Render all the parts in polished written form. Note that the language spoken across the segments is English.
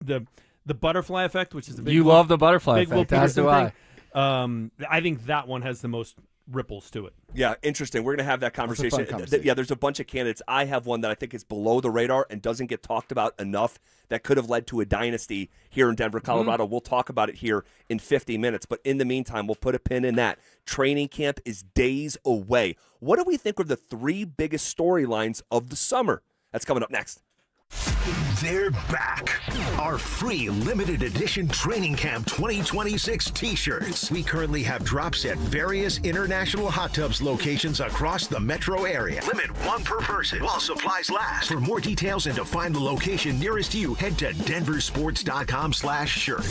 the butterfly effect, which is the big You love the butterfly big effect, Will as do Peterson I. thing. I think that one has the most ripples to it. Yeah, interesting. We're going to have that conversation. That's a fun conversation. Yeah, there's a bunch of candidates. I have one that I think is below the radar and doesn't get talked about enough that could have led to a dynasty here in Denver, Colorado. We'll talk about it here in 50 minutes. But in the meantime, we'll put a pin in that. Training camp is days away. What do we think are the 3 biggest storylines of the summer? That's coming up next. They're back. Our free limited edition Training Camp 2026 t-shirts. We currently have drops at various international hot tubs locations across the metro area. Limit 1 per person while supplies last. For more details and to find the location nearest you, head to DenverSports.com/shirt.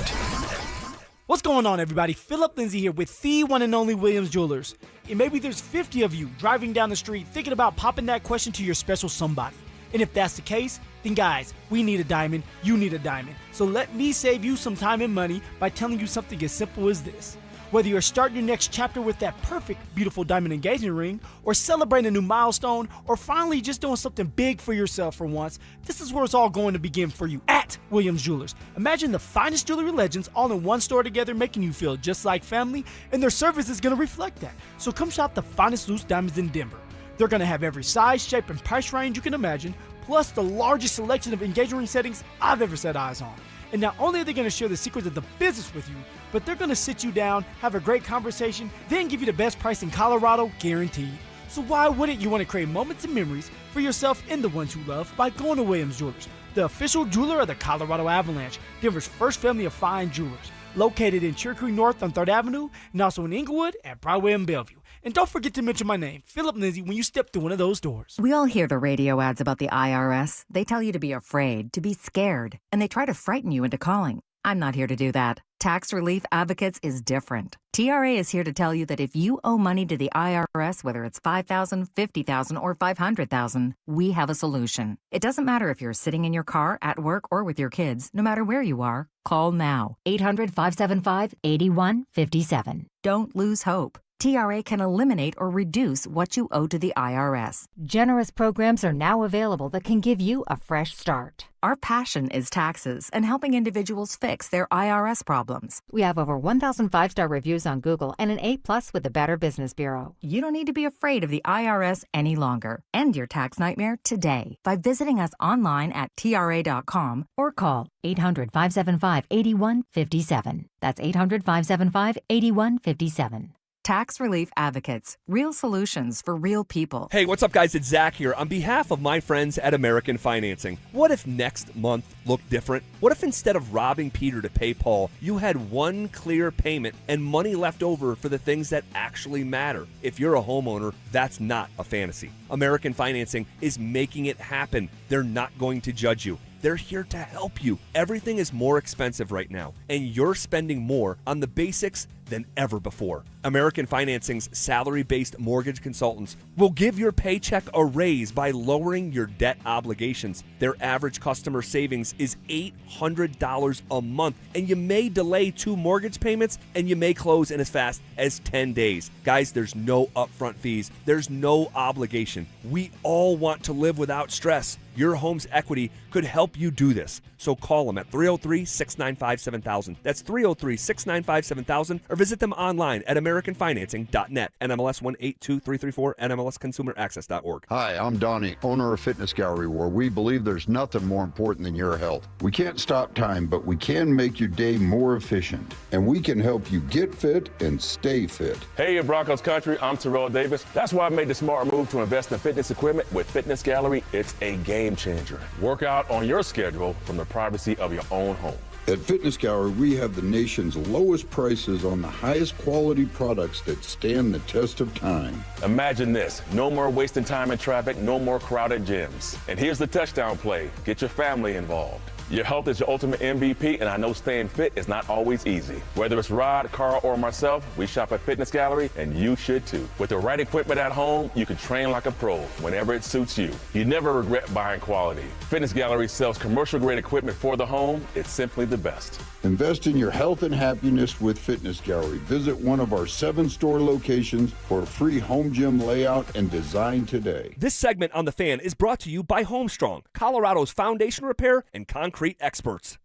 What's going on, everybody? Phillip Lindsay here with the one and only Williams Jewelers. And maybe there's 50 of you driving down the street thinking about popping that question to your special somebody. And if that's the case, then guys, we need a diamond, you need a diamond. So let me save you some time and money by telling you something as simple as this. Whether you're starting your next chapter with that perfect, beautiful diamond engagement ring, or celebrating a new milestone, or finally just doing something big for yourself for once, this is where it's all going to begin for you at Williams Jewelers. Imagine the finest jewelry legends all in one store together, making you feel just like family, and their service is going to reflect that. So come shop the finest loose diamonds in Denver. They're going to have every size, shape, and price range you can imagine, plus the largest selection of engagement ring settings I've ever set eyes on. And not only are they going to share the secrets of the business with you, but they're going to sit you down, have a great conversation, then give you the best price in Colorado, guaranteed. So why wouldn't you want to create moments and memories for yourself and the ones you love by going to Williams Jewelers, the official jeweler of the Colorado Avalanche, Denver's first family of fine jewelers, located in Cherokee North on 3rd Avenue, and also in Inglewood at Broadway and Bellevue. And don't forget to mention my name, Phillip Lindsay, when you step through one of those doors. We all hear the radio ads about the IRS. They tell you to be afraid, to be scared, and they try to frighten you into calling. I'm not here to do that. Tax Relief Advocates is different. TRA is here to tell you that if you owe money to the IRS, whether it's $5,000, $50,000, or $500,000, we have a solution. It doesn't matter if you're sitting in your car, at work, or with your kids. No matter where you are, call now. 800-575-8157. Don't lose hope. TRA can eliminate or reduce what you owe to the IRS. Generous programs are now available that can give you a fresh start. Our passion is taxes and helping individuals fix their IRS problems. We have over 1,000 5-star reviews on Google and an A+ with the Better Business Bureau. You don't need to be afraid of the IRS any longer. End your tax nightmare today by visiting us online at TRA.com or call 800-575-8157. That's 800-575-8157. Tax Relief Advocates. Real solutions for real people. Hey, what's up, guys? It's Zach here. On behalf of my friends at American Financing, what if next month looked different? What if instead of robbing Peter to pay Paul, you had one clear payment and money left over for the things that actually matter? If you're a homeowner, that's not a fantasy. American Financing is making it happen. They're not going to judge you. They're here to help you. Everything is more expensive right now, and you're spending more on the basics than ever before. American Financing's salary-based mortgage consultants will give your paycheck a raise by lowering your debt obligations. Their average customer savings is $800 a month, and you may delay 2 mortgage payments, and you may close in as fast as 10 days. Guys, there's no upfront fees. There's no obligation. We all want to live without stress. Your home's equity could help you do this. So call them at 303-695-7000. That's 303-695-7000, or visit them online at AmericanFinancing.net. NMLS 182334, NMLSConsumerAccess.org. Hi, I'm Donnie, owner of Fitness Gallery, where we believe there's nothing more important than your health. We can't stop time, but we can make your day more efficient. And we can help you get fit and stay fit. Hey, Broncos country, I'm Terrell Davis. That's why I made the smart move to invest in fitness equipment with Fitness Gallery. It's a game changer. Work out on your schedule from the privacy of your own home. At Fitness Gallery, we have the nation's lowest prices on the highest quality products that stand the test of time. Imagine this. No more wasting time in traffic, no more crowded gyms. And here's the touchdown play. Get your family involved. Your health is your ultimate MVP, and I know staying fit is not always easy. Whether it's Rod, Carl, or myself, we shop at Fitness Gallery, and you should too. With the right equipment at home, you can train like a pro whenever it suits you. You never regret buying quality. Fitness Gallery sells commercial-grade equipment for the home. It's simply the best. Invest in your health and happiness with Fitness Gallery. Visit one of our 7 store locations for a free home gym layout and design today. This segment on The Fan is brought to you by Homestrong, Colorado's foundation repair and concrete concrete experts.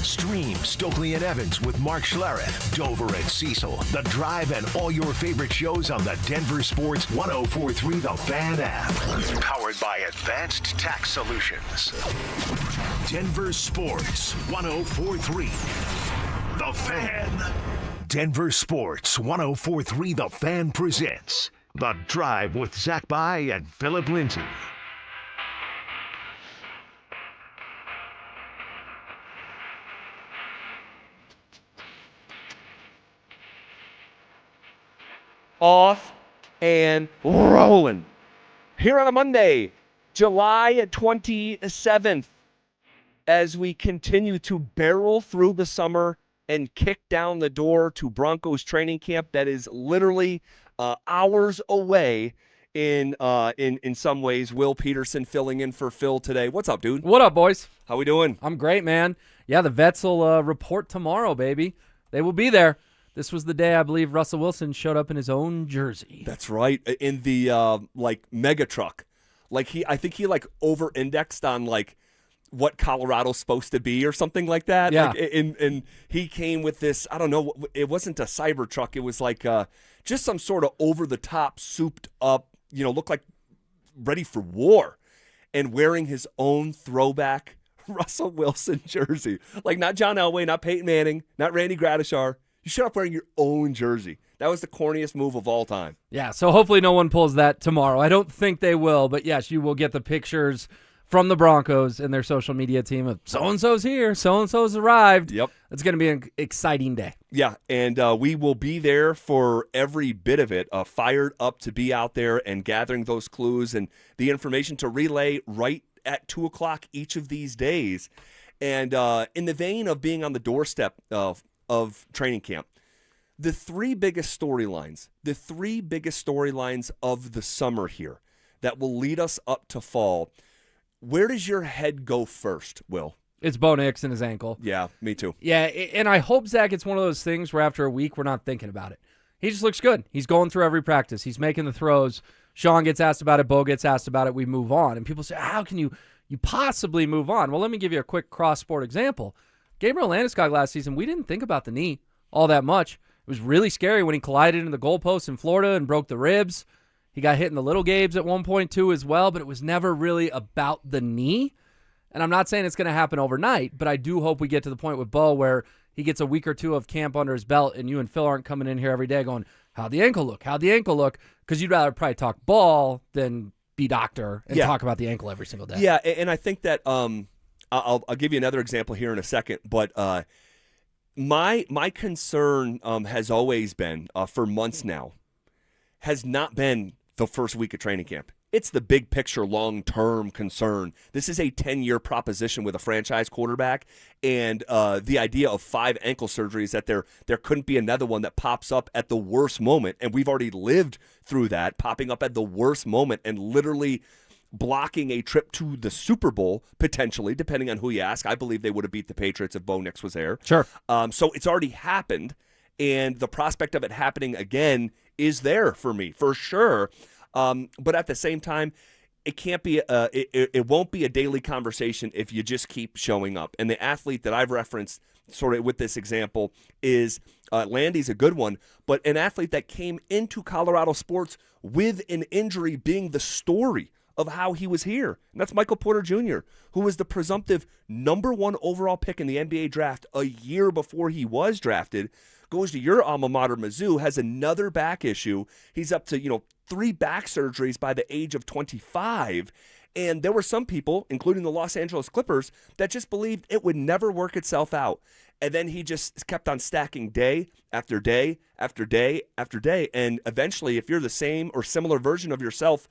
Stream Stokely and Evans with Mark Schlereth, Dover and Cecil, The Drive, and all your favorite shows on the Denver Sports 104.3 The Fan app. Powered by Advanced Tax Solutions. Denver Sports 104.3 The Fan. Denver Sports 104.3 The Fan presents The Drive with Zach By and Phillip Lindsay. Off and rolling. Here on a Monday, July 27th, as we continue to barrel through the summer and kick down the door to Broncos training camp that is literally hours away in some ways. Will Peterson filling in for Phil today. What's up, dude? What up, boys? How we doing? I'm great, man. Yeah, the vets will report tomorrow, baby. They will be there. This was the day I believe Russell Wilson showed up in his own jersey. That's right, in the mega truck. I think he over-indexed on what Colorado's supposed to be or something like that. Yeah. And he came with this, I don't know, it wasn't a cyber truck. It was just some sort of over-the-top, souped-up, looked like ready for war, and wearing his own throwback Russell Wilson jersey. Not John Elway, not Peyton Manning, not Randy Gradishar. You showed up wearing your own jersey. That was the corniest move of all time. Yeah, so hopefully no one pulls that tomorrow. I don't think they will, but yes, you will get the pictures from the Broncos and their social media team of so-and-so's here, so-and-so's arrived. Yep. It's going to be an exciting day. Yeah, and we will be there for every bit of it, fired up to be out there and gathering those clues and the information to relay right at 2 o'clock each of these days. And in the vein of being on the doorstep of training camp, the three biggest storylines of the summer here that will lead us up to fall. Where does your head go first, Will? It's Bo Nix and his ankle. Yeah, me too. Yeah, and I hope, Zach, it's one of those things where after a week we're not thinking about it. He just looks good. He's going through every practice. He's making the throws. Sean gets asked about it. Bo gets asked about it. We move on. And people say, how can you possibly move on? Well, let me give you a quick cross-sport example. Gabriel Landeskog last season, we didn't think about the knee all that much. It was really scary when he collided into the goalpost in Florida and broke the ribs. He got hit in the little Gabes at one point too as well, but it was never really about the knee. And I'm not saying it's going to happen overnight, but I do hope we get to the point with Bo where he gets a week or two of camp under his belt and you and Phil aren't coming in here every day going, how'd the ankle look? How'd the ankle look? Because you'd rather probably talk ball than be doctor and talk about the ankle every single day. Yeah, and I think that I'll give you another example here in a second, but my concern has always been, for months now, has not been the first week of training camp. It's the big picture, long-term concern. This is a 10-year proposition with a franchise quarterback, and the idea of 5 ankle surgeries, that there couldn't be another one that pops up at the worst moment, and we've already lived through that, popping up at the worst moment and literally blocking a trip to the Super Bowl, potentially, depending on who you ask. I believe they would have beat the Patriots if Bo Nix was there. Sure. So it's already happened, and the prospect of it happening again is there for me, for sure. But at the same time, it can't be it won't be a daily conversation if you just keep showing up. And the athlete that I've referenced sort of with this example is Landy's a good one, but an athlete that came into Colorado sports with an injury being the story of how he was here. And that's Michael Porter Jr., who was the presumptive number 1 overall pick in the NBA draft a year before he was drafted. Goes to your alma mater, Mizzou, has another back issue. He's up to, 3 back surgeries by the age of 25. And there were some people, including the Los Angeles Clippers, that just believed it would never work itself out. And then he just kept on stacking day after day after day after day. And eventually, if you're the same or similar version of yourself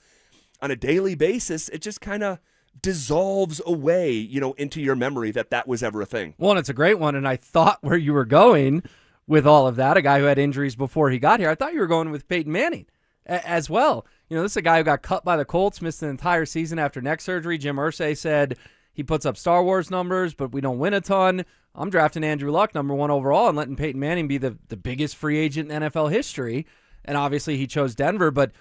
on a daily basis, it just kind of dissolves away, into your memory that was ever a thing. Well, and it's a great one, and I thought where you were going with all of that, a guy who had injuries before he got here, I thought you were going with Peyton Manning as well. This is a guy who got cut by the Colts, missed an entire season after neck surgery. Jim Irsay said he puts up Star Wars numbers, but we don't win a ton. I'm drafting Andrew Luck number 1 overall and letting Peyton Manning be the biggest free agent in NFL history. And obviously he chose Denver, but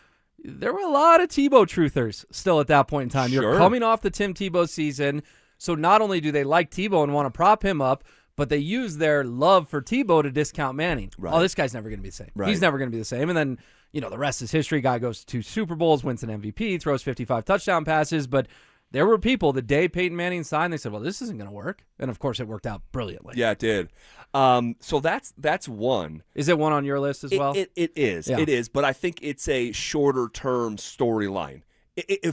there were a lot of Tebow truthers still at that point in time. Sure. You're coming off the Tim Tebow season. So not only do they like Tebow and want to prop him up, but they use their love for Tebow to discount Manning. Right. Oh, this guy's never going to be the same. Right. He's never going to be the same. And then, the rest is history. Guy goes to 2 Super Bowls, wins an MVP, throws 55 touchdown passes. But there were people, the day Peyton Manning signed, they said, well, this isn't going to work. And, of course, it worked out brilliantly. Yeah, it did. So that's one. Is it one on your list as well? It is. Yeah. It is. But I think it's a shorter-term storyline.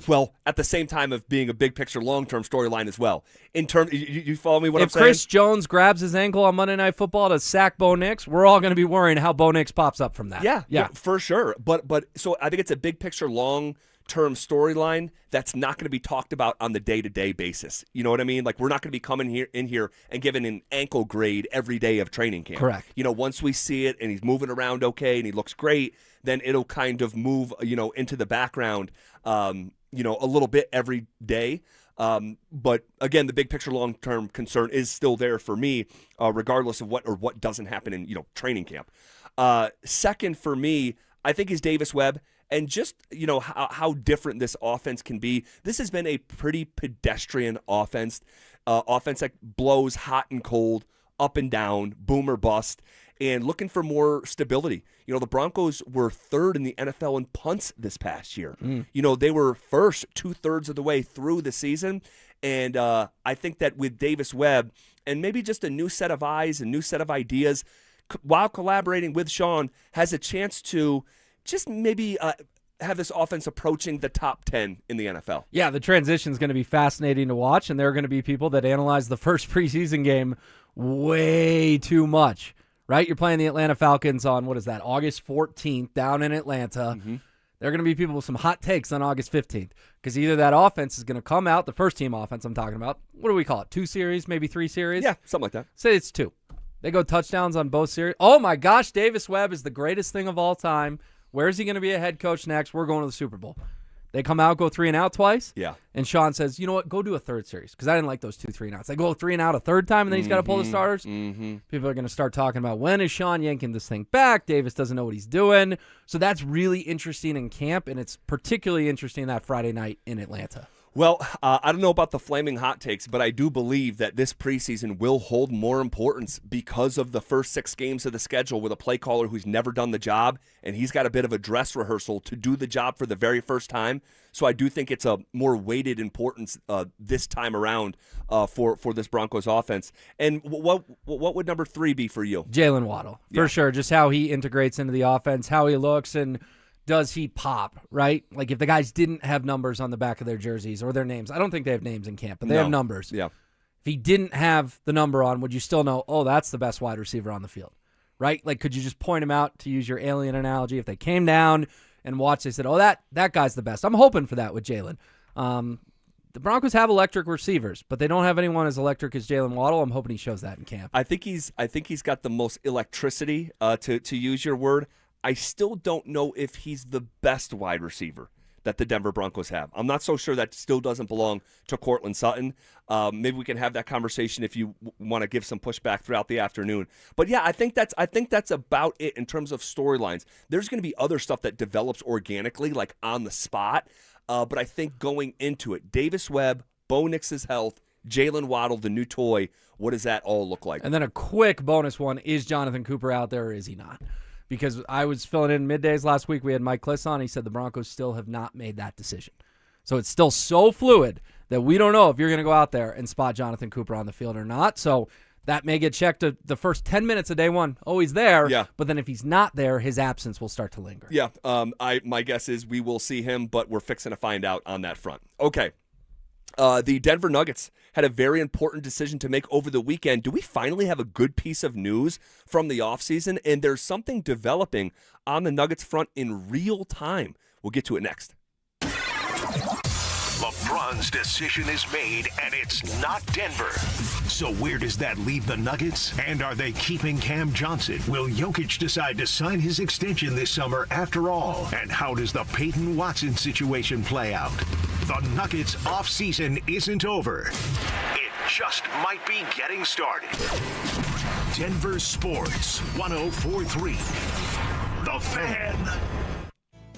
Well, at the same time of being a big picture, long-term storyline as well. In terms, you follow me? What I'm if saying? Chris Jones grabs his ankle on Monday Night Football to sack Bo Nix, we're all going to be worrying how Bo Nix pops up from that. Yeah, for sure. But so I think it's a big picture, long-term storyline that's not going to be talked about on the day-to-day basis. You know what I mean? Like, we're not going to be coming in here and giving an ankle grade every day of training camp. Correct. Once we see it and he's moving around okay and he looks great, then it'll kind of move, into the background, a little bit every day. But again, the big picture, long-term concern is still there for me, regardless of what doesn't happen in, training camp. Second for me, I think is Davis Webb. And just, how different this offense can be. This has been a pretty pedestrian offense that blows hot and cold, up and down, boom or bust, and looking for more stability. The Broncos were 3rd in the NFL in punts this past year. They were first 2/3 of the way through the season. And I think that with Davis Webb and maybe just a new set of eyes, a new set of ideas, while collaborating with Sean, has a chance to just maybe have this offense approaching the top 10 in the NFL. Yeah, the transition is going to be fascinating to watch, and there are going to be people that analyze the first preseason game way too much, right? You're playing the Atlanta Falcons on, August 14th down in Atlanta. Mm-hmm. There are going to be people with some hot takes on August 15th because either that offense is going to come out, the first-team offense I'm talking about, what do we call it, 2 series, maybe 3 series? Yeah, something like that. Say it's 2. They go touchdowns on both series. Oh, my gosh, Davis Webb is the greatest thing of all time. Where is he going to be a head coach next? We're going to the Super Bowl. They come out, go 3 and out twice. Yeah. And Sean says, you know what, go do a third series because I didn't like those 2 3 and outs. They go 3 and out a third time, and then he's got to pull the starters. Mm-hmm. People are going to start talking about when is Sean yanking this thing back. Davis doesn't know what he's doing. So that's really interesting in camp, and it's particularly interesting that Friday night in Atlanta. Well, I don't know about the flaming hot takes, but I do believe that this preseason will hold more importance because of the first 6 games of the schedule with a play caller who's never done the job, and he's got a bit of a dress rehearsal to do the job for the very first time. So I do think it's a more weighted importance this time around for this Broncos offense. And what would number 3 be for you? Jalen Waddle, for sure. Just how he integrates into the offense, how he looks, and does he pop, right? Like if the guys didn't have numbers on the back of their jerseys or their names. I don't think they have names in camp, but they have numbers. Yeah. If he didn't have the number on, would you still know, oh, that's the best wide receiver on the field, right? Like could you just point him out, to use your alien analogy? If they came down and watched, they said, oh, that guy's the best. I'm hoping for that with Jalen. The Broncos have electric receivers, but they don't have anyone as electric as Jalen Waddle. I'm hoping he shows that in camp. I think he's got the most electricity, to use your word. I still don't know if he's the best wide receiver that the Denver Broncos have. I'm not so sure that still doesn't belong to Courtland Sutton. Maybe we can have that conversation if you want to give some pushback throughout the afternoon. But yeah, I think that's about it in terms of storylines. There's going to be other stuff that develops organically, like on the spot. But I think going into it, Davis Webb, Bo Nix's health, Jalen Waddle, the new toy, what does that all look like? And then a quick bonus one, is Jonathan Cooper out there or is he not? Because I was filling in middays last week. We had Mike Kliss on. He said the Broncos still have not made that decision. So it's still so fluid that we don't know if you're going to go out there and spot Jonathan Cooper on the field or not. So that may get checked the first 10 minutes of day one. Oh, he's there. Yeah. But then if he's not there, his absence will start to linger. Yeah. My guess is we will see him, but we're fixing to find out on that front. Okay. The Denver Nuggets had a very important decision to make over the weekend. Do we finally have a good piece of news from the offseason? And there's something developing on the Nuggets front in real time. We'll get to it next. LeBron's decision is made, and it's not Denver. So where does that leave the Nuggets? And are they keeping Cam Johnson? Will Jokic decide to sign his extension this summer after all? And how does the Payton Watson situation play out? The Nuggets offseason isn't over. It just might be getting started. Denver Sports 104.3. The Fan.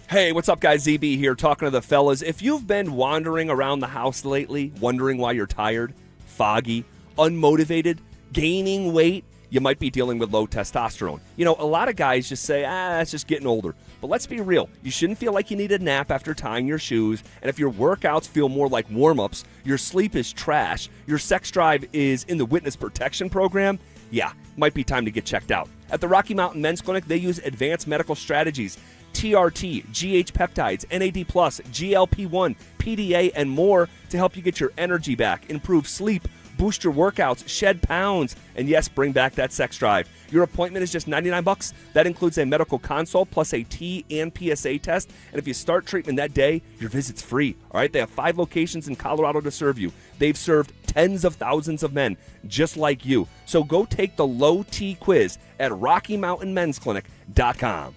Hey, what's up, guys? ZB here talking to the fellas. If you've been wandering around the house lately, wondering why you're tired, foggy, unmotivated, gaining weight, you might be dealing with low testosterone. You know, a lot of guys just say, that's just getting older. But let's be real. You shouldn't feel like you need a nap after tying your shoes. And if your workouts feel more like warm-ups, your sleep is trash, your sex drive is in the witness protection program, yeah, might be time to get checked out. At the Rocky Mountain Men's Clinic, they use advanced medical strategies, TRT, GH peptides, NAD+, GLP-1, PDA, and more to help you get your energy back, improve sleep, boost your workouts, shed pounds, and yes, bring back that sex drive. Your appointment is just $99. That includes a medical consult plus a T and PSA test. And if you start treatment that day, your visit's free. All right, they have 5 locations in Colorado to serve you. They've served tens of thousands of men just like you. So go take the low T quiz at RockyMountainMen'sClinic.com.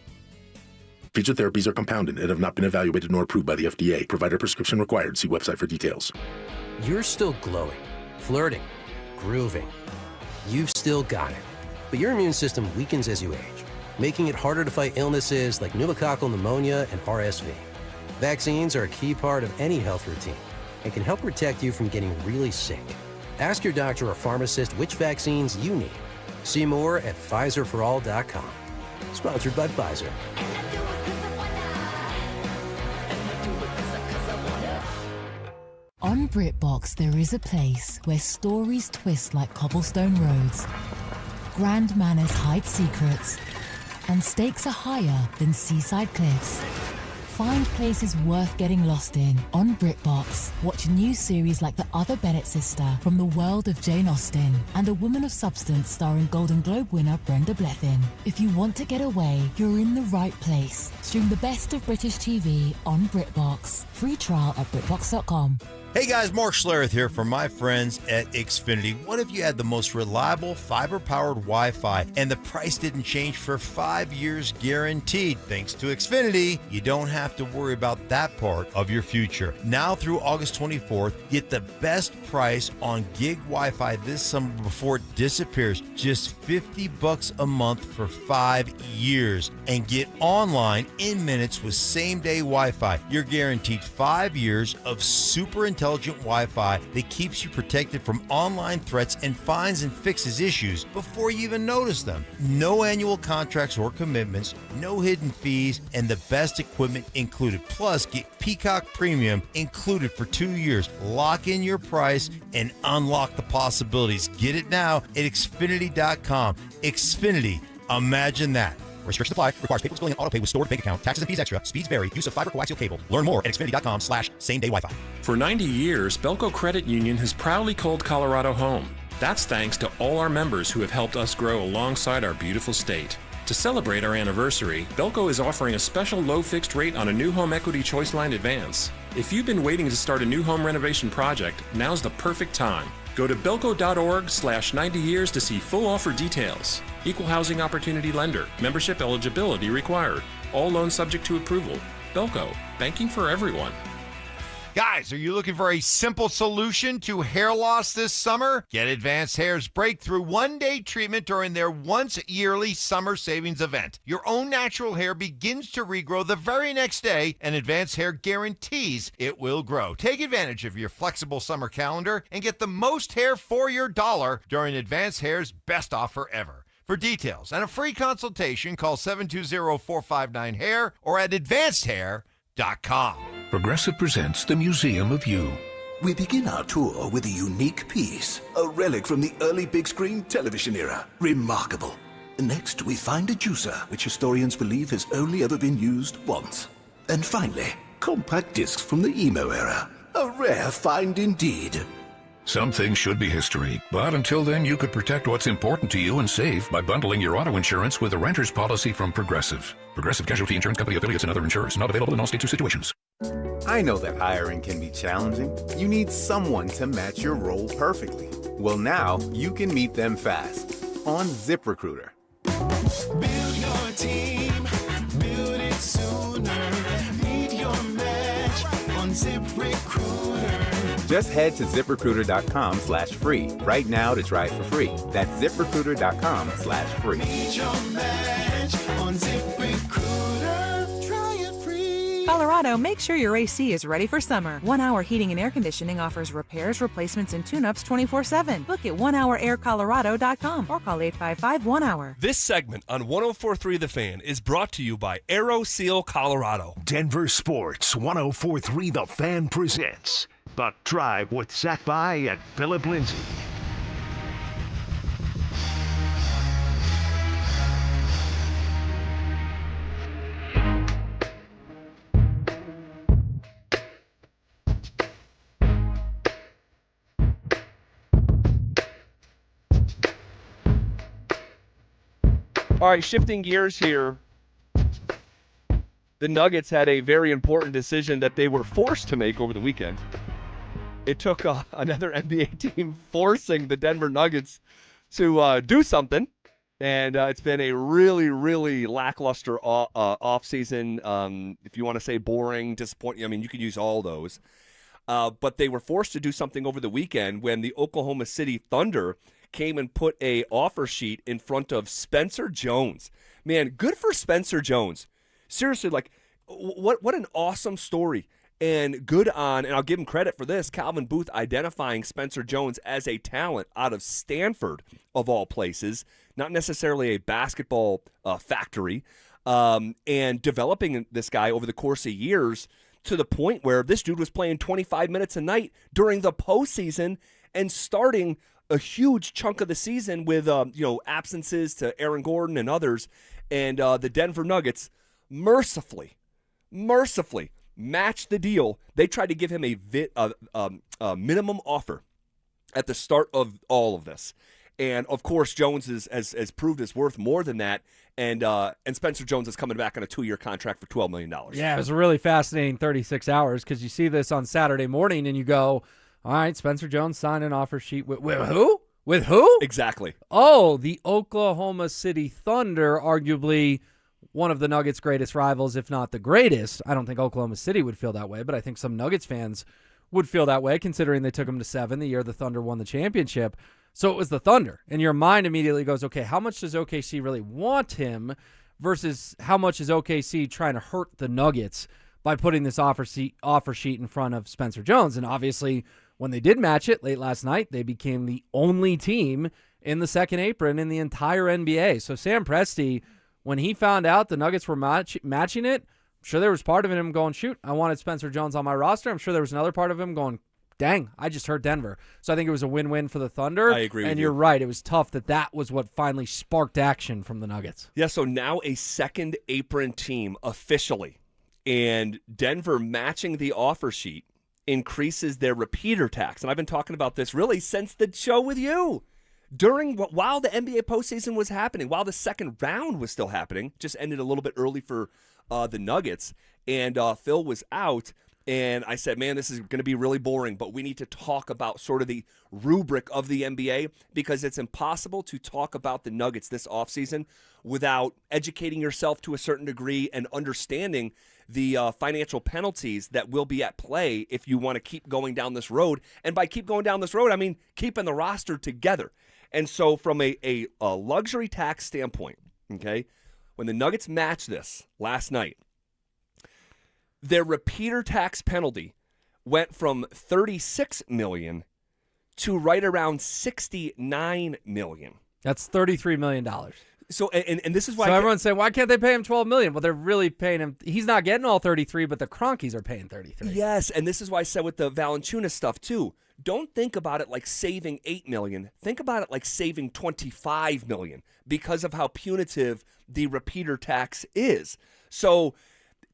Featured therapies are compounded and have not been evaluated nor approved by the FDA. Provider prescription required. See website for details. You're still glowing, flirting, grooving. You've still got it. But your immune system weakens as you age, making it harder to fight illnesses like pneumococcal pneumonia and RSV. Vaccines are a key part of any health routine and can help protect you from getting really sick. Ask your doctor or pharmacist which vaccines you need. See more at PfizerForAll.com. Sponsored by Pfizer. On BritBox, there is a place where stories twist like cobblestone roads, grand manners hide secrets, and stakes are higher than seaside cliffs. Find places worth getting lost in on BritBox. Watch new series like The Other Bennett Sister from the world of Jane Austen and A Woman of Substance starring Golden Globe winner Brenda Blethyn. If you want to get away, you're in the right place. Stream the best of British TV on BritBox. Free trial at BritBox.com. Hey guys, Mark Schlereth here from my friends at Xfinity. What if you had the most reliable fiber-powered Wi-Fi and the price didn't change for 5 years guaranteed? Thanks to Xfinity, you don't have to worry about that part of your future. Now through August 24th, get the best price on gig Wi-Fi this summer before it disappears. Just $50 a month for 5 years. And get online in minutes with same-day Wi-Fi. You're guaranteed 5 years of super intelligent Wi-Fi that keeps you protected from online threats and finds and fixes issues before you even notice them. No annual contracts or commitments, no hidden fees, and the best equipment included. Plus, get Peacock Premium included for 2 years. Lock in your price and unlock the possibilities. Get it now at Xfinity.com. Xfinity, imagine that. Restrictions apply. Requires paperless billing and auto pay with stored bank account. Taxes and fees extra. Speeds vary. Use of fiber coaxial cable. Learn more at Xfinity.com/same-day Wi-Fi. For 90 years, Belco Credit Union has proudly called Colorado home. That's thanks to all our members who have helped us grow alongside our beautiful state. To celebrate our anniversary, Belco is offering a special low fixed rate on a new home equity choice line advance. If you've been waiting to start a new home renovation project, now's the perfect time. Go to belco.org/90 years to see full offer details. Equal housing opportunity lender. Membership eligibility required. All loans subject to approval. Belco. Banking for everyone. Guys, are you looking for a simple solution to hair loss this summer? Get Advanced Hair's breakthrough one-day treatment during their once-yearly summer savings event. Your own natural hair begins to regrow the very next day, and Advanced Hair guarantees it will grow. Take advantage of your flexible summer calendar and get the most hair for your dollar during Advanced Hair's best offer ever. For details and a free consultation, call 720-459-HAIR or at advancedhair.com. Progressive presents the Museum of You. We begin our tour with a unique piece, a relic from the early big screen television era. Remarkable. Next, we find a juicer, which historians believe has only ever been used once. And finally, compact discs from the emo era. A rare find indeed. Some things should be history, but until then, you could protect what's important to you and save by bundling your auto insurance with a renter's policy from Progressive. Progressive Casualty Insurance Company affiliates and other insurers. Not available in all states or situations. I know that hiring can be challenging. You need someone to match your role perfectly. Well, now you can meet them fast on ZipRecruiter. Build your team, build it sooner. Meet your match on ZipRecruiter. Just head to ZipRecruiter.com/free right now to try it for free. That's ZipRecruiter.com/free. Meet your match on ZipRecruiter. Try it free. Colorado, make sure your AC is ready for summer. 1 Hour Heating and Air Conditioning offers repairs, replacements, and tune-ups 24/7. Book at onehouraircolorado.com or call 855-1-HOUR. This segment on 104.3 The Fan is brought to you by Aero Seal Colorado. Denver Sports 104.3 The Fan presents The Drive with Zach By and Phillip Lindsay. All right, shifting gears here. The Nuggets had a very important decision that they were forced to make over the weekend. It took another NBA team forcing the Denver Nuggets to do something, and it's been a really, really lackluster offseason. If you want to say boring, disappointing, I mean, you could use all those. But they were forced to do something over the weekend when the Oklahoma City Thunder came and put a offer sheet in front of Spencer Jones. Man, good for Spencer Jones. Seriously, like, what an awesome story. And good on, and I'll give him credit for this, Calvin Booth identifying Spencer Jones as a talent out of Stanford, of all places, not necessarily a basketball factory, and developing this guy over the course of years to the point where this dude was playing 25 minutes a night during the postseason and starting a huge chunk of the season with absences to Aaron Gordon and others, and the Denver Nuggets mercifully matched the deal. They tried to give him a minimum offer at the start of all of this, and of course Jones has proved his worth more than that, and Spencer Jones is coming back on a 2-year contract for $12 million. Yeah, it was a really fascinating 36 hours because you see this on Saturday morning and you go, all right, Spencer Jones signed an offer sheet with who? With who? Exactly. Oh, the Oklahoma City Thunder, arguably one of the Nuggets' greatest rivals, if not the greatest. I don't think Oklahoma City would feel that way, but I think some Nuggets fans would feel that way, considering they took him to 7 the year the Thunder won the championship. So it was the Thunder, and your mind immediately goes, okay, how much does OKC really want him versus how much is OKC trying to hurt the Nuggets by putting this offer sheet in front of Spencer Jones? And obviously, when they did match it late last night, they became the only team in the second apron in the entire NBA. So Sam Presti, when he found out the Nuggets were matching it, I'm sure there was part of him going, shoot, I wanted Spencer Jones on my roster. I'm sure there was another part of him going, dang, I just hurt Denver. So I think it was a win-win for the Thunder. I agree with you. And you're right. It was tough that was what finally sparked action from the Nuggets. Yeah, so now a second apron team officially. And Denver matching the offer sheet increases their repeater tax. And I've been talking about this really since the show with you. While the NBA postseason was happening, while the second round was still happening, just ended a little bit early for the Nuggets, and Phil was out, and I said, man, this is going to be really boring, but we need to talk about sort of the rubric of the NBA because it's impossible to talk about the Nuggets this offseason without educating yourself to a certain degree and understanding the financial penalties that will be at play if you want to keep going down this road. And by keep going down this road, I mean keeping the roster together. And so from a luxury tax standpoint, okay, when the Nuggets matched this last night, their repeater tax penalty went from $36 million to right around $69 million. That's $33 million. So and this is why everyone's saying, why can't they pay him $12 million? Well, they're really paying him. He's not getting all 33, but the Cronkies are paying 33. Yes, and this is why I said with the Valanciunas stuff too. Don't think about it like saving $8 million. Think about it like saving $25 million because of how punitive the repeater tax is. So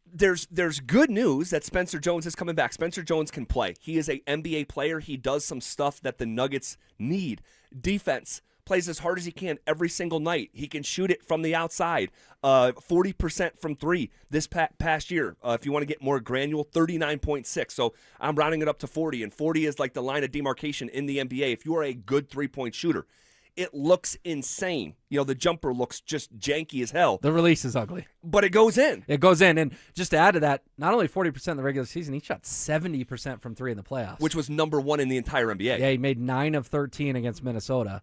there's good news that Spencer Jones is coming back. Spencer Jones can play. He is an NBA player. He does some stuff that the Nuggets need. Defense. Plays as hard as he can every single night. He can shoot it from the outside, 40% from three this past year. If you want to get more granular, 39.6. So I'm rounding it up to 40, and 40 is like the line of demarcation in the NBA. If you are a good three-point shooter, it looks insane. You know, the jumper looks just janky as hell. The release is ugly. But it goes in. It goes in. And just to add to that, not only 40% in the regular season, he shot 70% from three in the playoffs. Which was number one in the entire NBA. Yeah, he made 9 of 13 against Minnesota.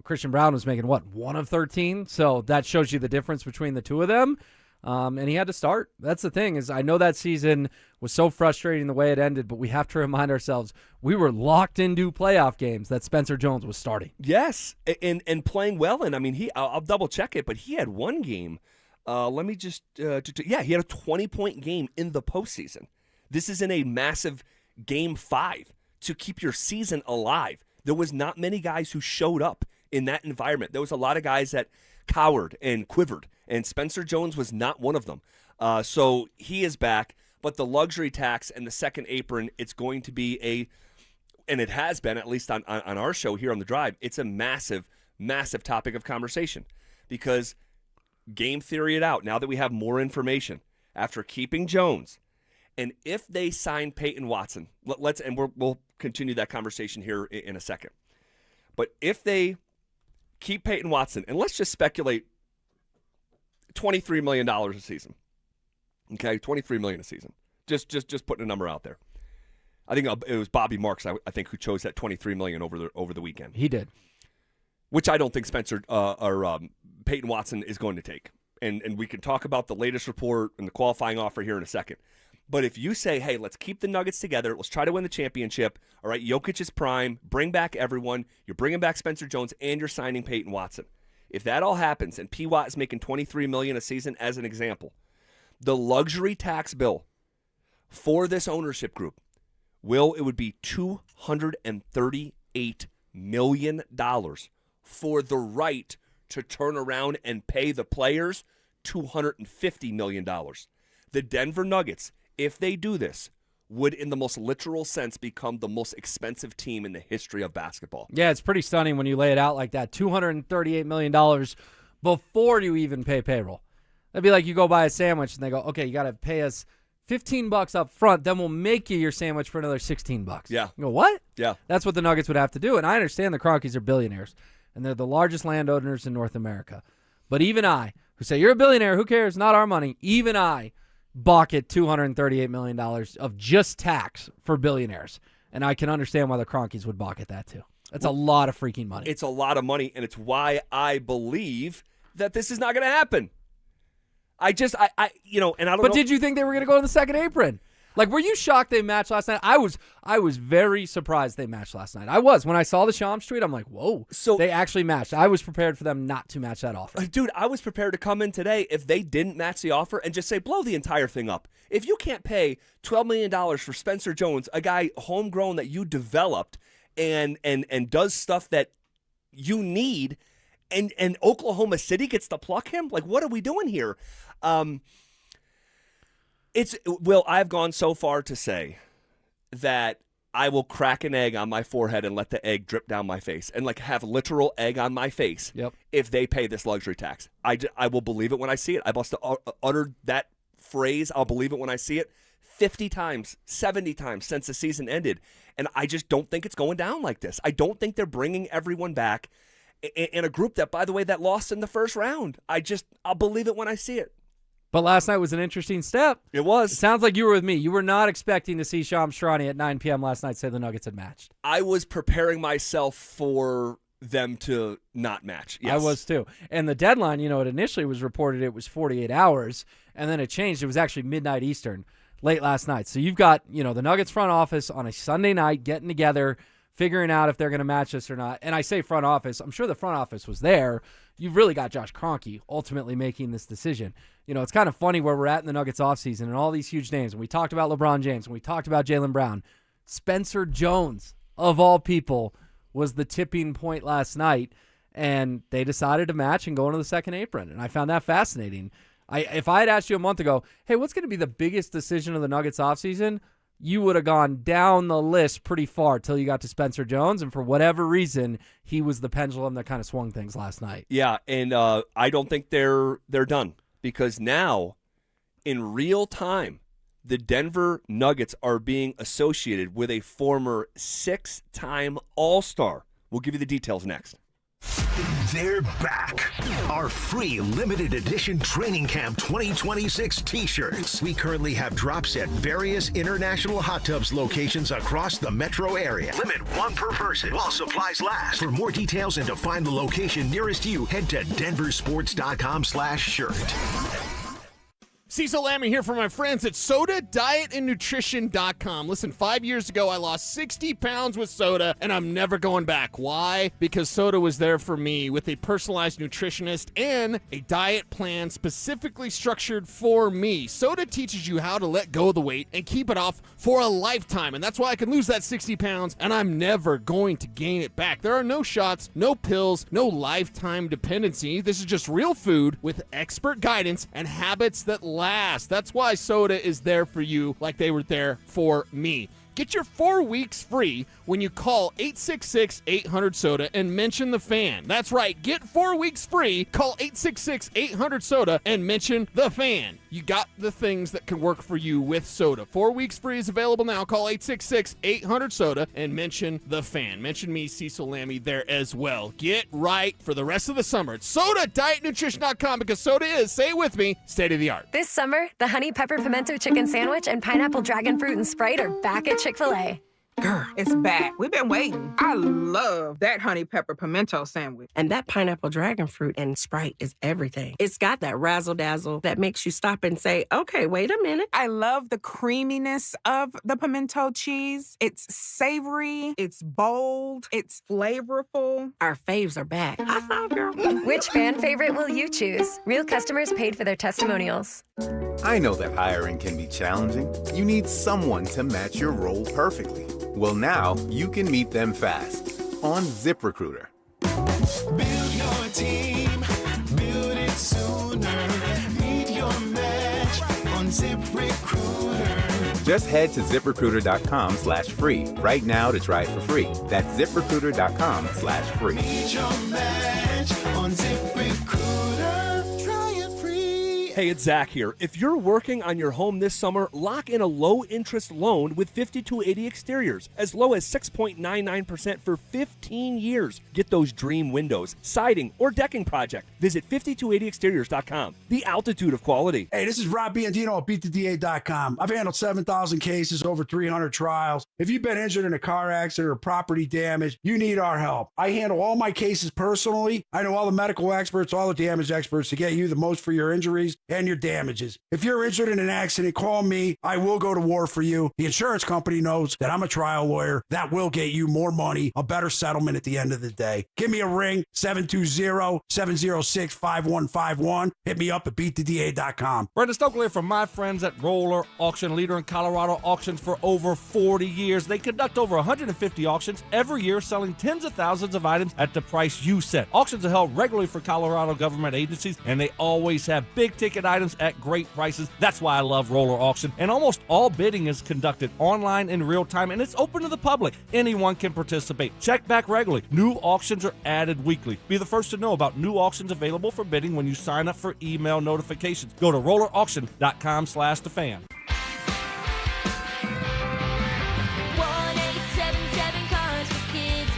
Christian Brown was making, 1 of 13? So that shows you the difference between the two of them. And he had to start. That's the thing, is I know that season was so frustrating the way it ended, but we have to remind ourselves we were locked into playoff games that Spencer Jones was starting. Yes, and playing well. And I mean, I'll double check it, but he had one game. Let me just, he had a 20-point game in the postseason. This is in a massive Game 5 to keep your season alive. There was not many guys who showed up in that environment. There was a lot of guys that cowered and quivered, and Spencer Jones was not one of them. So he is back, but the luxury tax and the second apron, it's going to be and it has been, at least on our show here on The Drive, it's a massive, massive topic of conversation because game theory it out, now that we have more information, after keeping Jones, and if they sign Peyton Watson, we'll continue that conversation here in a second. But if they keep Peyton Watson, and let's just speculate $23 million a season. Okay, $23 million a season. Just putting a number out there. I think it was Bobby Marks, I think, who chose that $23 million over the weekend. He did. Which I don't think Spencer or Peyton Watson is going to take. And we can talk about the latest report and the qualifying offer here in a second. But if you say, hey, let's keep the Nuggets together, let's try to win the championship, all right, Jokic is prime, bring back everyone, you're bringing back Spencer Jones, and you're signing Peyton Watson. If that all happens, and P-Watt is making $23 million a season as an example, the luxury tax bill for this ownership group, it would be $238 million for the right to turn around and pay the players $250 million. The Denver Nuggets, if they do this, would in the most literal sense become the most expensive team in the history of basketball. Yeah, it's pretty stunning when you lay it out like that. $238 million before you even pay payroll. That'd be like you go buy a sandwich and they go, okay, you got to pay us $15 up front, then we'll make you your sandwich for another $16. Yeah. You go, what? Yeah. That's what the Nuggets would have to do. And I understand the Rockies are billionaires, and they're the largest landowners in North America. But even I, who say, you're a billionaire, who cares, not our money, even I balk at $238 million of just tax for billionaires. And I can understand why the Rockies would balk at that too. That's a lot of freaking money. It's a lot of money, and it's why I believe that this is not going to happen. I don't know. But did you think they were going to go to the second apron? Like, were you shocked they matched last night? I was very surprised they matched last night. I was. When I saw the Shams tweet, I'm like, whoa. So they actually matched. I was prepared for them not to match that offer. Dude, I was prepared to come in today if they didn't match the offer and just say, blow the entire thing up. If you can't pay $12 million for Spencer Jones, a guy homegrown that you developed and does stuff that you need, and Oklahoma City gets to pluck him, like, what are we doing here? I've gone so far to say that I will crack an egg on my forehead and let the egg drip down my face and like have literal egg on my face. Yep. If they pay this luxury tax. I will believe it when I see it. I must have uttered that phrase, I'll believe it when I see it, 50 times, 70 times since the season ended. And I just don't think it's going down like this. I don't think they're bringing everyone back in a group that, by the way, that lost in the first round. I'll believe it when I see it. But last night was an interesting step. It was. It sounds like you were with me. You were not expecting to see Shams Charania at 9 p.m. last night say the Nuggets had matched. I was preparing myself for them to not match. Yes. I was too. And the deadline, it initially was reported it was 48 hours, and then it changed. It was actually midnight Eastern late last night. So you've got, the Nuggets front office on a Sunday night getting together, figuring out if they're going to match this or not. And I say front office. I'm sure the front office was there. You've really got Josh Kroenke ultimately making this decision. It's kind of funny where we're at in the Nuggets offseason and all these huge names. And we talked about LeBron James and we talked about Jaylen Brown. Spencer Jones, of all people, was the tipping point last night. And they decided to match and go into the second apron. And I found that fascinating. If I had asked you a month ago, hey, what's going to be the biggest decision of the Nuggets offseason? You would have gone down the list pretty far till you got to Spencer Jones, and for whatever reason, he was the pendulum that kind of swung things last night. Yeah, and I don't think they're done, because now, in real time, the Denver Nuggets are being associated with a former 6-time All-Star. We'll give you the details next. They're back. Our free limited edition training camp 2026 t-shirts. We currently have drops at various international hot tubs locations across the metro area. Limit 1 per person while supplies last. For more details and to find the location nearest you, head to DenverSports.com/shirt. Cecil Lammy here from my friends at SodaDietAndNutrition.com. Listen, 5 years ago, I lost 60 pounds with soda, and I'm never going back. Why? Because soda was there for me with a personalized nutritionist and a diet plan specifically structured for me. Soda teaches you how to let go of the weight and keep it off for a lifetime, and that's why I can lose that 60 pounds, and I'm never going to gain it back. There are no shots, no pills, no lifetime dependency. This is just real food with expert guidance and habits that last. That's why soda is there for you like they were there for me. Get your 4 weeks free when you call 866-800-SODA and mention the fan. That's right. Get 4 weeks free. Call 866-800-SODA and mention the fan. You got the things that can work for you with soda. 4 weeks free is available now. Call 866-800-SODA and mention the fan. Mention me, Cecil Lammy, there as well. Get right for the rest of the summer. It's SodaDietNutrition.com because soda is, say it with me, state of the art. This summer, the Honey Pepper Pimento Chicken Sandwich and Pineapple Dragon Fruit and Sprite are back at Chick-fil-A. Girl, it's back. We've been waiting. I love that honey pepper pimento sandwich. And that pineapple dragon fruit and Sprite is everything. It's got that razzle-dazzle that makes you stop and say, okay, wait a minute. I love the creaminess of the pimento cheese. It's savory, it's bold, it's flavorful. Our faves are back. High five, girl. Which fan favorite will you choose? Real customers paid for their testimonials. I know that hiring can be challenging. You need someone to match your role perfectly. Well, now you can meet them fast on ZipRecruiter. Build your team, build it sooner. Meet your match on ZipRecruiter. Just head to ZipRecruiter.com/free right now to try it for free. That's ZipRecruiter.com/free. Meet your match on ZipRecruiter. Try it free. Hey, it's Zach here. If you're working on your home this summer, lock in a low-interest loan with 5280 Exteriors, as low as 6.99% for 15 years. Get those dream windows, siding, or decking project. Visit 5280exteriors.com. The altitude of quality. Hey, this is Rob Biandino at BeatTheDA.com. I've handled 7,000 cases, over 300 trials. If you've been injured in a car accident or property damage, you need our help. I handle all my cases personally. I know all the medical experts, all the damage experts to get you the most for your injuries and your damages. If you're injured in an accident, call me. I will go to war for you. The insurance company knows that I'm a trial lawyer. That will get you more money, a better settlement at the end of the day. Give me a ring, 720-706-5151. Hit me up at BeatTheDA.com. Brandon Stokely here from my friends at Roller Auction, leader in Colorado auctions for over 40 years. They conduct over 150 auctions every year, selling tens of thousands of items at the price you set. Auctions are held regularly for Colorado government agencies, and they always have big-ticket items at great prices. That's why I love Roller Auction. And almost all bidding is conducted online in real time, and it's open to the public. Anyone can participate. Check back regularly. New auctions are added weekly. Be the first to know about new auctions available for bidding when you sign up for email notifications. Go to rollerauction.com/thefan. 1-877 Cars for Kids.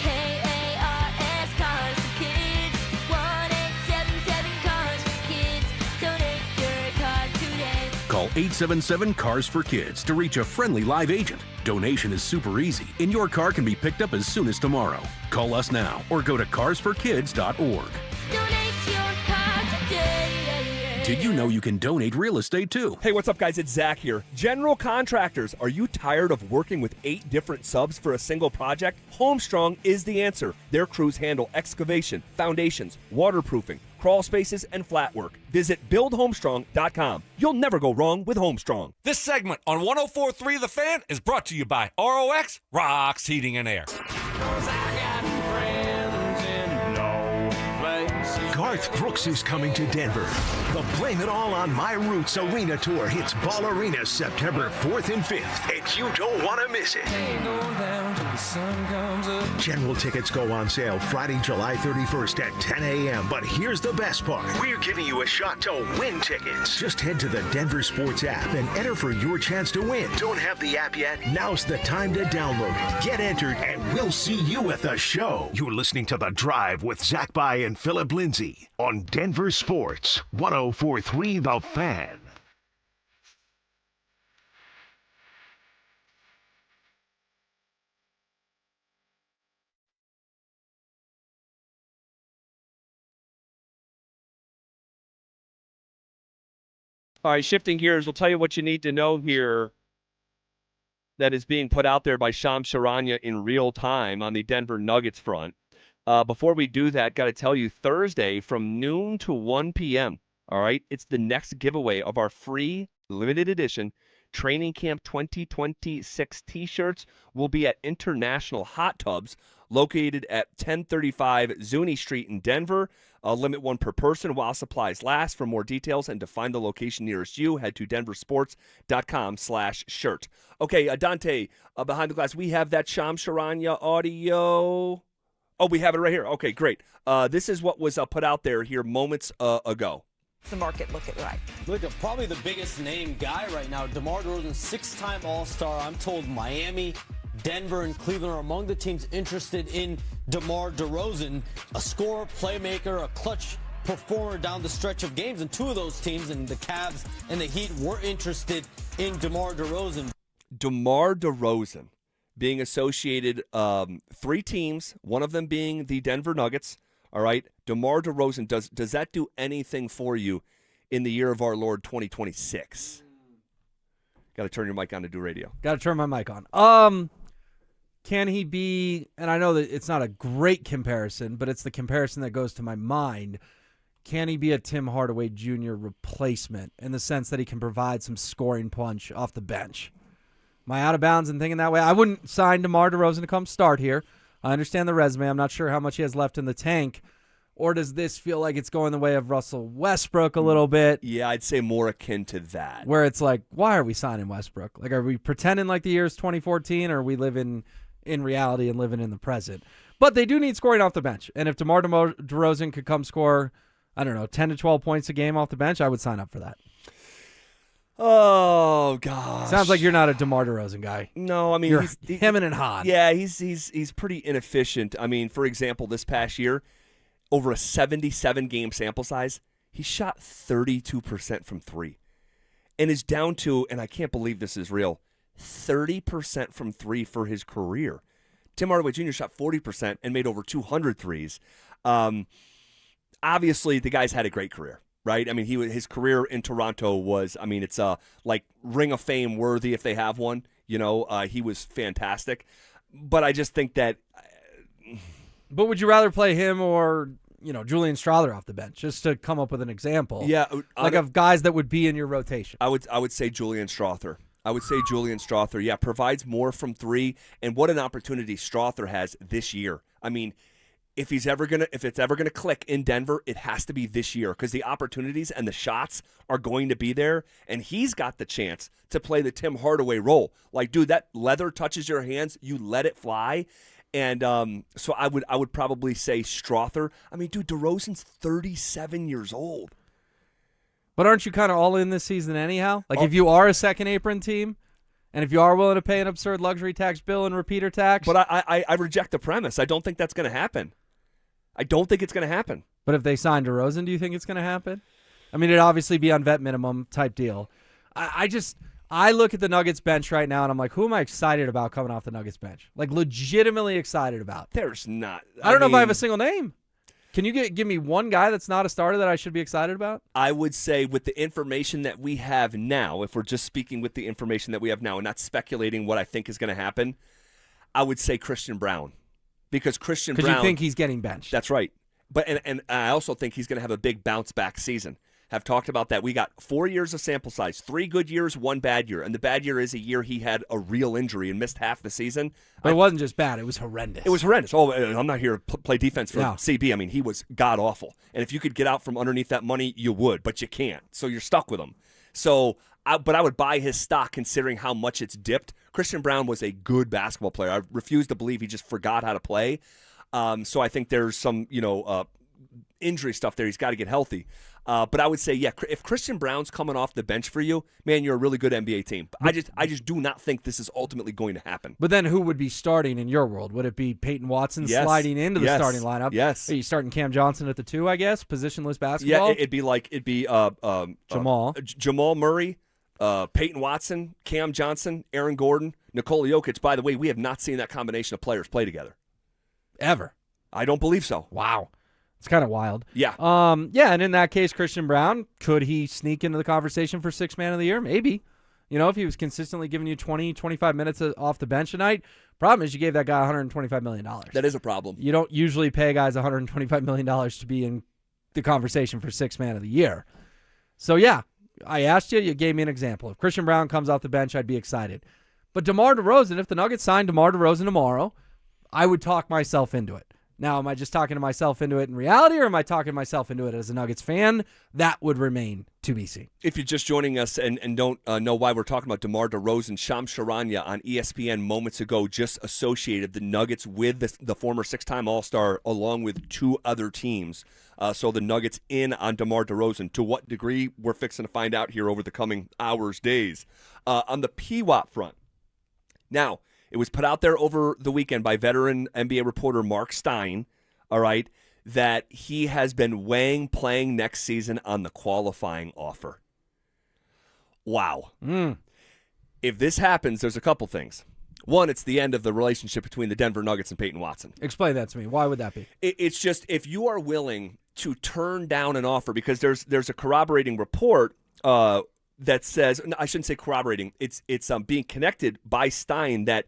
KARS Cars for Kids. 1-877 Cars for Kids. Donate your car today. Call 877-CARS for Kids to reach a friendly live agent. Donation is super easy, and your car can be picked up as soon as tomorrow. Call us now or go to carsforkids.org. Donate your car today. Did you know you can donate real estate too? Hey, what's up, guys? It's Zach here. General contractors, are you tired of working with 8 different subs for a single project? Homestrong is the answer. Their crews handle excavation, foundations, waterproofing, crawl spaces, and flat work. Visit buildhomestrong.com. You'll never go wrong with Homestrong. This segment on 104.3 The Fan is brought to you by ROX Rocks Heating and Air. Garth Brooks is coming to Denver. The Blame It All on My Roots Arena Tour hits Ball Arena September 4th and 5th, and you don't want to miss it. General tickets go on sale Friday, July 31st at 10 a.m. But here's the best part. We're giving you a shot to win tickets. Just head to the Denver Sports app and enter for your chance to win. Don't have the app yet? Now's the time to download it. Get entered, and we'll see you at the show. You're listening to The Drive with Zach By and Phillip Lindsay on Denver Sports 104.3 The Fan. All right, shifting gears, we'll tell you what you need to know here that is being put out there by Shams Charania in real time on the Denver Nuggets front. Before we do that, got to tell you, Thursday from noon to 1 p.m., all right, it's the next giveaway of our free limited edition Training Camp 2026 T-shirts. Will be at International Hot Tubs, located at 1035 Zuni Street in Denver. Limit one per person while supplies last. For more details and to find the location nearest you, head to DenverSports.com/shirt. Okay, Dante, behind the glass, we have that Shams Charania audio. Oh, we have it right here. Okay, great. This is what was put out there here moments ago. The market looking like? Look, probably the biggest name guy right now, DeMar DeRozan, 6-time All-Star. I'm told Miami, Denver, and Cleveland are among the teams interested in DeMar DeRozan, a scorer, playmaker, a clutch performer down the stretch of games. And two of those teams, and the Cavs and the Heat, were interested in DeMar DeRozan. DeMar DeRozan being associated, 3 teams, one of them being the Denver Nuggets. All right, DeMar DeRozan, does that do anything for you in the year of our Lord 2026? Got to turn your mic on to do radio. Got to turn my mic on. Can he be, and I know that it's not a great comparison, but it's the comparison that goes to my mind. Can he be a Tim Hardaway Jr. replacement in the sense that he can provide some scoring punch off the bench? Am I out of bounds in thinking that way? I wouldn't sign DeMar DeRozan to come start here. I understand the resume. I'm not sure how much he has left in the tank. Or does this feel like it's going the way of Russell Westbrook a little bit? Yeah, I'd say more akin to that. Where it's like, why are we signing Westbrook? Like, are we pretending like the year is 2014, or are we living in reality and living in the present? But they do need scoring off the bench. And if DeMar DeRozan could come score, 10 to 12 points a game off the bench, I would sign up for that. Oh gosh! Sounds like you're not a DeMar DeRozan guy. No, I mean you're hemming and hawing. Yeah, he's pretty inefficient. I mean, for example, this past year, over a 77 game sample size, he shot 32% from 3, and is down to, and I can't believe this is real, 30% from 3 for his career. Tim Hardaway Jr. shot 40% and made over 200 threes. Obviously, the guy's had a great career. Right? I mean, his career in Toronto was, it's like Ring of Fame worthy if they have one. He was fantastic. But I just think that. But would you rather play him or, Julian Strawther off the bench, just to come up with an example? Yeah. Of guys that would be in your rotation. I would say Julian Strawther. Yeah, provides more from 3. And what an opportunity Strawther has this year. I mean, if it's ever gonna click in Denver, it has to be this year, because the opportunities and the shots are going to be there, and he's got the chance to play the Tim Hardaway role. Like, dude, that leather touches your hands, you let it fly, and so I would probably say Strawther. I mean, dude, DeRozan's 37 years old. But aren't you kind of all in this season anyhow? Like, if you are a second apron team, and if you are willing to pay an absurd luxury tax bill and repeater tax, but I reject the premise. I don't think that's going to happen. I don't think it's going to happen. But if they sign DeRozan, do you think it's going to happen? I mean, it'd obviously be on vet minimum type deal. I look at the Nuggets bench right now, and I'm like, who am I excited about coming off the Nuggets bench? Like, legitimately excited about. There's not. I don't know if I have a single name. Can you give me one guy that's not a starter that I should be excited about? I would say with the information that we have now, if we're just speaking with the information that we have now and not speculating what I think is going to happen, I would say Christian Brown. Because Christian Brown... Because you think he's getting benched. That's right. But and I also think he's going to have a big bounce-back season. Have talked about that. We got 4 years of sample size, 3 good years, 1 bad year. And the bad year is a year he had a real injury and missed half the season. But it wasn't just bad. It was horrendous. It was horrendous. Oh, I'm not here to play defense for CB. I mean, he was god-awful. And if you could get out from underneath that money, you would. But you can't. So you're stuck with him. So... But I would buy his stock considering how much it's dipped. Christian Brown was a good basketball player. I refuse to believe he just forgot how to play. So I think there's some, injury stuff there. He's got to get healthy. But I would say, yeah, if Christian Brown's coming off the bench for you, man, you're a really good NBA team. I just do not think this is ultimately going to happen. But then who would be starting in your world? Would it be Payton Watson sliding into the starting lineup? Yes. Are you starting Cam Johnson at the 2, I guess? Positionless basketball? Yeah, it'd be Jamal Murray, Payton Watson, Cam Johnson, Aaron Gordon, Nikola Jokic. By the way, we have not seen that combination of players play together. Ever. I don't believe so. Wow. It's kind of wild. Yeah. Yeah, and in that case, Christian Brown, could he sneak into the conversation for Sixth Man of the Year? Maybe. You know, if he was consistently giving you 20, 25 minutes off the bench a night. Problem is you gave that guy $125 million. That is a problem. You don't usually pay guys $125 million to be in the conversation for Sixth Man of the Year. So, yeah, I asked you. You gave me an example. If Christian Brown comes off the bench, I'd be excited. But DeMar DeRozan, if the Nuggets signed DeMar DeRozan tomorrow, I would talk myself into it. Now, am I just talking to myself into it in reality, or am I talking myself into it as a Nuggets fan? That would remain to be seen. If you're just joining us and don't know why we're talking about DeMar DeRozan, Shams Charania on ESPN moments ago just associated the Nuggets with the former six-time All-Star along with two other teams. So the Nuggets in on DeMar DeRozan. To what degree, we're fixing to find out here over the coming hours, days. On the PWAP front. Now, it was put out there over the weekend by veteran NBA reporter Mark Stein, all right, that he has been weighing playing next season on the qualifying offer. Wow. If this happens, there's a couple things. One, it's the end of the relationship between the Denver Nuggets and Payton Watson. Explain that to me. Why would that be? It's just if you are willing to turn down an offer, because there's a corroborating report that says, no, I shouldn't say corroborating, it's being connected by Stein that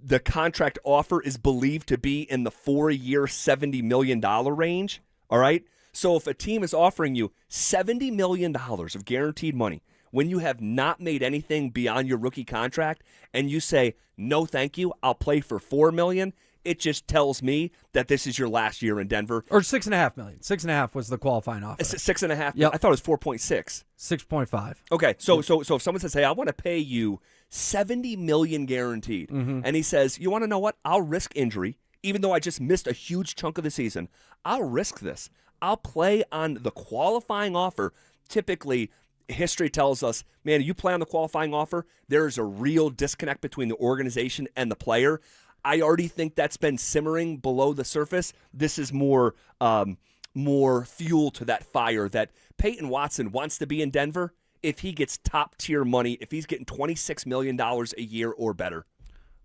the contract offer is believed to be in the 4-year, $70 million range, all right? So if a team is offering you $70 million of guaranteed money when you have not made anything beyond your rookie contract and you say, no, thank you, I'll play for $4 million, it just tells me that this is your last year in Denver. Or $6.5 million. $6.5 was the qualifying offer. 6.5? Yep. I thought it was 4.6. 6.5. Okay, so if someone says, hey, I want to pay you $70 million guaranteed, and he says, you want to know what? I'll risk injury, even though I just missed a huge chunk of the season. I'll risk this. I'll play on the qualifying offer. Typically, history tells us, man, you play on the qualifying offer, there is a real disconnect between the organization and the player. I already think that's been simmering below the surface. This is more fuel to that fire that Payton Watson wants to be in Denver if he gets top-tier money, if he's getting $26 million a year or better.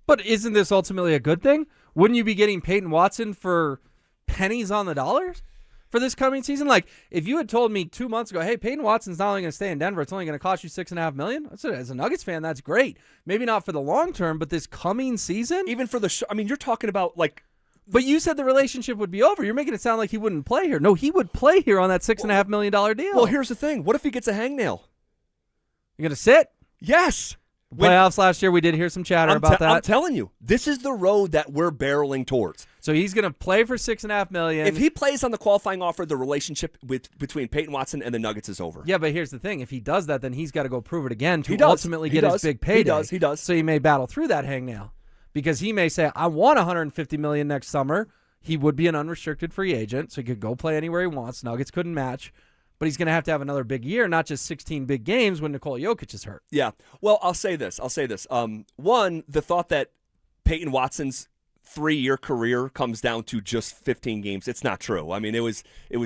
But isn't this ultimately a good thing? Wouldn't you be getting Payton Watson for pennies on the dollars for this coming season? Like, if you had told me 2 months ago, hey, Payton Watson's not only going to stay in Denver, it's only going to cost you $6.5 million. As a Nuggets fan, that's great. Maybe not for the long term, but this coming season? Even for I mean, you're talking about, like... But you said the relationship would be over. You're making it sound like he wouldn't play here. No, he would play here on that $6.5 million deal. Well, here's the thing. What if he gets a hangnail? You're going to sit? Yes. Playoffs last year, we did hear some chatter about that. I'm telling you, this is the road that we're barreling towards. So he's going to play for $6.5 million. If he plays on the qualifying offer, the relationship between Payton Watson and the Nuggets is over. Yeah, but here's the thing. If he does that, then he's got to go prove it again to ultimately get his big payday. He does. So he may battle through that hangnail because he may say, I want $150 million next summer. He would be an unrestricted free agent, so he could go play anywhere he wants. Nuggets couldn't match. But he's going to have another big year, not just 16 big games when Nikola Jokic is hurt. Yeah. Well, I'll say this. One, the thought that Payton Watson's 3-year career comes down to just 15 games, it's not true. I mean, it was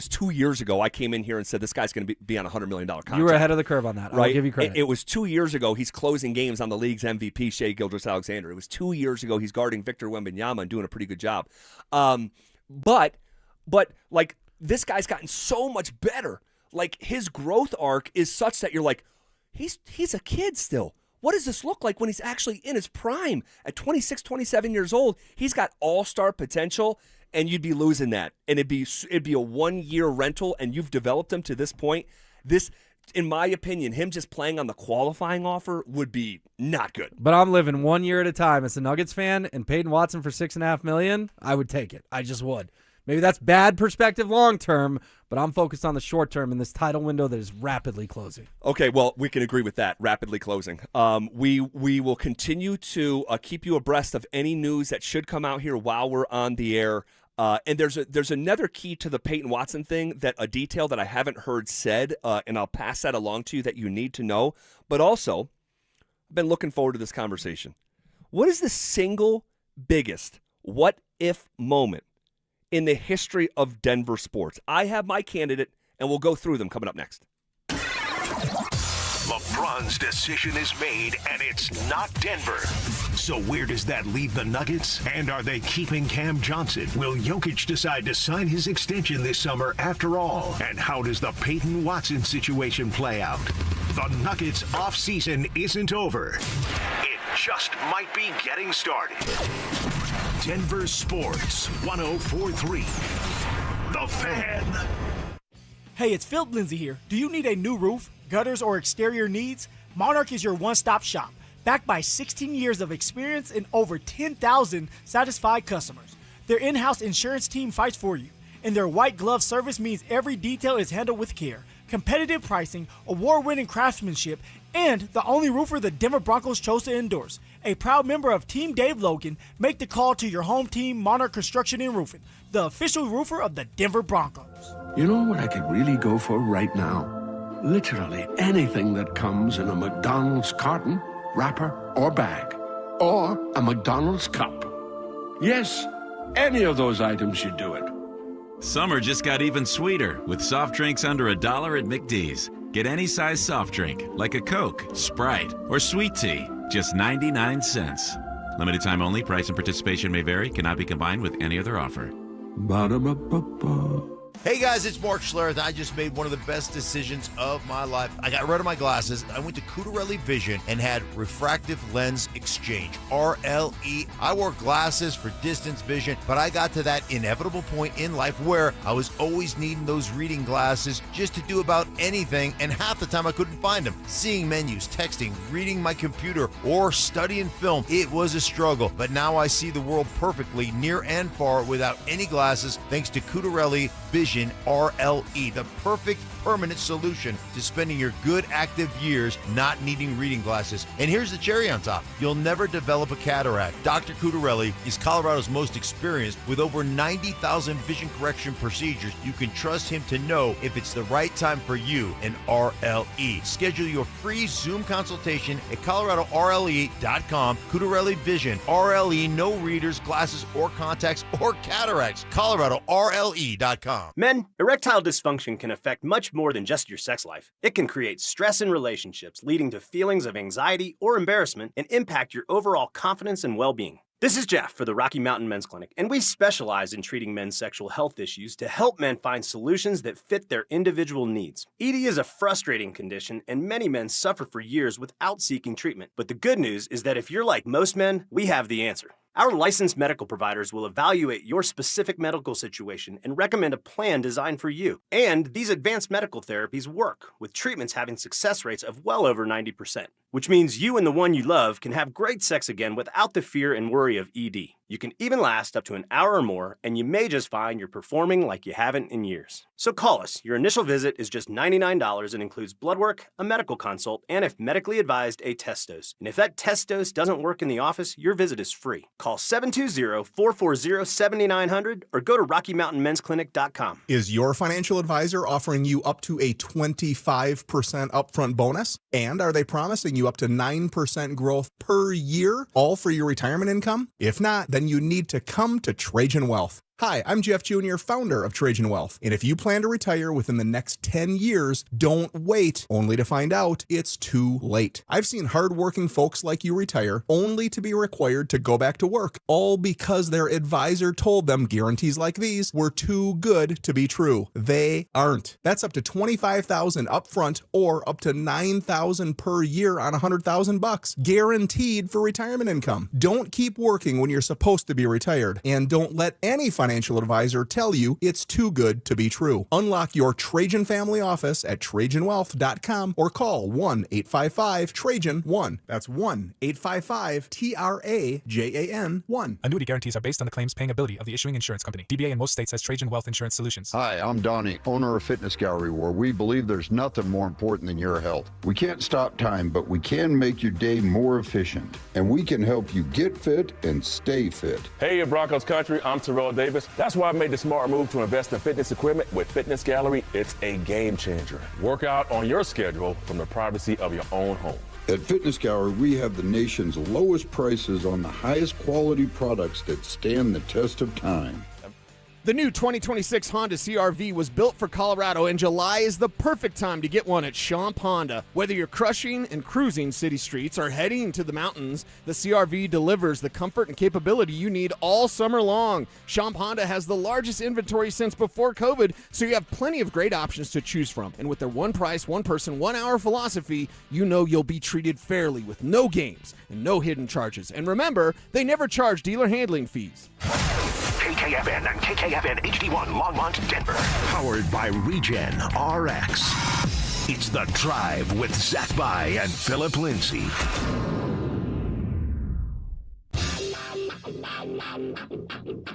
2 years ago I came in here and said this guy's going to be on a $100 million contract. You were ahead of the curve on that. Right? I'll give you credit. It was 2 years ago he's closing games on the league's MVP, Shai Gilgeous-Alexander. It was 2 years ago he's guarding Victor Wembanyama and doing a pretty good job. But like, this guy's gotten so much better. Like, his growth arc is such that you're like, he's a kid still. What does this look like when he's actually in his prime? At 26, 27 years old, he's got all-star potential, and you'd be losing that. And it'd be a 1-year rental, and you've developed him to this point. This, in my opinion, him just playing on the qualifying offer would be not good. But I'm living 1 year at a time as a Nuggets fan, and Payton Watson for $6.5 million, I would take it. I just would. Maybe that's bad perspective long term, but I'm focused on the short term in this title window that is rapidly closing. Okay, well, we can agree with that, rapidly closing. We will continue to keep you abreast of any news that should come out here while we're on the air. And there's another key to the Payton Watson thing, that a detail that I haven't heard said, and I'll pass that along to you that you need to know. But also, I've been looking forward to this conversation. What is the single biggest what-if moment in the history of Denver sports? I have my candidate, and we'll go through them coming up next. LeBron's decision is made, and it's not Denver. So where does that leave the Nuggets? And are they keeping Cam Johnson? Will Jokic decide to sign his extension this summer after all? And how does the Payton Watson situation play out? The Nuggets offseason isn't over. It just might be getting started. Denver Sports 104.3. The Fan. Hey, it's Phillip Lindsay here. Do you need a new roof, gutters, or exterior needs? Monarch is your one-stop shop, backed by 16 years of experience and over 10,000 satisfied customers. Their in-house insurance team fights for you, and their white glove service means every detail is handled with care. Competitive pricing, award-winning craftsmanship, and the only roofer the Denver Broncos chose to endorse. A proud member of Team Dave Logan, make the call to your home team, Monarch Construction and Roofing, the official roofer of the Denver Broncos. You know what I could really go for right now? Literally anything that comes in a McDonald's carton, wrapper, or bag. Or a McDonald's cup. Yes, any of those items should do it. Summer just got even sweeter with soft drinks under $1 at McD's. Get any size soft drink, like a Coke, Sprite, or sweet tea, just 99 cents. Limited time only. Price and participation may vary. Cannot be combined with any other offer. Ba-da-ba-ba-ba. Hey guys, it's Mark Schlereth. I just made one of the best decisions of my life. I got rid of my glasses. I went to Cutarelli Vision and had refractive lens exchange, RLE. I wore glasses for distance vision, but I got to that inevitable point in life where I was always needing those reading glasses just to do about anything, and half the time I couldn't find them. Seeing menus, texting, reading my computer, or studying film, it was a struggle. But now I see the world perfectly, near and far, without any glasses, thanks to Cutarelli Vision RLE, the perfect permanent solution to spending your good active years not needing reading glasses. And here's the cherry on top. You'll never develop a cataract. Dr. Cutarelli is Colorado's most experienced with over 90,000 vision correction procedures. You can trust him to know if it's the right time for you and RLE. Schedule your free Zoom consultation at coloradorle.com. Cutarelli Vision, RLE, no readers, glasses, or contacts, or cataracts. coloradorle.com. Men, erectile dysfunction can affect much more than just your sex life. It can create stress in relationships, leading to feelings of anxiety or embarrassment, and impact your overall confidence and well-being. This is Jeff for the Rocky Mountain Men's Clinic, and we specialize in treating men's sexual health issues to help men find solutions that fit their individual needs. ED is a frustrating condition, and many men suffer for years without seeking treatment. But the good news is that if you're like most men, we have the answer. Our licensed medical providers will evaluate your specific medical situation and recommend a plan designed for you. And these advanced medical therapies work, with treatments having success rates of well over 90%, which means you and the one you love can have great sex again without the fear and worry of ED. You can even last up to an hour or more, and you may just find you're performing like you haven't in years. So call us. Your initial visit is just $99 and includes blood work, a medical consult, and if medically advised, a test dose. And if that test dose doesn't work in the office, your visit is free. Call 720-440-7900 or go to RockyMountainMen'sClinic.com. Is your financial advisor offering you up to a 25% upfront bonus? And are they promising you up to 9% growth per year, all for your retirement income? If not, then you need to come to Trajan Wealth. Hi, I'm Jeff Jr., founder of Trajan Wealth. And if you plan to retire within the next 10 years, don't wait only to find out it's too late. I've seen hardworking folks like you retire only to be required to go back to work, all because their advisor told them guarantees like these were too good to be true. They aren't. That's up to $25,000 upfront or up to $9,000 per year on $100,000, guaranteed for retirement income. Don't keep working when you're supposed to be retired, and don't let any financial advisor tell you it's too good to be true. Unlock your Trajan family office at TrajanWealth.com or call 1-855-TRAJAN-1. That's 1-855-TRAJAN-1. Annuity guarantees are based on the claims paying ability of the issuing insurance company. DBA in most states has Trajan Wealth Insurance Solutions. Hi, I'm Donnie, owner of Fitness Gallery, where we believe there's nothing more important than your health. We can't stop time, but we can make your day more efficient, and we can help you get fit and stay fit. Hey, Broncos country, I'm Terrell Davis. That's why I made the smart move to invest in fitness equipment with Fitness Gallery. It's a game changer. Work out on your schedule from the privacy of your own home. At Fitness Gallery, we have the nation's lowest prices on the highest quality products that stand the test of time. The new 2026 Honda CR-V was built for Colorado, and July is the perfect time to get one at Champ Honda. Whether you're crushing and cruising city streets or heading to the mountains, the CR-V delivers the comfort and capability you need all summer long. Champ Honda has the largest inventory since before COVID, so you have plenty of great options to choose from. And with their one price, one person, 1 hour philosophy, you know you'll be treated fairly with no games and no hidden charges. And remember, they never charge dealer handling fees. KKFN and KKFN HD1 Longmont, Denver. Powered by Regen RX. It's The Drive with Zach By and Phillip Lindsay.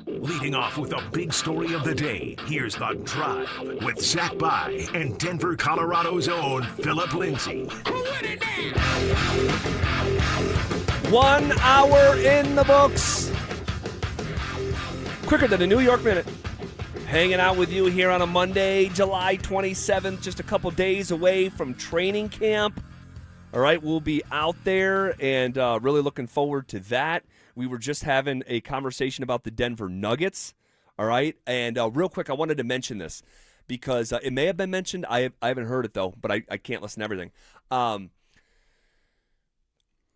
Leading off with the big story of the day, here's The Drive with Zach By and Denver, Colorado's own Phillip Lindsay. 1 hour in the books. Quicker than a New York minute. Hanging out with you here on a Monday, July 27th, just a couple days away from training camp. All right, we'll be out there and really looking forward to that. We were just having a conversation about the Denver Nuggets. All right, and real quick, I wanted to mention this because it may have been mentioned. I haven't heard it, though, but I can't listen to everything.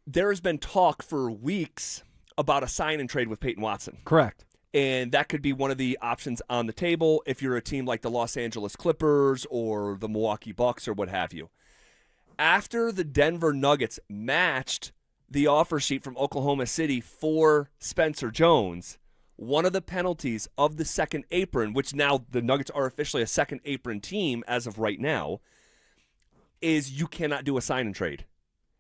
There has been talk for weeks about a sign and trade with Payton Watson. Correct. And that could be one of the options on the table if you're a team like the Los Angeles Clippers or the Milwaukee Bucks or what have you. After the Denver Nuggets matched the offer sheet from Oklahoma City for Spencer Jones, one of the penalties of the second apron, which now the Nuggets are officially a second apron team as of right now, is you cannot do a sign and trade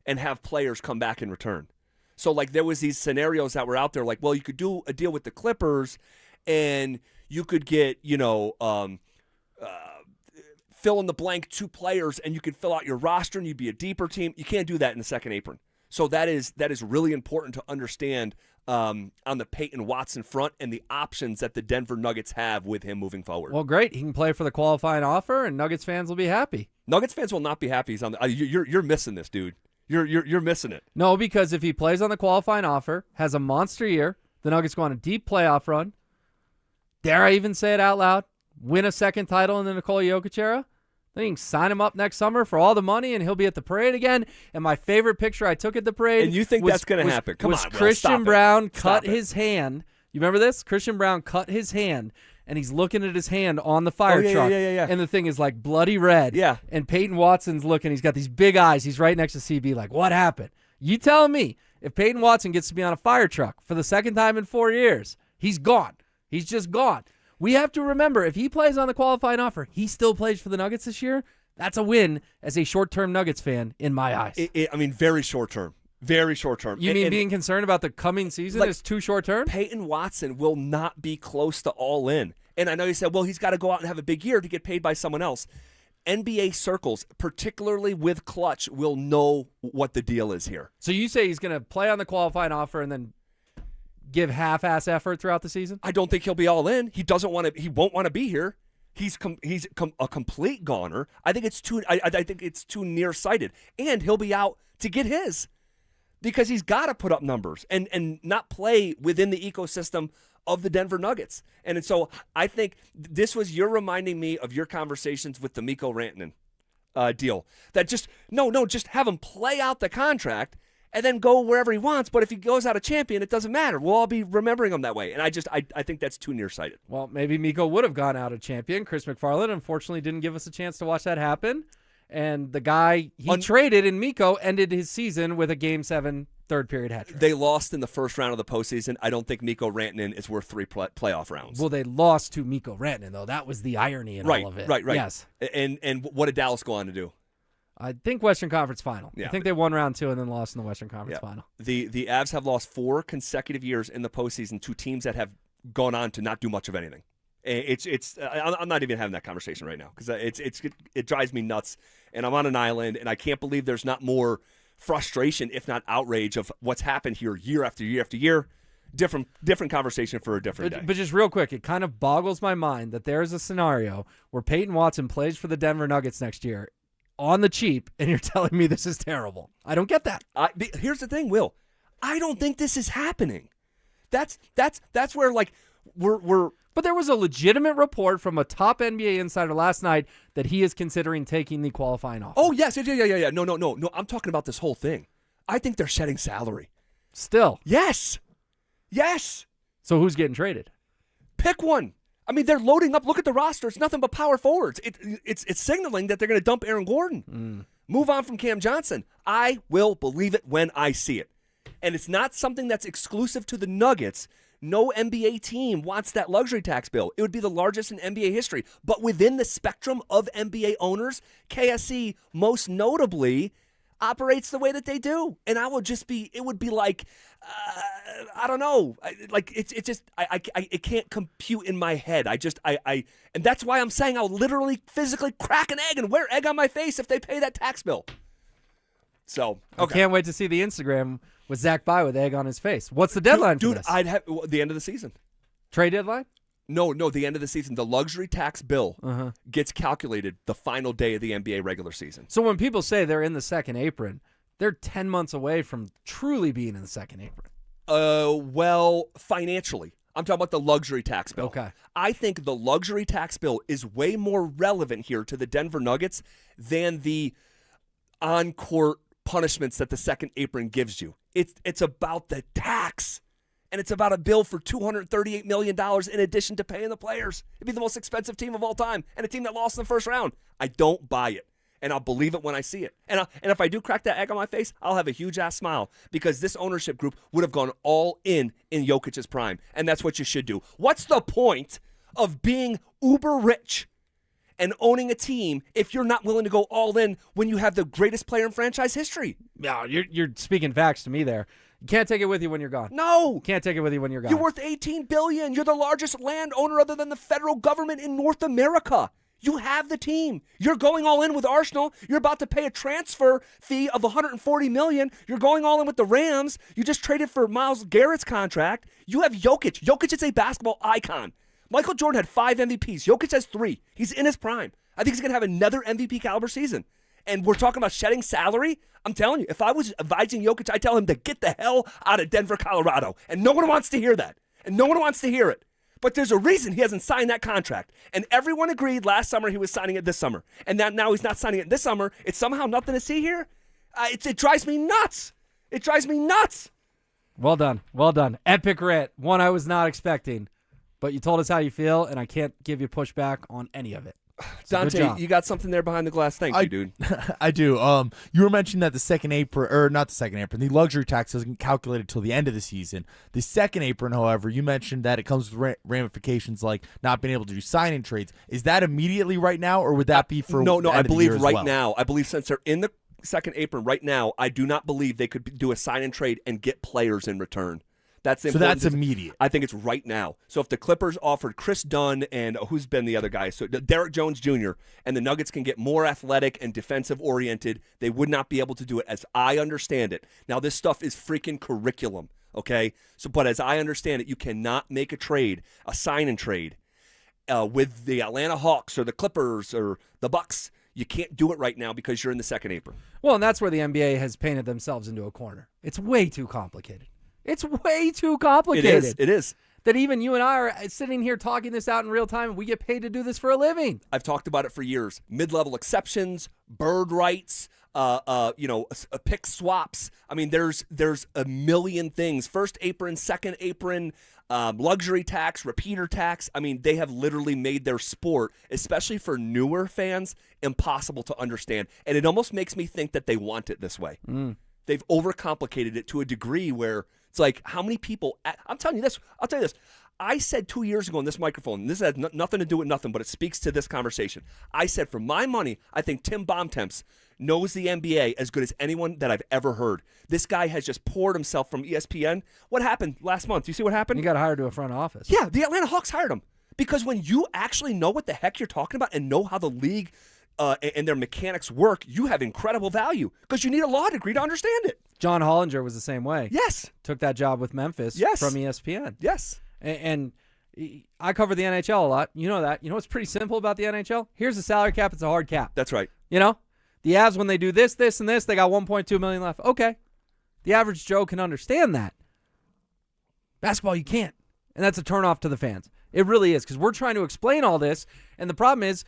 and have players come back in return. So, like, there was these scenarios that were out there, like, well, you could do a deal with the Clippers, and you could get, fill in the blank 2 players, and you could fill out your roster, and you'd be a deeper team. You can't do that in the second apron. So that is really important to understand on the Payton Watson front and the options that the Denver Nuggets have with him moving forward. Well, great. He can play for the qualifying offer, and Nuggets fans will be happy. Nuggets fans will not be happy. He's on the. You're missing this, dude. You're missing it. No, because if he plays on the qualifying offer, has a monster year, the Nuggets go on a deep playoff run, dare I even say it out loud, win a second title in the Nikola Jokic era, then you can sign him up next summer for all the money, and he'll be at the parade again. And my favorite picture I took at the parade and you think that's going to happen. Come on, Will, Christian Brown cut his hand. You remember this? Christian Brown cut his hand, and he's looking at his hand on the fire truck. Yeah. And the thing is like bloody red. Yeah. And Peyton Watson's looking. He's got these big eyes. He's right next to CB like, what happened? You tell me, if Peyton Watson gets to be on a fire truck for the second time in 4 years, he's gone. He's just gone. We have to remember, if he plays on the qualifying offer, he still plays for the Nuggets this year. That's a win as a short-term Nuggets fan in my eyes. Very short-term. Very short-term. You mean being concerned about the coming season is too short-term? Payton Watson will not be close to all in. And I know you said, well, he's got to go out and have a big year to get paid by someone else. NBA circles, particularly with Clutch, will know what the deal is here. So you say he's going to play on the qualifying offer and then give half-ass effort throughout the season? I don't think he'll be all in. He doesn't want to. He won't want to be here. He's a complete goner. I think it's too. I think it's too nearsighted, and he'll be out to get his because he's got to put up numbers and not play within the ecosystem of the Denver Nuggets. And so I think you're reminding me of your conversations with the Mikko Rantanen deal. That just have him play out the contract and then go wherever he wants. But if he goes out a champion, it doesn't matter. We'll all be remembering him that way. And I think that's too nearsighted. Well, maybe Mikko would have gone out a champion. Chris McFarland, unfortunately, didn't give us a chance to watch that happen. And the guy he traded in Mikko ended his season with a Game 7 third-period hat trick. They lost in the first round of the postseason. I don't think Mikko Rantanen is worth 3 playoff rounds. Well, they lost to Mikko Rantanen, though. That was the irony in all of it. Right. Yes. And what did Dallas go on to do? I think Western Conference Final. Yeah. I think they won round 2 and then lost in the Western Conference Final. The Avs have lost 4 consecutive years in the postseason to teams that have gone on to not do much of anything. I'm not even having that conversation right now because it drives me nuts. And I'm on an island, and I can't believe there's not more frustration, if not outrage, of what's happened here year after year after year. Different conversation for a different day. But just real quick, it kind of boggles my mind that there's a scenario where Peyton Watson plays for the Denver Nuggets next year on the cheap, and you're telling me this is terrible. I don't get that. Here's the thing, Will. I don't think this is happening. That's where like we're But there was a legitimate report from a top NBA insider last night that he is considering taking the qualifying offer. Oh, yes. Yeah. No. I'm talking about this whole thing. I think they're shedding salary. Still. Yes. So who's getting traded? Pick one. I mean, they're loading up. Look at the roster. It's nothing but power forwards. It's signaling that they're going to dump Aaron Gordon. Move on from Cam Johnson. I will believe it when I see it. And it's not something that's exclusive to the Nuggets. No NBA team wants that luxury tax bill. It would be the largest in NBA history. But within the spectrum of NBA owners, KSE most notably operates the way that they do. And it would be like, I don't know. It can't compute in my head. And that's why I'm saying I'll literally physically crack an egg and wear egg on my face if they pay that tax bill. So, okay. I can't wait to see the Instagram with Zach By with egg on his face. What's the deadline for this? I'd have the end of the season. Trade deadline? No, the end of the season. The luxury tax bill gets calculated the final day of the NBA regular season. So when people say they're in the second apron, they're 10 months away from truly being in the second apron. Well, financially. I'm talking about the luxury tax bill. Okay. I think the luxury tax bill is way more relevant here to the Denver Nuggets than the on-court punishments that the second apron gives you. It's about the tax. And it's about a bill for $238 million in addition to paying the players. It'd be the most expensive team of all time and a team that lost in the first round. I don't buy it. And I'll believe it when I see it. And if I do crack that egg on my face, I'll have a huge-ass smile because this ownership group would have gone all in Jokic's prime. And that's what you should do. What's the point of being uber rich and owning a team if you're not willing to go all in when you have the greatest player in franchise history? Yeah, you're speaking facts to me there. You can't take it with you when you're gone. No. You can't take it with you when you're gone. You're worth $18 billion. You're the largest landowner other than the federal government in North America. You have the team. You're going all in with Arsenal. You're about to pay a transfer fee of $140 million. You're going all in with the Rams. You just traded for Myles Garrett's contract. You have Jokic. Jokic is a basketball icon. Michael Jordan had 5 MVPs. Jokic has 3. He's in his prime. I think he's going to have another MVP caliber season. And we're talking about shedding salary. I'm telling you, if I was advising Jokic, I'd tell him to get the hell out of Denver, Colorado. And no one wants to hear that. And no one wants to hear it. But there's a reason he hasn't signed that contract. And everyone agreed last summer he was signing it this summer. And now he's not signing it this summer. It's somehow nothing to see here. It drives me nuts. It drives me nuts. Well done. Well done. Epic rant. One I was not expecting. But you told us how you feel, and I can't give you pushback on any of it. So Dante, you got something there behind the glass. Thank you, dude. I do. You were mentioning that the second apron, or not the second apron, the luxury tax doesn't calculate until the end of the season. The second apron, however, you mentioned that it comes with ramifications like not being able to do sign-in trades. Is that immediately right now, or would that be for No, I believe right well? now. I believe since they're in the second apron right now, I do not believe they could do a sign-in trade and get players in return. That's so that's immediate. I think it's right now. So if the Clippers offered Chris Dunn and who's been the other guy, so Derek Jones Jr., and the Nuggets can get more athletic and defensive oriented, they would not be able to do it as I understand it. Now this stuff is freaking curriculum, okay? So, but as I understand it, you cannot make a trade, a sign-in trade, with the Atlanta Hawks or the Clippers or the Bucks. You can't do it right now because you're in the second apron. Well, and that's where the NBA has painted themselves into a corner. It's way too complicated. It's way too complicated. It is. That even you and I are sitting here talking this out in real time, and we get paid to do this for a living. I've talked about it for years. Mid-level exceptions, bird rights, pick swaps. I mean, there's a million things. First apron, second apron, luxury tax, repeater tax. I mean, they have literally made their sport, especially for newer fans, impossible to understand. And it almost makes me think that they want it this way. They've overcomplicated it to a degree where it's like, how many people? I'll tell you this. I said 2 years ago on this microphone, and this has nothing to do with nothing, but it speaks to this conversation. I said, for my money, I think Tim Bontemps knows the NBA as good as anyone that I've ever heard. This guy has just poured himself from ESPN. What happened last month? Do you see what happened? He got hired to a front office. Yeah, the Atlanta Hawks hired him. Because when you actually know what the heck you're talking about and know how the league and their mechanics work, you have incredible value because you need a law degree to understand it. John Hollinger was the same way. Yes. Took that job with Memphis from ESPN. Yes. And I cover the NHL a lot. You know that. You know what's pretty simple about the NHL? Here's the salary cap. It's a hard cap. That's right. You know? The Avs, when they do this, this, and this, they got $1.2 million left. Okay. The average Joe can understand that. Basketball, you can't. And that's a turnoff to the fans. It really is, because we're trying to explain all this, and the problem is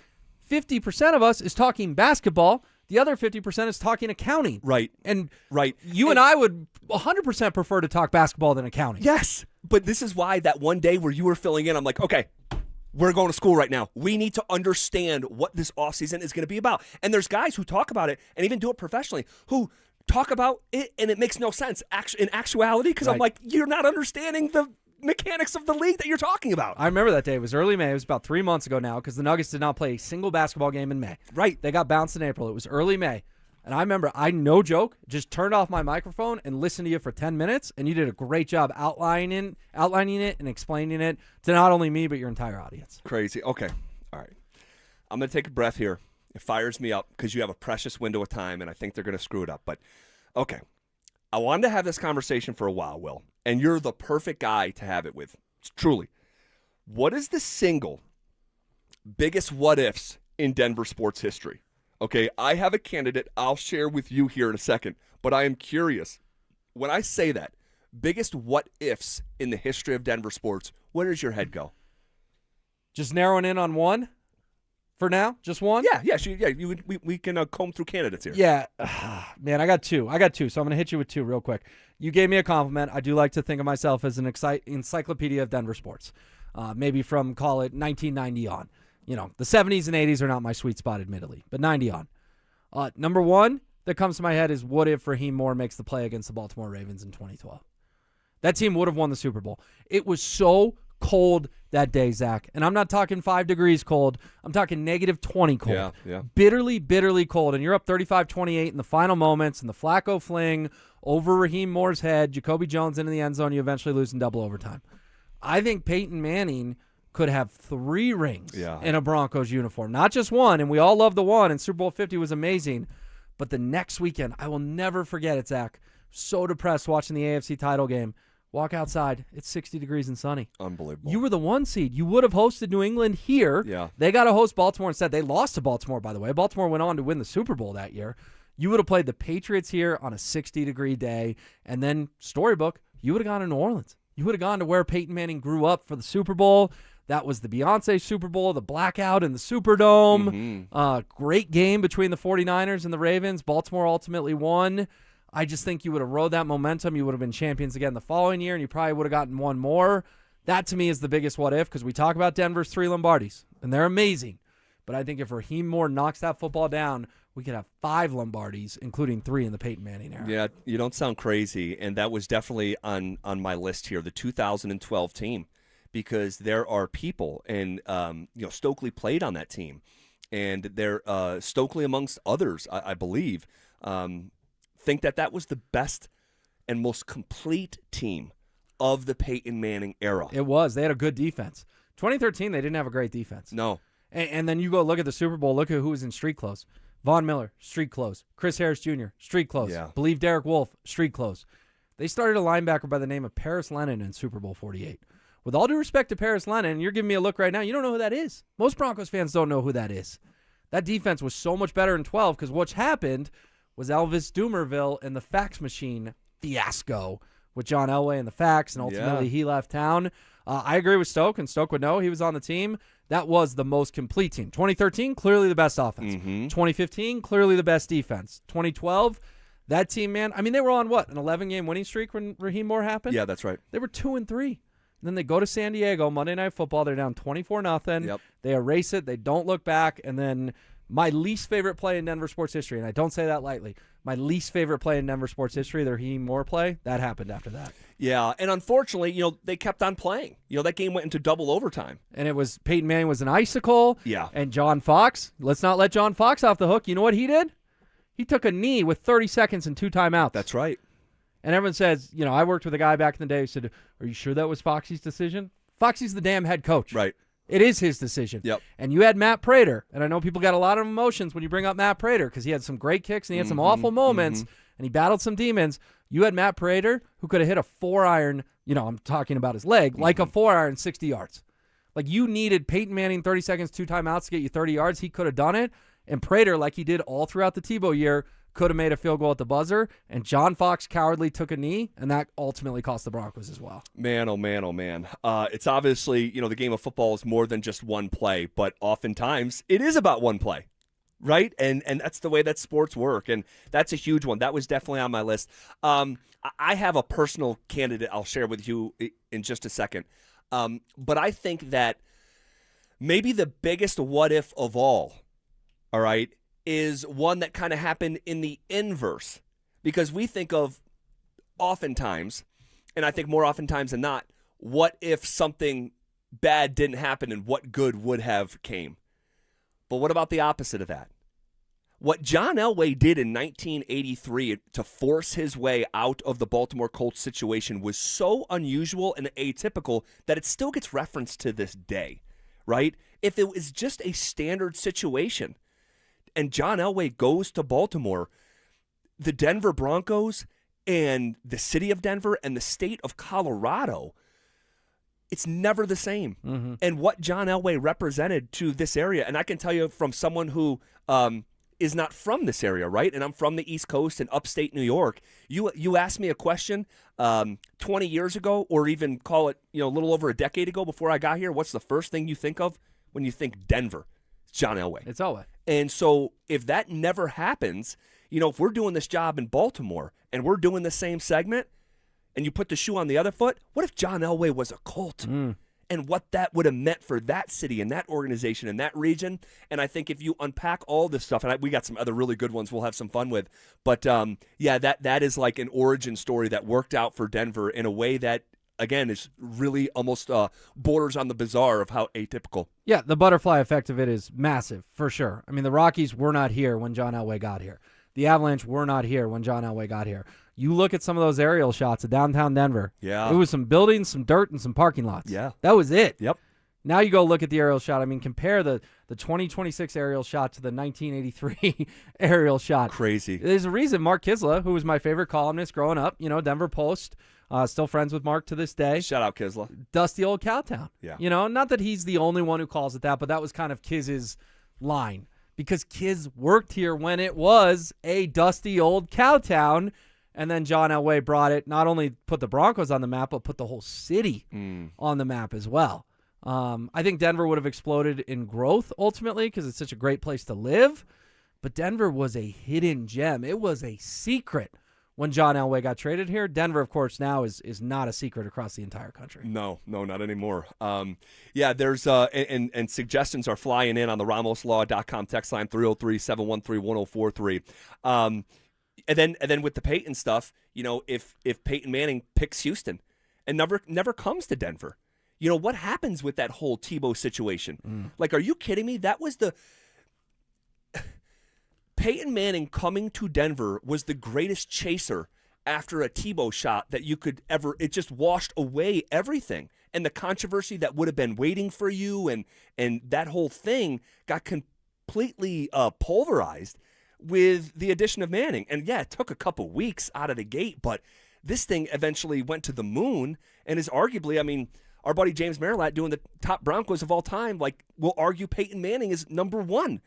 50% of us is talking basketball. The other 50% is talking accounting. Right. And right. You and I would 100% prefer to talk basketball than accounting. Yes. But this is why that one day where you were filling in, I'm like, okay, we're going to school right now. We need to understand what this offseason is going to be about. And there's guys who talk about it and even do it professionally who talk about it and it makes no sense in actuality, because I'm like, you're not understanding the mechanics of the league that you're talking about. I remember that day. It was early May. It was about 3 months ago now, because the Nuggets did not play a single basketball game in May. Right. They got bounced in April. It was early May. And I remember, no joke, just turned off my microphone and listened to you for 10 minutes, and you did a great job outlining it and explaining it to not only me, but your entire audience. Crazy. Okay. All right. I'm going to take a breath here. It fires me up because you have a precious window of time, and I think they're going to screw it up. But, okay. I wanted to have this conversation for a while, Will, and you're the perfect guy to have it with. Truly. What is the single biggest what-ifs in Denver sports history? Okay, I have a candidate I'll share with you here in a second, but I am curious. When I say that, biggest what-ifs in the history of Denver sports, where does your head go? Just narrowing in on one for now? Just one? Yeah. We can comb through candidates here. Yeah. Man, I got two, so I'm going to hit you with two real quick. You gave me a compliment. I do like to think of myself as an encyclopedia of Denver sports, maybe from, call it, 1990 on. You know, the 70s and 80s are not my sweet spot, admittedly, but 90 on. Number one that comes to my head is, what if Raheem Moore makes the play against the Baltimore Ravens in 2012? That team would have won the Super Bowl. It was so cold that day, Zach. And I'm not talking 5 degrees cold. I'm talking negative 20 cold. Yeah. Bitterly, bitterly cold. And you're up 35-28 in the final moments, and the Flacco fling over Raheem Moore's head, Jacoby Jones into the end zone, you eventually lose in double overtime. I think Peyton Manning could have 3 rings in a Broncos uniform. Not just one, and we all love the one, and Super Bowl 50 was amazing. But the next weekend, I will never forget it, Zach. So depressed watching the AFC title game. Walk outside. It's 60 degrees and sunny. Unbelievable. You were the 1 seed. You would have hosted New England here. Yeah. They got to host Baltimore instead. They lost to Baltimore, by the way. Baltimore went on to win the Super Bowl that year. You would have played the Patriots here on a 60-degree day. And then, storybook, you would have gone to New Orleans. You would have gone to where Peyton Manning grew up for the Super Bowl. That was the Beyonce Super Bowl, the blackout in the Superdome. Great game between the 49ers and the Ravens. Baltimore ultimately won. I just think you would have rode that momentum. You would have been champions again the following year, and you probably would have gotten one more. That, to me, is the biggest what-if, because we talk about Denver's 3 Lombardis, and they're amazing. But I think if Raheem Moore knocks that football down, we could have 5 Lombardis, including 3 in the Peyton Manning era. Yeah, you don't sound crazy, and that was definitely on my list here, the 2012 team, because there are people, and Stokely played on that team, and they're Stokely amongst others, I believe, think that was the best and most complete team of the Peyton Manning era. It was. They had a good defense. 2013, they didn't have a great defense. No. And then you go look at the Super Bowl, look at who was in street clothes. Von Miller, street clothes. Chris Harris Jr., street clothes. Yeah. Believe Derek Wolfe, street clothes. They started a linebacker by the name of Paris Lennon in Super Bowl 48. With all due respect to Paris Lennon, you're giving me a look right now, you don't know who that is. Most Broncos fans don't know who that is. That defense was so much better in 12 because what's happened was Elvis Dumerville and the fax machine fiasco with John Elway and the fax, and ultimately he left town. I agree with Stoke, and Stoke would know he was on the team. That was the most complete team. 2013, clearly the best offense. 2015, clearly the best defense. 2012, that team, man, I mean, they were on what, an 11-game winning streak when Raheem Moore happened? Yeah, that's right. They were 2-3. And then they go to San Diego, Monday Night Football. They're down 24-0. Yep. They erase it. They don't look back. And then my least favorite play in Denver sports history, and I don't say that lightly, my least favorite play in Denver sports history, the Raheem Moore play, that happened after that. Yeah, and unfortunately, they kept on playing. That game went into double overtime. And it was Peyton Manning was an icicle. Yeah. And John Fox, let's not let John Fox off the hook. You know what he did? He took a knee with 30 seconds and 2 timeouts. That's right. And everyone says, I worked with a guy back in the day who said, are you sure that was Foxy's decision? Foxy's the damn head coach. Right. It is his decision. Yep. And you had Matt Prater, and I know people got a lot of emotions when you bring up Matt Prater because he had some great kicks and he had some awful moments and he battled some demons. You had Matt Prater who could have hit a 4-iron, I'm talking about his leg, like a 4-iron 60 yards. Like you needed Peyton Manning 30 seconds, 2 timeouts to get you 30 yards. He could have done it. And Prater, like he did all throughout the Tebow year, could have made a field goal at the buzzer, and John Fox cowardly took a knee, and that ultimately cost the Broncos as well. Man, oh man, oh man. It's obviously, the game of football is more than just one play, but oftentimes it is about one play, right? And that's the way that sports work, and that's a huge one. That was definitely on my list. I have a personal candidate I'll share with you in just a second, but I think that maybe the biggest what if of all right, is one that kind of happened in the inverse, because we think of oftentimes, and I think more oftentimes than not, what if something bad didn't happen and what good would have came? But what about the opposite of that? What John Elway did in 1983 to force his way out of the Baltimore Colts situation was so unusual and atypical that it still gets referenced to this day, right? If it was just a standard situation, and John Elway goes to Baltimore, the Denver Broncos and the city of Denver and the state of Colorado, it's never the same. Mm-hmm. And what John Elway represented to this area, and I can tell you from someone who is not from this area, right? And I'm from the East Coast and upstate New York. You asked me a question 20 years ago, or even call it a little over a decade ago before I got here. What's the first thing you think of when you think Denver? It's John Elway. It's Elway. And so if that never happens, if we're doing this job in Baltimore and we're doing the same segment and you put the shoe on the other foot, what if John Elway was a Colt? And what that would have meant for that city and that organization and that region. And I think if you unpack all this stuff, and we got some other really good ones we'll have some fun with, but that is like an origin story that worked out for Denver in a way that, again, is really almost borders on the bizarre of how atypical. Yeah, the butterfly effect of it is massive, for sure. I mean, the Rockies were not here when John Elway got here. The Avalanche were not here when John Elway got here. You look at some of those aerial shots of downtown Denver. Yeah. It was some buildings, some dirt, and some parking lots. Yeah. That was it. Yep. Now you go look at the aerial shot. I mean, compare the 2026 aerial shot to the 1983 aerial shot. Crazy. There's a reason Mark Kisla, who was my favorite columnist growing up, Denver Post, still friends with Mark to this day. Shout out Kisla. Dusty old Cowtown. Yeah. Not that he's the only one who calls it that, but that was kind of Kiz's line. Because Kiz worked here when it was a dusty old Cowtown, and then John Elway brought it, not only put the Broncos on the map, but put the whole city on the map as well. I think Denver would have exploded in growth ultimately because it's such a great place to live, but Denver was a hidden gem. It was a secret when John Elway got traded here. Denver, of course, now is not a secret across the entire country. No, not anymore. There's and suggestions are flying in on the RamosLaw.com text line 303-713-1043. And then with the Payton stuff, if Peyton Manning picks Houston and never comes to Denver, what happens with that whole Tebow situation? Like, are you kidding me? That was the Peyton Manning coming to Denver was the greatest chaser after a Tebow shot that you could ever. It just washed away everything. And the controversy that would have been waiting for you and that whole thing got completely pulverized with the addition of Manning. And yeah, it took a couple weeks out of the gate, but this thing eventually went to the moon and is arguably, our buddy James Marilat, doing the top Broncos of all time, will argue Peyton Manning is number one.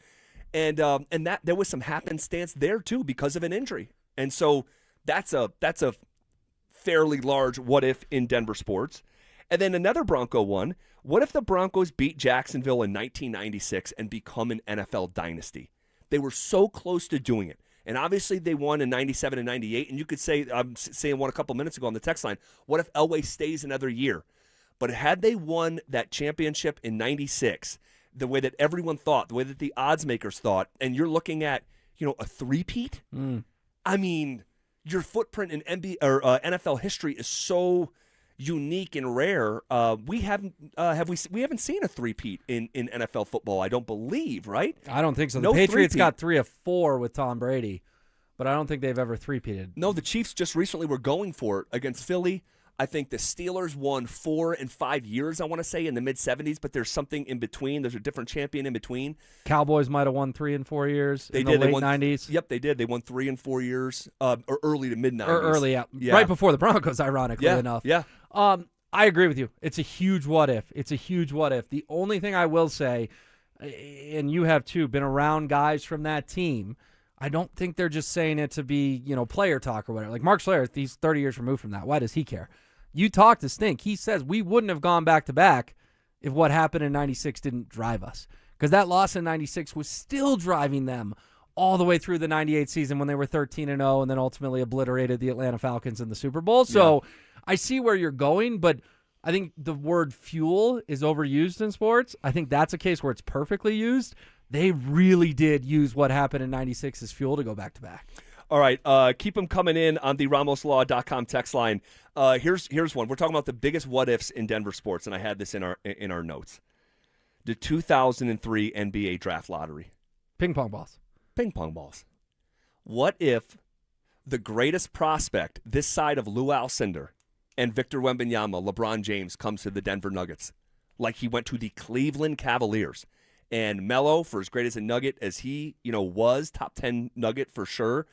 And that there was some happenstance there too because of an injury. And so that's a fairly large what if in Denver sports. And then another Bronco one, what if the Broncos beat Jacksonville in 1996 and become an NFL dynasty? They were so close to doing it. And obviously they won in 97 and 98. And you could say, I'm saying one a couple minutes ago on the text line, what if Elway stays another year? But had they won that championship in 96, the way that everyone thought, the way that the odds makers thought, and you're looking at, a three-peat? Your footprint in NFL history is so unique and rare. We haven't seen a three-peat in NFL football, I don't believe, right? I don't think so. No The Patriots three-peat. got 3 of 4 with Tom Brady, but I don't think they've ever three-peated. No, the Chiefs just recently were going for it against Philly. I think the Steelers won 4 and 5 years, I want to say, in the mid-'70s, but there's something in between. There's a different champion in between. Cowboys might have won 3 and 4 years in the late 90s. Yep, they did. They won 3 and 4 years, or early to mid-'90s. Or early, yeah. Right before the Broncos, ironically enough. Yeah. I agree with you. It's a huge what if. The only thing I will say, and you have too, been around guys from that team, I don't think they're just saying it to be, player talk or whatever. Like Mark Schlereth, he's 30 years removed from that. Why does he care? You talk to Stink. He says we wouldn't have gone back-to-back if what happened in 96 didn't drive us. Because that loss in 96 was still driving them all the way through the 98 season when they were 13-0 and then ultimately obliterated the Atlanta Falcons in the Super Bowl. So I see where you're going, but I think the word fuel is overused in sports. I think that's a case where it's perfectly used. They really did use what happened in 96 as fuel to go back-to-back. All right, keep them coming in on the RamosLaw.com text line. Here's one. We're talking about the biggest what-ifs in Denver sports, and I had this in our notes. The 2003 NBA draft lottery. Ping pong balls. Ping pong balls. What if the greatest prospect this side of Lou Alcindor and Victor Wembanyama, LeBron James, comes to the Denver Nuggets like he went to the Cleveland Cavaliers? And Melo, for as great as a Nugget as he, was, top 10 Nugget for sure,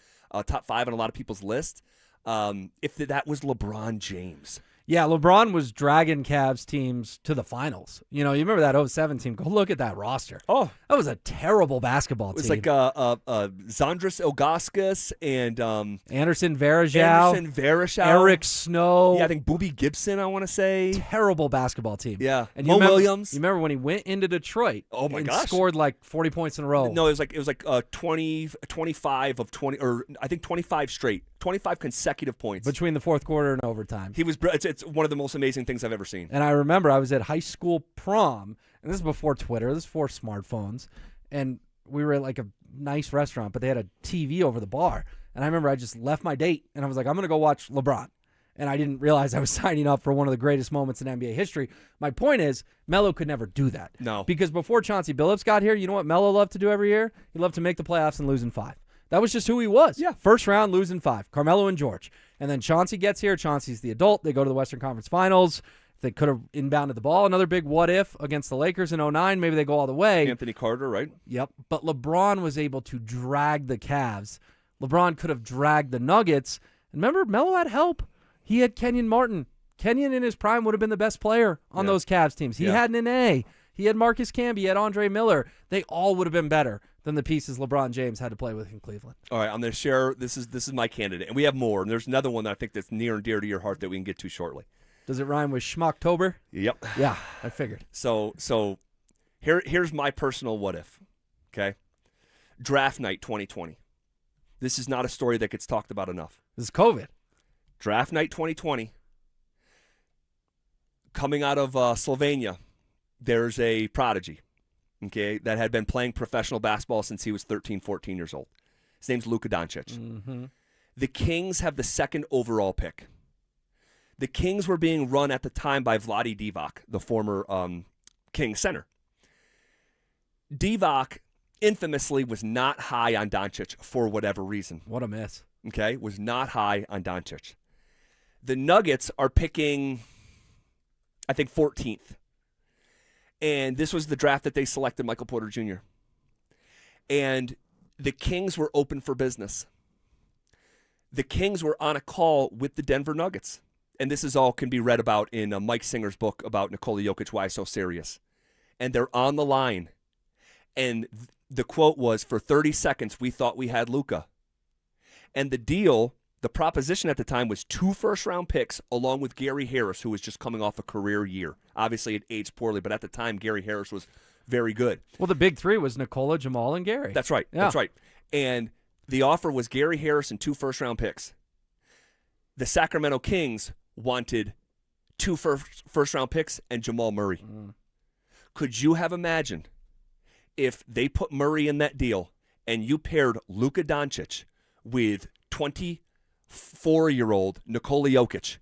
top 5 on a lot of people's list, if that was LeBron James. Yeah, LeBron was dragging Cavs teams to the finals. You remember that 07 team. Go look at that roster. Oh. That was a terrible basketball team. It was like Zandris Ilgauskas and Anderson Varejao. Eric Snow. Yeah, I think Boobie Gibson, I want to say. Terrible baskeball team. Yeah. And Mo Williams. You remember when he went into Detroit and scored like 40 points in a row? No, it was like 25 of 20, or I think 25 straight. 25 consecutive points. Between the fourth quarter and overtime. It's one of the most amazing things I've ever seen. And I remember I was at high school prom, and this is before Twitter, this is before smartphones, and we were at like a nice restaurant, but they had a TV over the bar. And I remember I just left my date, and I was like, I'm going to go watch LeBron. And I didn't realize I was signing up for one of the greatest moments in NBA history. My point is, Melo could never do that. No. Because before Chauncey Billups got here, you know what Melo loved to do every year? He loved to make the playoffs and lose in 5. That was just who he was. Yeah. First round, losing 5. Carmelo and George. And then Chauncey gets here. Chauncey's the adult. They go to the Western Conference Finals. They could have inbounded the ball. Another big what-if against the Lakers in 2009. Maybe they go all the way. Anthony Carter, right? Yep. But LeBron was able to drag the Cavs. LeBron could have dragged the Nuggets. And remember, Melo had help. He had Kenyon Martin. Kenyon in his prime would have been the best player on those Cavs teams. He had Nene. He had Marcus Camby. He had Andre Miller. They all would have been better than the pieces LeBron James had to play with in Cleveland. All right, I'm going to share. This is my candidate, and we have more. And there's another one that I think that's near and dear to your heart that we can get to shortly. Does it rhyme with Schmocktober? Yep. Yeah, I figured. So here's my personal what if. Okay, draft night 2020. This is not a story that gets talked about enough. This is COVID. Draft night 2020. Coming out of Slovenia, there's a prodigy. Okay, that had been playing professional basketball since he was 13, 14 years old. His name's Luka Doncic. Mm-hmm. The Kings have the 2nd overall pick. The Kings were being run at the time by Vlade Divac, the former Kings center. Divac infamously was not high on Doncic for whatever reason. What a miss. Okay, was not high on Doncic. The Nuggets are picking, I think, 14th. And this was the draft that they selected Michael Porter Jr. And the Kings were open for business. The Kings were on a call with the Denver Nuggets. And this is all can be read about in Mike Singer's book about Nikola Jokic, Why So Serious. And they're on the line. And the quote was, for 30 seconds, we thought we had Luka. And the deal, the proposition at the time was 2 first-round picks along with Gary Harris, who was just coming off a career year. Obviously, it aged poorly, but at the time, Gary Harris was very good. Well, the big 3 was Nikola, Jamal, and Gary. That's right. Yeah. That's right. And the offer was Gary Harris and 2 first-round picks. The Sacramento Kings wanted 2 first-round picks and Jamal Murray. Could you have imagined if they put Murray in that deal and you paired Luka Doncic with 24-year-old Nikola Jokic,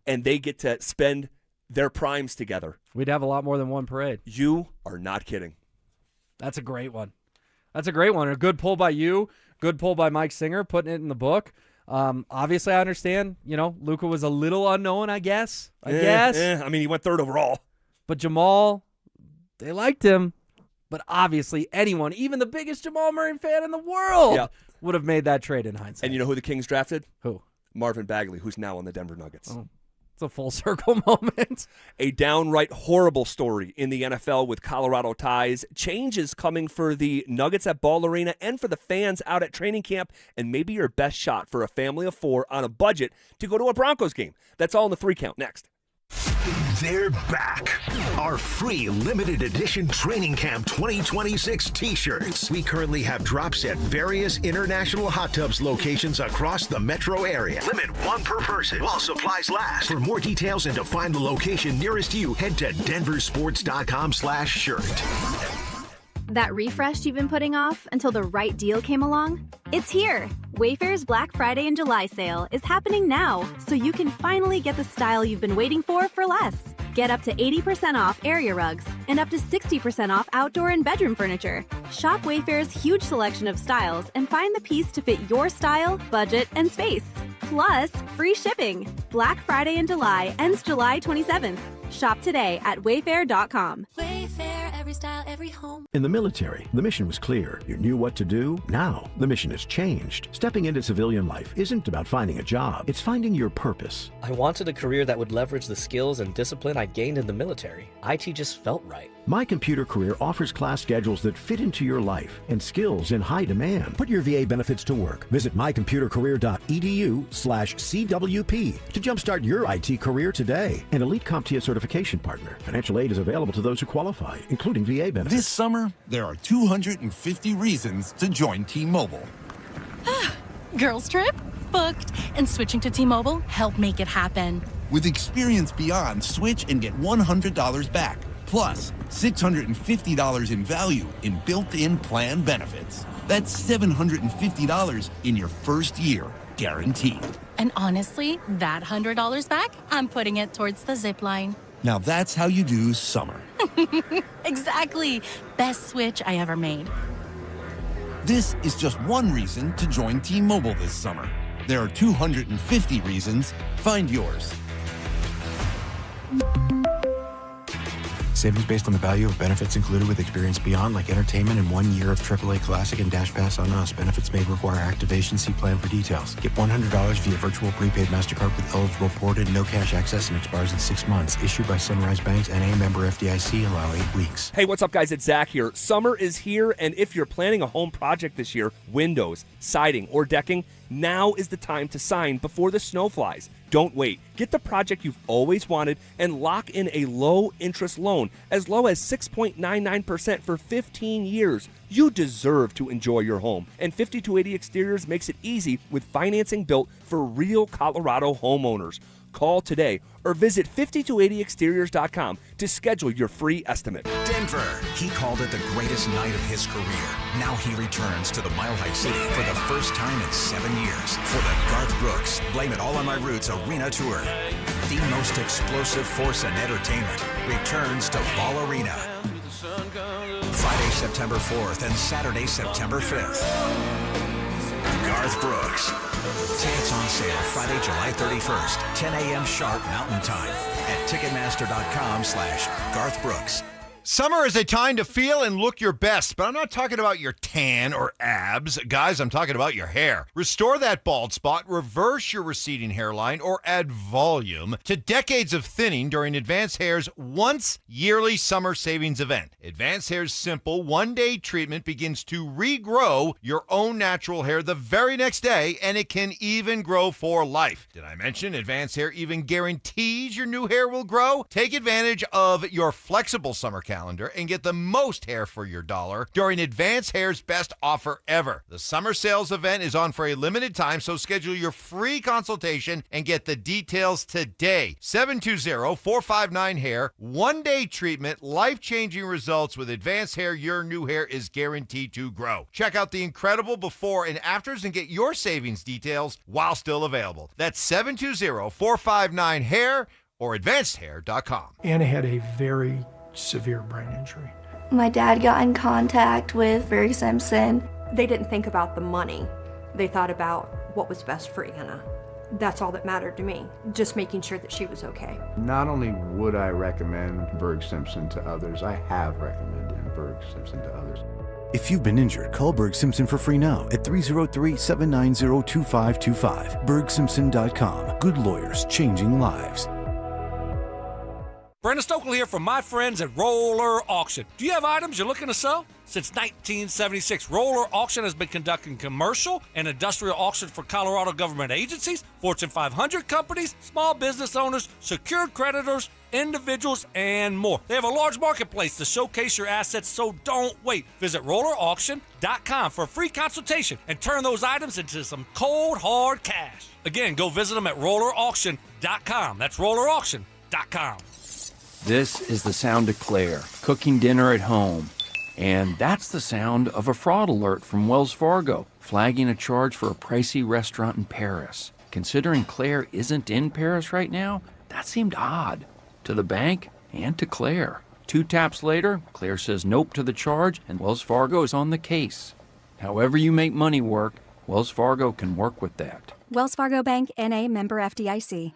and they get to spend their primes together? We'd have a lot more than one parade. You are not kidding. That's a great one. That's a great one. A good pull by you. Good pull by Mike Singer, putting it in the book. Obviously, I understand. Luka was a little unknown, I guess. I mean, he went 3rd overall. But Jamal, they liked him. But obviously, anyone, even the biggest Jamal Murray fan in the world, would have made that trade in hindsight. And you know who the Kings drafted? Who? Marvin Bagley, who's now on the Denver Nuggets. Oh. It's a full circle moment. A downright horrible story in the NFL with Colorado ties. Change is coming for the Nuggets at Ball Arena and for the fans out at training camp, and maybe your best shot for a family of 4 on a budget to go to a Broncos game. That's all in the 3 count next. They're back. Our free limited edition Training Camp 2026 t-shirts. We currently have drops at various international hot tubs locations across the metro area. Limit 1 per person while supplies last. For more details and to find the location nearest you, head to DenverSports.com/shirt. That refresh you've been putting off until the right deal came along? It's here! Wayfair's Black Friday and July sale is happening now, so you can finally get the style you've been waiting for less. Get up to 80% off area rugs and up to 60% off outdoor and bedroom furniture. Shop Wayfair's huge selection of styles and find the piece to fit your style, budget, and space. Plus, free shipping. Black Friday in July ends July 27th. Shop today at wayfair.com. Wayfair, every style, every home. In the military, the mission was clear. You knew what to do. Now, the mission has changed. Stepping into civilian life isn't about finding a job. It's finding your purpose. I wanted a career that would leverage the skills and discipline I gained in the military. IT just felt right. My Computer Career offers class schedules that fit into your life and skills in high demand. Put your VA benefits to work. Visit mycomputercareer.edu/CWP to jumpstart your IT career today. An elite CompTIA certification partner. Financial aid is available to those who qualify, including VA benefits. This summer, there are 250 reasons to join T-Mobile. Girls trip? Booked. And switching to T-Mobile helped make it happen. With Experience Beyond, switch and get $100 back. Plus, $650 in value in built-in plan benefits. That's $750 in your first year, guaranteed. And honestly, that $100 back, I'm putting it towards the zip line. Now that's how you do summer. Exactly. Best switch I ever made. This is just one reason to join T-Mobile this summer. There are 250 reasons. Find yours. Savings based on the value of benefits included with Experience Beyond, like entertainment and 1 year of AAA Classic and Dash Pass on us. Benefits may require activation. See plan for details. Get $100 via virtual prepaid MasterCard with eligible ported, no cash access, and expires in 6 months. Issued by Sunrise Banks, N.A. member FDIC. Allow 8 weeks. Hey, what's up, guys? It's Zach here. Summer is here, and if you're planning a home project this year, windows, siding, or decking, now is the time to sign before the snow flies. Don't wait. Get the project you've always wanted and lock in a low-interest loan as low as 6.99% for 15 years. You deserve to enjoy your home, and 5280 Exteriors makes it easy with financing built for real Colorado homeowners. Call today or visit 5280exteriors.com to schedule your free estimate. Denver. He called it the greatest night of his career. Now he returns to the Mile High City for the first time in 7 years for the Garth Brooks Blame It All on My Roots Arena Tour. The most explosive force in entertainment returns to Ball Arena. Friday, September 4th and Saturday, September 5th. Garth Brooks. Tickets on sale Friday, July 31st, 10 a.m. sharp Mountain Time at Ticketmaster.com/Garth Brooks. Summer is a time to feel and look your best, but I'm not talking about your tan or abs. Guys, I'm talking about your hair. Restore that bald spot, reverse your receding hairline, or add volume to decades of thinning during Advanced Hair's once-yearly summer savings event. Advanced Hair's simple one-day treatment begins to regrow your own natural hair the very next day, and it can even grow for life. Did I mention Advanced Hair even guarantees your new hair will grow? Take advantage of your flexible summer calendar and get the most hair for your dollar during Advanced Hair's best offer ever. The summer sales event is on for a limited time, so schedule your free consultation and get the details today. 720-459-HAIR. One-day treatment, life-changing results with Advanced Hair. Your new hair is guaranteed to grow. Check out the incredible before and afters and get your savings details while still available. That's 720-459-HAIR or advancedhair.com. Anna had a very severe brain injury. My dad got in contact with Berg Simpson. They didn't think about the money. They thought about what was best for Anna. That's all that mattered to me, just making sure that she was okay. Not only would I recommend Berg Simpson to others, I have recommended Berg Simpson to others. If you've been injured, call Berg Simpson for free now at 303-790-2525. BergSimpson.com. Good lawyers changing lives. Brandon Stokely here from my friends at Roller Auction. Do you have items you're looking to sell? Since 1976, Roller Auction has been conducting commercial and industrial auctions for Colorado government agencies, Fortune 500 companies, small business owners, secured creditors, individuals, and more. They have a large marketplace to showcase your assets, so don't wait. Visit rollerauction.com for a free consultation and turn those items into some cold, hard cash. Again, go visit them at rollerauction.com. That's rollerauction.com. This is the sound of Claire, cooking dinner at home. And that's the sound of a fraud alert from Wells Fargo, flagging a charge for a pricey restaurant in Paris. Considering Claire isn't in Paris right now, that seemed odd. To the bank and to Claire. 2 taps later, Claire says nope to the charge, and Wells Fargo is on the case. However you make money work, Wells Fargo can work with that. Wells Fargo Bank, N.A., member FDIC.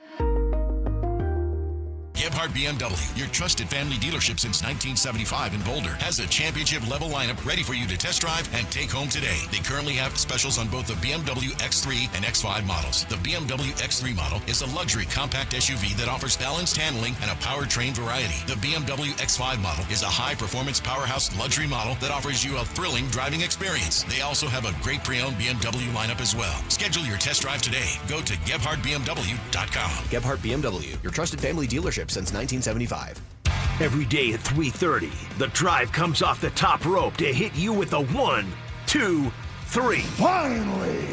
Gebhardt BMW, your trusted family dealership since 1975 in Boulder, has a championship-level lineup ready for you to test drive and take home today. They currently have specials on both the BMW X3 and X5 models. The BMW X3 model is a luxury compact SUV that offers balanced handling and a powertrain variety. The BMW X5 model is a high-performance powerhouse luxury model that offers you a thrilling driving experience. They also have a great pre-owned BMW lineup as well. Schedule your test drive today. Go to GebhardtBMW.com. Gebhardt BMW, your trusted family dealership since 1975. Every day at 3:30, the drive comes off the top rope to hit you with a 1, 2, 3. Finally,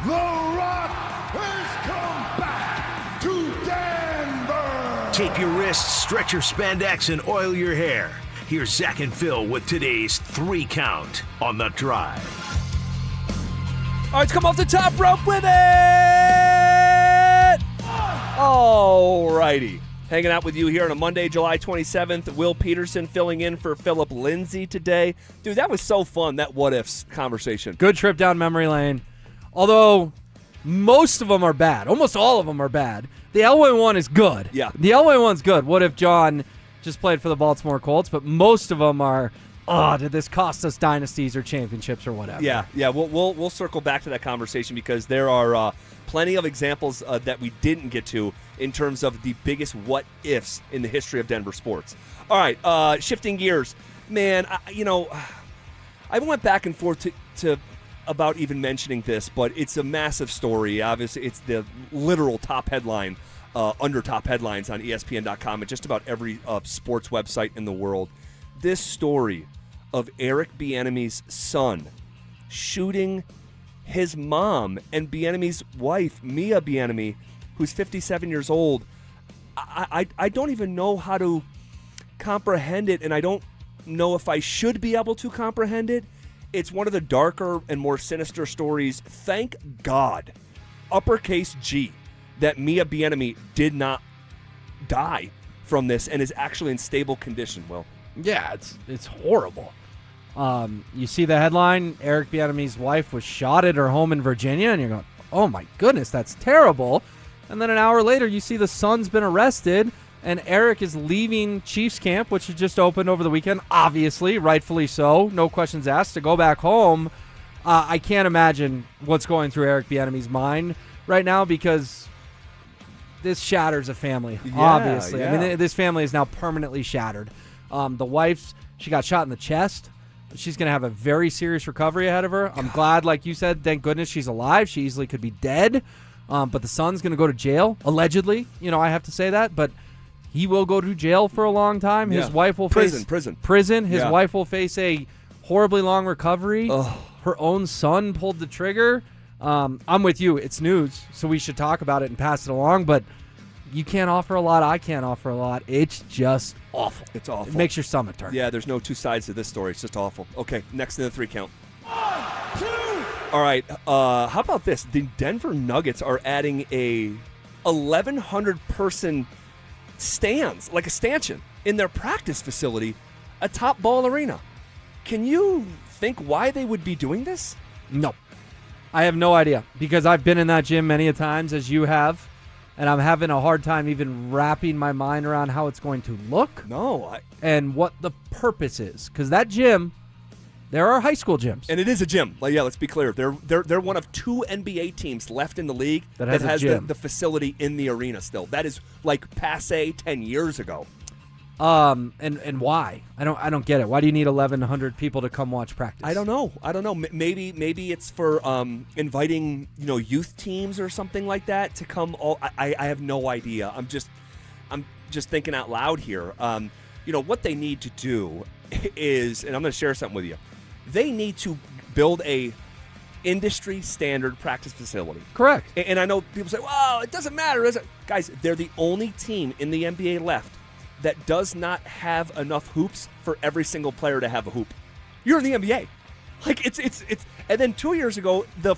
the Rock has come back to Denver. Tape your wrists, stretch your spandex, and oil your hair. Here's Zach and Phil with today's 3 count on the drive. All right, let's come off the top rope with it. All righty. Hanging out with you here on a Monday, July 27th. Will Peterson filling in for Phillip Lindsay today. Dude, that was so fun, that what-ifs conversation. Good trip down memory lane. Although most of them are bad. Almost all of them are bad. The Elway one is good. Yeah. The Elway one's good. What if John just played for the Baltimore Colts? But most of them are, did this cost us dynasties or championships or whatever? Yeah. We'll circle back to that conversation because there are plenty of examples that we didn't get to in terms of the biggest what-ifs in the history of Denver sports. All right, shifting gears. Man, I went back and forth to about even mentioning this, but it's a massive story. Obviously, it's the literal top headline under top headlines on ESPN.com and just about every sports website in the world. This story of Eric Bieniemy's son shooting his mom and Bieniemy's wife, Mia Bieniemy, who's 57 years old. I don't even know how to comprehend it, and I don't know if I should be able to comprehend it. It's one of the darker and more sinister stories. Thank God, uppercase G, that Mia Bieniemy did not die from this and is actually in stable condition. Well, yeah, it's horrible. You see the headline, Eric Bieniemy's wife was shot at her home in Virginia, and you're going, oh my goodness, that's terrible. And then an hour later, you see the son's been arrested, and Eric is leaving Chiefs camp, which had just opened over the weekend, obviously, rightfully so, no questions asked, to go back home. I can't imagine what's going through Eric Bieniemy's mind right now because this shatters a family, obviously. Yeah. I mean, this family is now permanently shattered. The wife, she got shot in the chest. She's going to have a very serious recovery ahead of her. I'm glad, like you said, thank goodness she's alive. She easily could be dead. But the son's going to go to jail, allegedly. I have to say that. But he will go to jail for a long time. His wife will face prison. His wife will face a horribly long recovery. Her own son pulled the trigger. I'm with you. It's news, so we should talk about it and pass it along. But you can't offer a lot. I can't offer a lot. It's just awful. It's awful. It makes your stomach turn. Yeah, there's no two sides to this story. It's just awful. Okay, next in the 3 count. 1, 2. All right, how about this? The Denver Nuggets are adding a 1,100-person stands, like a stanchion, in their practice facility atop Ball Arena. Can you think why they would be doing this? No. I have no idea because I've been in that gym many a times, as you have, and I'm having a hard time even wrapping my mind around how it's going to look. And what the purpose is. Because that gym, there are high school gyms. And it is a gym. Let's be clear. They're one of 2 NBA teams left in the league that has the facility in the arena still. That is like passé 10 years ago. And why? I don't get it. Why do you need 1,100 people to come watch practice? I don't know. Maybe it's for inviting youth teams or something like that to come. I have no idea. I'm just thinking out loud here. What they need to do is, and I'm going to share something with you. They need to build a industry standard practice facility. Correct. And I know people say, "Well, it doesn't matter." Guys, they're the only team in the NBA left that does not have enough hoops for every single player to have a hoop. You're in the NBA. Like it's and then 2 years ago the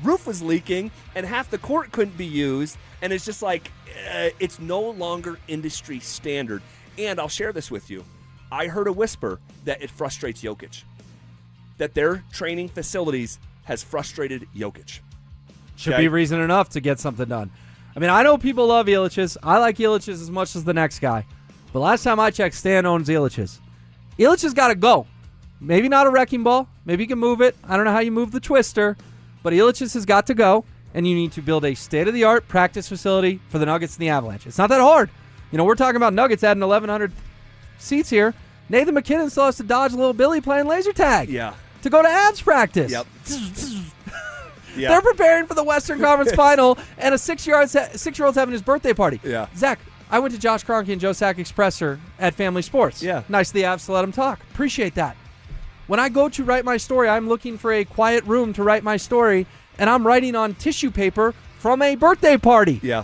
roof was leaking and half the court couldn't be used, and it's just like it's no longer industry standard. And I'll share this with you. I heard a whisper that it frustrates Jokic. That their training facilities has frustrated Jokic. Should be reason enough to get something done. I mean, I know people love Ilitch's. I like Ilitch's as much as the next guy. But last time I checked, Stan owns Ilitch's. Ilitch's got to go. Maybe not a wrecking ball. Maybe you can move it. I don't know how you move the twister. But Ilitch's has got to go, and you need to build a state-of-the-art practice facility for the Nuggets and the Avalanche. It's not that hard. We're talking about Nuggets adding 1,100 seats here. Nathan McKinnon still has to dodge little Billy playing laser tag. Yeah. To go to Avs practice. Yep. Yeah. They're preparing for the Western Conference Final, and a 6-year-old's having his birthday party. Yeah. Zach, I went to Josh Kroenke and Joe Sack Expresser at Family Sports. Yeah. Nice of the Avs to let them talk. Appreciate that. When I go to write my story, I'm looking for a quiet room to write my story, and I'm writing on tissue paper from a birthday party. Yeah.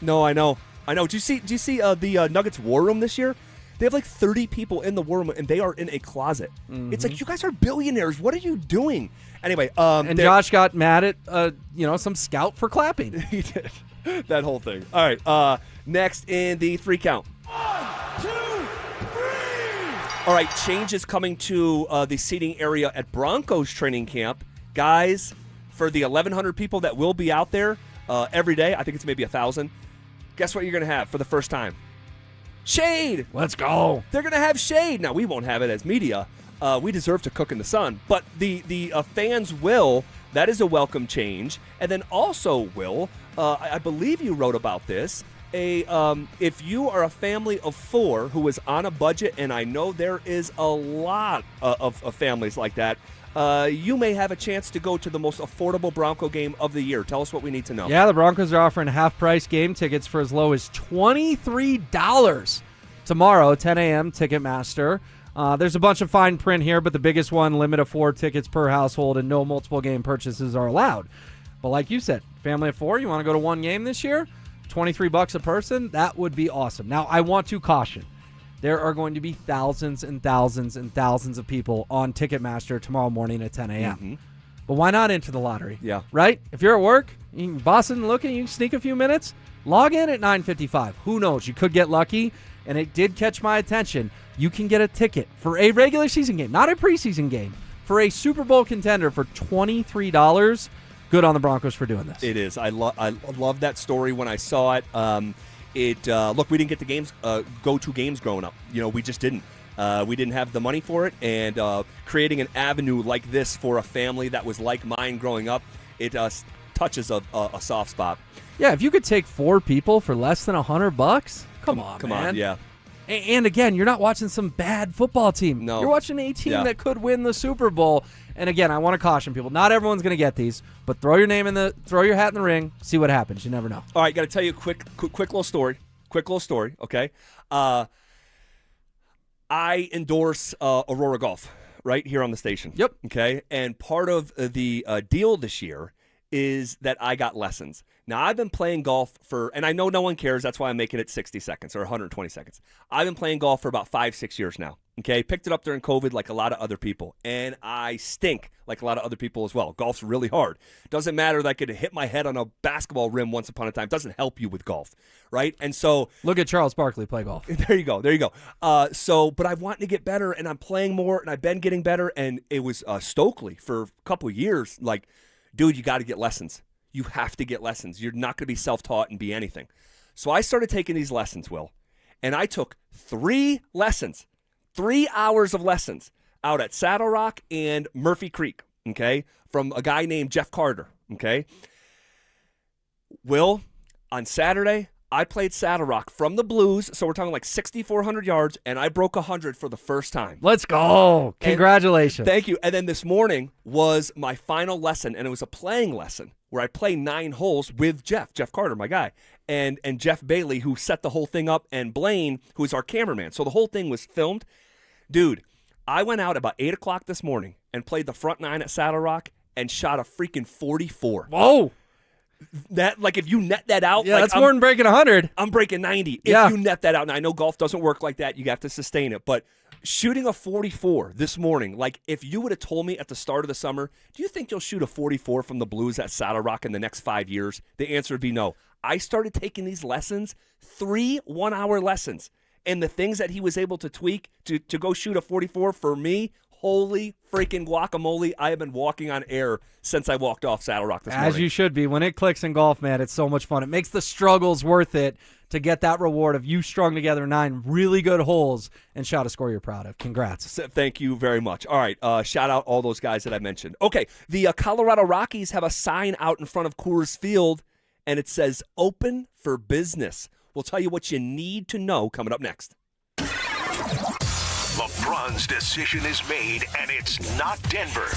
No, I know. Do you see the Nuggets war room this year? They have like 30 people in the war room, and they are in a closet. Mm-hmm. It's like, you guys are billionaires. What are you doing? Anyway, and Josh got mad at some scout for clapping. He did. That whole thing. All right. Next in the 3 count. 1, 2, 3. All right. Changes coming to the seating area at Broncos training camp, guys. For the 1,100 people that will be out there every day, I think it's maybe 1,000. Guess what you're going to have for the first time? Shade. Let's go. They're going to have shade. Now, we won't have it as media. We deserve to cook in the sun. But the fans will. That is a welcome change. And then also, Will, I believe you wrote about this. If you are a family of 4 who is on a budget, and I know there is a lot of families like that, you may have a chance to go to the most affordable Bronco game of the year. Tell us what we need to know. Yeah, the Broncos are offering half-price game tickets for as low as $23 tomorrow, 10 a.m., Ticketmaster. There's a bunch of fine print here, but the biggest one, limit of 4 tickets per household and no multiple game purchases are allowed. But like you said, family of 4, you want to go to one game this year? $23 a person? That would be awesome. Now, I want to caution. There are going to be thousands and thousands and thousands of people on Ticketmaster tomorrow morning at 10 a.m. Mm-hmm. But why not enter the lottery? Yeah. Right? If you're at work, you bossing looking, you can sneak a few minutes, log in at 9:55. Who knows? You could get lucky, and it did catch my attention. You can get a ticket for a regular season game, not a preseason game, for a Super Bowl contender for $23. Good on the Broncos for doing this. It is. I love that story when I saw it. Look, we didn't get to go to games growing up. We just didn't. We didn't have the money for it, and creating an avenue like this for a family that was like mine growing up, it touches a soft spot. Yeah, if you could take 4 people for less than $100, come on, yeah. And again, you're not watching some bad football team. No. You're watching a team that could win the Super Bowl. And again, I want to caution people. Not everyone's going to get these, but throw your hat in the ring, see what happens. You never know. All right, got to tell you a quick little story. Okay. I endorse Aurora Golf right here on the station. Yep. Okay. And part of the deal this year is that I got lessons. Now, I've been playing golf and I know no one cares. That's why I'm making it 60 seconds or 120 seconds. I've been playing golf for about 5-6 years now. Okay. Picked it up during COVID like a lot of other people. And I stink like a lot of other people as well. Golf's really hard. Doesn't matter that I could hit my head on a basketball rim once upon a time. Doesn't help you with golf. Right. And so. Look at Charles Barkley play golf. There you go. But I want to get better, and I'm playing more, and I've been getting better. And it was Stokely for a couple of years. Like, dude, you got to get lessons. You have to get lessons. You're not going to be self-taught and be anything. So I started taking these lessons, Will, and I took 3 lessons, 3 hours of lessons out at Saddle Rock and Murphy Creek, okay, from a guy named Jeff Carter, okay. Will, on Saturday, I played Saddle Rock from the Blues, so we're talking like 6,400 yards, and I broke 100 for the first time. Let's go. Congratulations. Thank you. And then this morning was my final lesson, and it was a playing lesson where I play 9 holes with Jeff Carter, my guy, and Jeff Bailey, who set the whole thing up, and Blaine, who's our cameraman. So the whole thing was filmed. Dude, I went out about 8 o'clock this morning and played the front 9 at Saddle Rock and shot a freaking 44. Whoa. That, like, if you net that out, Yeah, like, that's more than breaking 100. I'm breaking 90. Yeah. If you net that out, and I know golf doesn't work like that, you have to sustain it, but shooting a 44 this morning, like, if you would have told me at the start of the summer, do you think you'll shoot a 44 from the Blues at Saddle Rock in the next 5 years? The answer would be no. I started taking these lessons, 3 one-hour lessons, and the things that he was able to tweak to go shoot a 44 for me, holy freaking guacamole, I have been walking on air since I walked off Saddle Rock this morning. As you should be. When it clicks in golf, man, it's so much fun. It makes the struggles worth it to get that reward of you strung together 9 really good holes and shot a score you're proud of. Congrats. Thank you very much. All right, shout out all those guys that I mentioned. Okay, the Colorado Rockies have a sign out in front of Coors Field, and it says, open for business. We'll tell you what you need to know coming up next. LeBron's decision is made, and it's not Denver.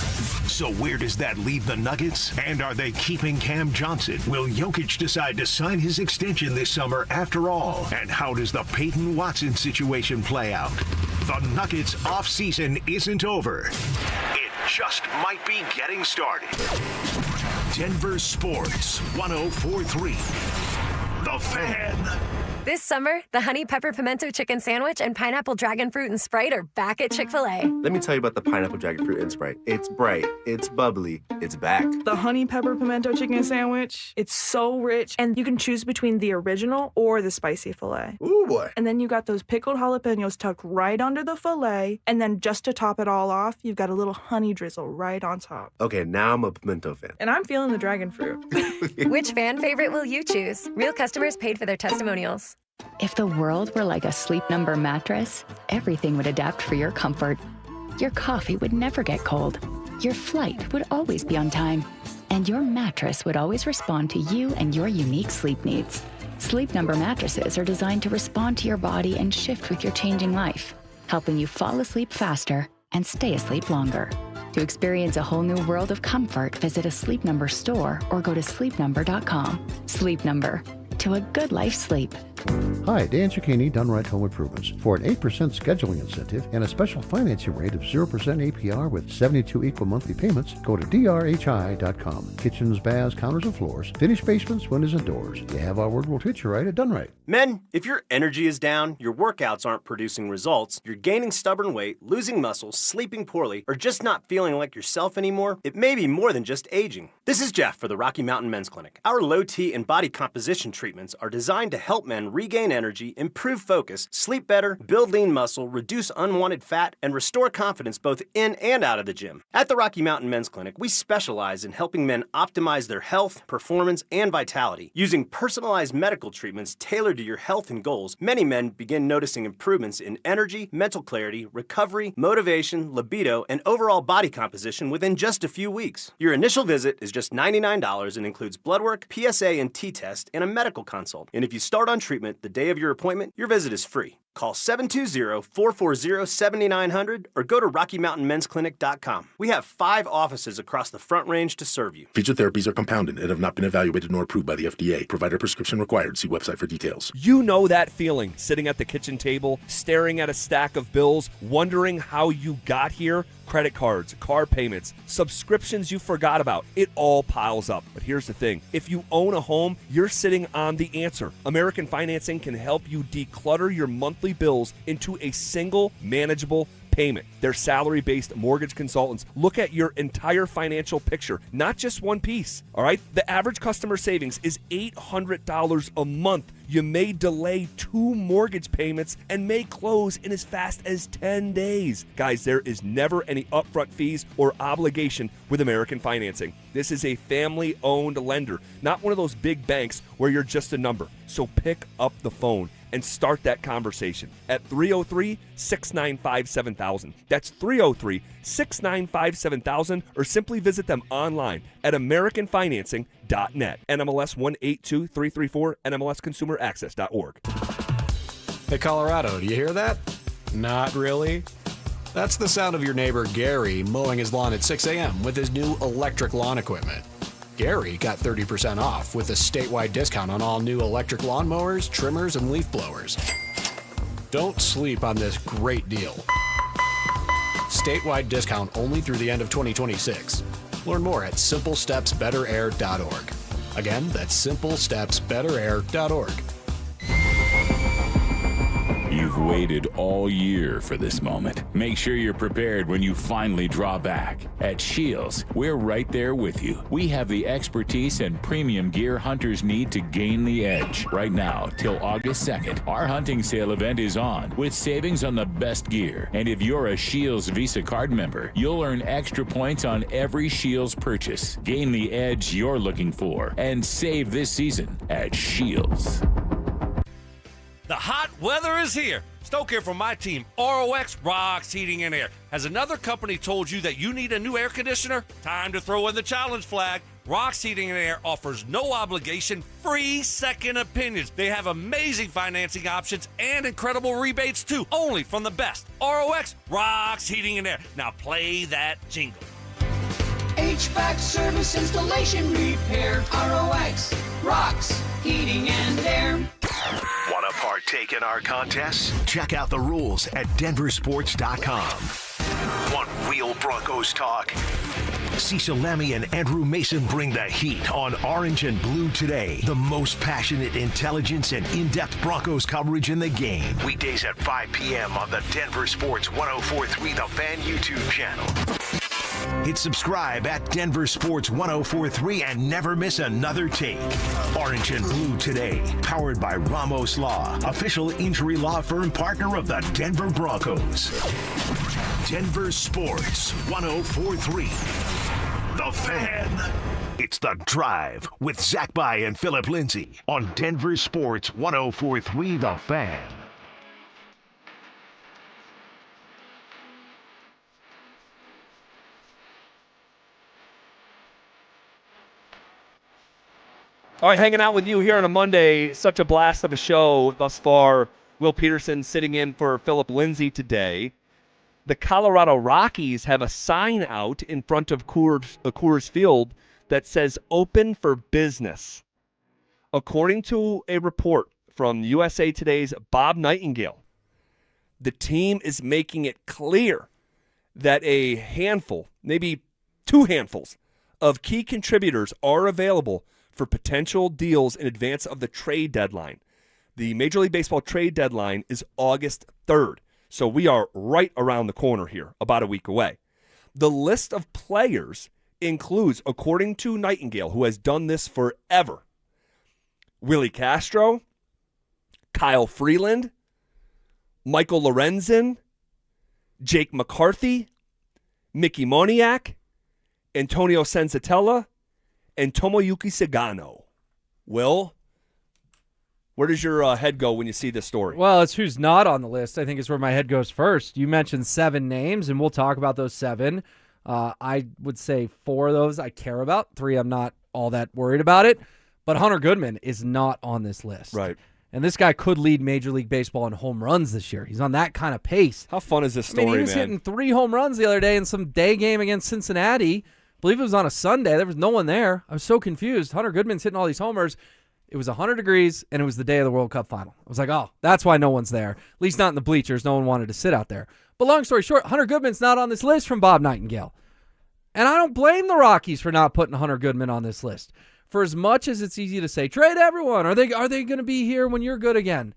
So where does that leave the Nuggets? And are they keeping Cam Johnson? Will Jokic decide to sign his extension this summer after all? And how does the Payton Watson situation play out? The Nuggets offseason isn't over. It just might be getting started. Denver Sports 104.3. The Fan. This summer, the Honey Pepper Pimento Chicken Sandwich and Pineapple Dragon Fruit and Sprite are back at Chick-fil-A. Let me tell you about the Pineapple Dragon Fruit and Sprite. It's bright, it's bubbly, it's back. The Honey Pepper Pimento Chicken Sandwich, it's so rich, and you can choose between the original or the spicy filet. Ooh, boy. And then you got those pickled jalapenos tucked right under the filet, and then just to top it all off, you've got a little honey drizzle right on top. Okay, now I'm a pimento fan. And I'm feeling the dragon fruit. Which fan favorite will you choose? Real customers paid for their testimonials. If the world were like a Sleep Number mattress, everything would adapt for your comfort. Your coffee would never get cold. Your flight would always be on time. And your mattress would always respond to you and your unique sleep needs. Sleep Number mattresses are designed to respond to your body and shift with your changing life, helping you fall asleep faster and stay asleep longer. To experience a whole new world of comfort, visit a Sleep Number store or go to sleepnumber.com. Sleep Number. To a good life sleep. Hi, Dan Cicchini, Done Right Home Improvements. For an 8% scheduling incentive and a special financing rate of 0% APR with 72 equal monthly payments, go to drhi.com. Kitchens, baths, counters, and floors, finished basements, windows, and doors. You have our word, we'll treat you right at Done Right. Men, if your energy is down, your workouts aren't producing results, you're gaining stubborn weight, losing muscle, sleeping poorly, or just not feeling like yourself anymore, it may be more than just aging. This is Jeff for the Rocky Mountain Men's Clinic. Our low T and body composition treatments are designed to help men regain energy, improve focus, sleep better, build lean muscle, reduce unwanted fat, and restore confidence both in and out of the gym. At the Rocky Mountain Men's Clinic, we specialize in helping men optimize their health, performance, and vitality. Using personalized medical treatments tailored to your health and goals, many men begin noticing improvements in energy, mental clarity, recovery, motivation, libido, and overall body composition within just a few weeks. Your initial visit is just $99 and includes blood work, PSA and T-test, and a medical consult. And if you start on treatment the day of your appointment, your visit is free. Call 720-440-7900 or go to RockyMountainMen'sClinic.com. We have 5 offices across the Front Range to serve you. Future therapies are compounded and have not been evaluated nor approved by the FDA. Provider prescription required. See website for details. You know that feeling, sitting at the kitchen table, staring at a stack of bills, wondering how you got here? Credit cards, car payments, subscriptions you forgot about. It all piles up. But here's the thing. If you own a home, you're sitting on the answer. American Financing can help you declutter your monthly bills into a single manageable payment. Their salary-based mortgage consultants look at your entire financial picture, not just one piece, all right? The average customer savings is $800 a month. You may delay 2 mortgage payments and may close in as fast as 10 days. Guys, there is never any upfront fees or obligation with American Financing. This is a family-owned lender, not one of those big banks where you're just a number. So pick up the phone and start that conversation at 303-695-7000. That's 303-695-7000, or simply visit them online at AmericanFinancing.net. NMLS 182334, NMLSConsumerAccess.org. Hey, Colorado, do you hear that? Not really. That's the sound of your neighbor Gary mowing his lawn at 6 a.m. with his new electric lawn equipment. Gary got 30% off with a statewide discount on all new electric lawnmowers, trimmers, and leaf blowers. Don't sleep on this great deal. Statewide discount only through the end of 2026. Learn more at simplestepsbetterair.org. Again, that's simplestepsbetterair.org. You've waited all year for this moment. Make sure you're prepared when you finally draw back. At Shields, we're right there with you. We have the expertise and premium gear hunters need to gain the edge. Right now, till August 2nd, our hunting sale event is on with savings on the best gear. And if you're a Shields Visa card member, you'll earn extra points on every Shields purchase. Gain the edge you're looking for and save this season at Shields. The hot weather is here. Stoke here from my team, ROX Rocks Heating and Air. Has another company told you that you need a new air conditioner? Time to throw in the challenge flag. Rocks Heating and Air offers no obligation, free second opinions. They have amazing financing options and incredible rebates too, only from the best. ROX Rocks Heating and Air. Now play that jingle. HVAC service, installation, repair. ROX Rocks Heating and Air. Want to partake in our contests? Check out the rules at DenverSports.com. Want real Broncos talk? Cecil Lemmy and Andrew Mason bring the heat on Orange and Blue Today. The most passionate intelligence and in-depth Broncos coverage in the game. Weekdays at 5 p.m. on the Denver Sports 104.3 The Fan YouTube channel. Hit subscribe at Denver Sports 104.3 and never miss another take. Orange and Blue Today, powered by Ramos Law, official injury law firm partner of the Denver Broncos. Denver Sports 104.3. The Fan. It's The Drive with Zach By and Phillip Lindsay on Denver Sports 104.3 The Fan. All right, hanging out with you here on a Monday. Such a blast of a show thus far. Will Peterson sitting in for Phillip Lindsay today. The Colorado Rockies have a sign out in front of Coors Field that says open for business. According to a report from USA Today's Bob Nightingale, the team is making it clear that a handful, maybe two handfuls, of key contributors are available for potential deals in advance of the trade deadline. The Major League Baseball trade deadline is August 3rd, so we are right around the corner here, about a week away. The list of players includes, according to Nightingale, who has done this forever, Willie Castro, Kyle Freeland, Michael Lorenzen, Jake McCarthy, Mickey Moniak, Antonio Senzatella, and Tomoyuki Sagano. Will, where does your head go when you see this story? Well, it's who's not on the list, I think, is where my head goes first. You mentioned 7 names, and we'll talk about those 7. I would say 4 of those I care about. 3 I'm not all that worried about it. But Hunter Goodman is not on this list. Right. And this guy could lead Major League Baseball in home runs this year. He's on that kind of pace. How fun is this story, he was hitting 3 home runs the other day in some day game against Cincinnati. I believe it was on a Sunday. There was no one there. I was so confused. Hunter Goodman's hitting all these homers. It was 100 degrees, and it was the day of the World Cup final. I was like, oh, that's why no one's there. At least not in the bleachers. No one wanted to sit out there. But long story short, Hunter Goodman's not on this list from Bob Nightingale. And I don't blame the Rockies for not putting Hunter Goodman on this list. For as much as it's easy to say, trade everyone. Are they going to be here when you're good again?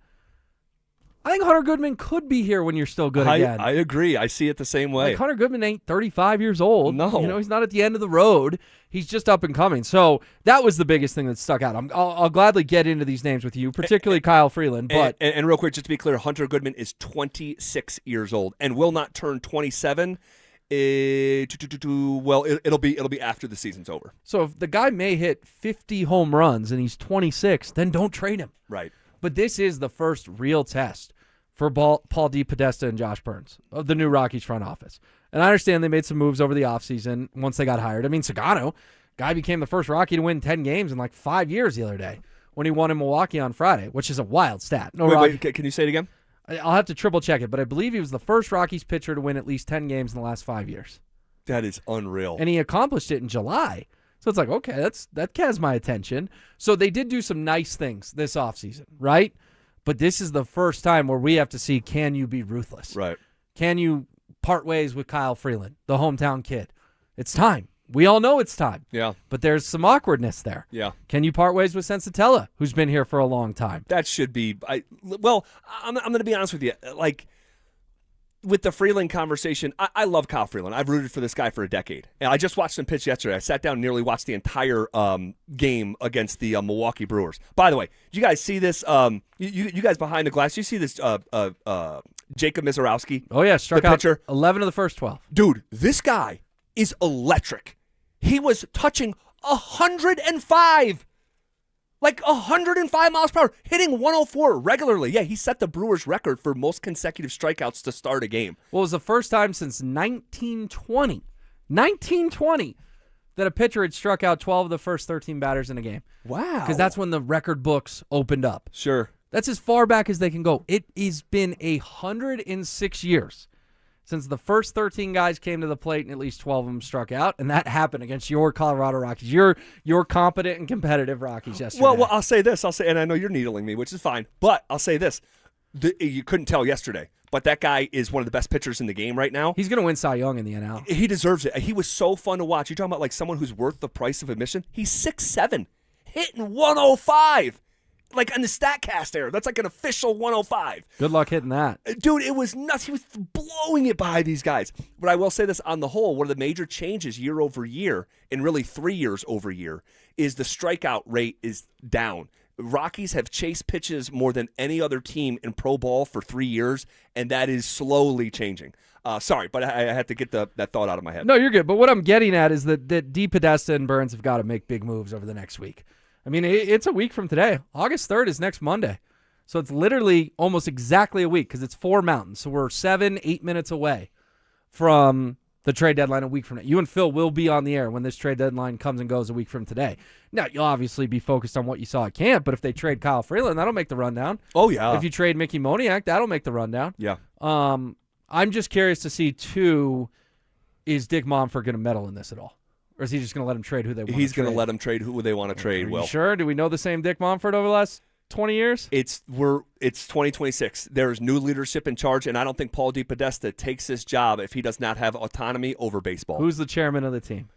I think Hunter Goodman could be here when you're still good again. I agree. I see it the same way. Like Hunter Goodman ain't 35 years old. No. He's not at the end of the road. He's just up and coming. So that was the biggest thing that stuck out. I'll gladly get into these names with you, particularly Kyle Freeland. But and real quick, just to be clear, Hunter Goodman is 26 years old and will not turn 27. Well, it'll be after the season's over. So if the guy may hit 50 home runs and he's 26, then don't trade him. Right. But this is the first real test for Paul DePodesta and Josh Burns of the new Rockies front office. And I understand they made some moves over the offseason once they got hired. I mean, Sagano, guy became the first Rocky to win 10 games in like 5 years the other day when he won in Milwaukee on Friday, which is a wild stat. Wait, can you say it again? I'll have to triple check it, but I believe he was the first Rockies pitcher to win at least 10 games in the last 5 years. That is unreal. And he accomplished it in July. So it's like, okay, that has my attention. So they did do some nice things this offseason, right? But this is the first time where we have to see, can you be ruthless? Right. Can you part ways with Kyle Freeland, the hometown kid? It's time. We all know it's time. Yeah. But there's some awkwardness there. Yeah. Can you part ways with Sensatella, who's been here for a long time? That should be I'm going to be honest with you. Like, with the Freeland conversation, I love Kyle Freeland. I've rooted for this guy for a decade. And I just watched him pitch yesterday. I sat down and nearly watched the entire game against the Milwaukee Brewers. By the way, did you guys see this? You guys behind the glass, you see this Jacob Mizorowski? Oh, yeah, struck the out pitcher? 11 of the first 12. Dude, this guy is electric. He was touching 105. Like 105 miles per hour, hitting 104 regularly. Yeah, he set the Brewers record for most consecutive strikeouts to start a game. Well, it was the first time since 1920 that a pitcher had struck out 12 of the first 13 batters in a game. Wow. Because that's when the record books opened up. Sure. That's as far back as they can go. It has been 106 years since the first 13 guys came to the plate and at least 12 of them struck out, and that happened against your Colorado Rockies, your competent and competitive Rockies yesterday. Well, I'll say this. And I know you're needling me, which is fine, but I'll say this. You couldn't tell yesterday, but that guy is one of the best pitchers in the game right now. He's going to win Cy Young in the NL. He deserves it. He was so fun to watch. You're talking about like someone who's worth the price of admission. He's 6'7", hitting 105. Like on the StatCast era. That's like an official 105. Good luck hitting that. Dude, it was nuts. He was blowing it by these guys. But I will say this, on the whole, one of the major changes year over year, and really 3 years over year, is the strikeout rate is down. Rockies have chased pitches more than any other team in pro ball for 3 years, and that is slowly changing. Sorry, but I had to get that thought out of my head. No, you're good. But what I'm getting at is that DePodesta and Burns have got to make big moves over the next week. I mean, it's a week from today. August 3rd is next Monday. So it's literally almost exactly a week because it's 4 mountains. So we're 7-8 minutes away from the trade deadline a week from now. You and Phil will be on the air when this trade deadline comes and goes a week from today. Now, you'll obviously be focused on what you saw at camp, but if they trade Kyle Freeland, that'll make the rundown. Oh, yeah. If you trade Mickey Moniak, that'll make the rundown. Yeah. I'm just curious to see, too, is Dick Monfort going to meddle in this at all? Or is he just going to let him trade who they want to trade? He's going to let them trade who they want to trade. Are you sure? Do we know the same Dick Monfort over the last 20 years? It's 2026. There's new leadership in charge, and I don't think Paul DePodesta takes this job if he does not have autonomy over baseball. Who's the chairman of the team?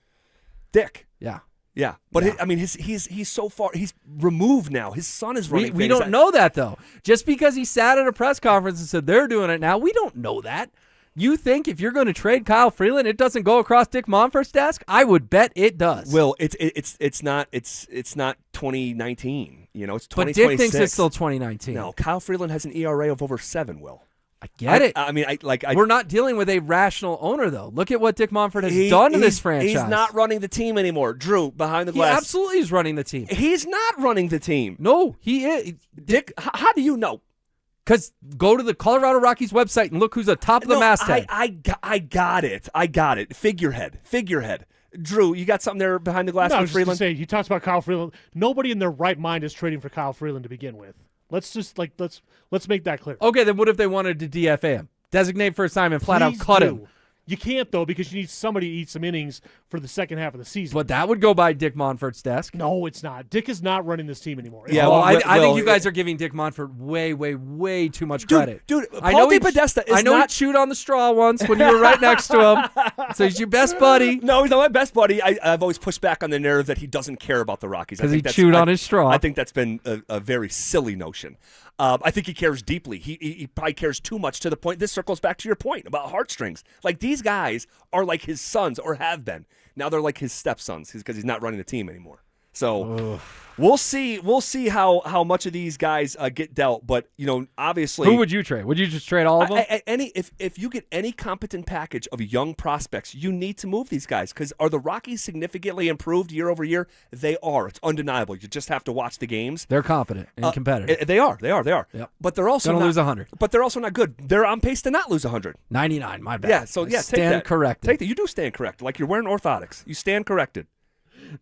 Dick. Yeah. Yeah, but he's so far. He's removed now. His son is running. We don't know that, though. Just because he sat at a press conference and said they're doing it now, we don't know that. You think if you're going to trade Kyle Freeland, it doesn't go across Dick Monfort's desk? I would bet it does. Will, it's not 2019. You know, it's 2026. But Dick thinks it's still 2019. No, Kyle Freeland has an ERA of over 7. Will, I get it. I mean, we're not dealing with a rational owner, though. Look at what Dick Monfort has done to this franchise. He's not running the team anymore. Drew, behind the glass. He absolutely is running the team. He's not running the team. No, he is. Dick, how do you know? Because go to the Colorado Rockies website and look who's atop the masthead. I got it. Figurehead. Drew, you got something there behind the glass no, with Freeland? Say, he talks about Kyle Freeland. Nobody in their right mind is trading for Kyle Freeland to begin with. Let's make that clear. Okay, then what if they wanted to DFA him? Designate for assignment, flat out cut him. You can't, though, because you need somebody to eat some innings for the second half of the season. But that would go by Dick Monfort's desk. No, it's not. Dick is not running this team anymore. Yeah, well, I think you guys are giving Dick Monfort way too much credit. Dude, Paul DePodesta is I know he chewed on the straw once when you were right next to him. So he's your best buddy. No, he's not my best buddy. I've always pushed back on the narrative that he doesn't care about the Rockies. Because he chewed on his straw. I think that's been a very silly notion. I think he cares deeply. He probably cares too much to the point. This circles back to your point about heartstrings. Like, these guys are like his sons or have been. Now they're like his stepsons because he's not running the team anymore. So we'll see how much of these guys get dealt. But obviously, who would you trade? Would you just trade all of them? If you get any competent package of young prospects, you need to move these guys, because are the Rockies significantly improved year over year? They are. It's undeniable. You just have to watch the games. They're competent and competitive. They are. Yep. But they're also gonna lose 100. But they're also not good. They're on pace to not lose 100. 99. My bad. Yeah. So stand take that. corrected. Take that. You do stand corrected. Like you're wearing orthotics. You stand corrected.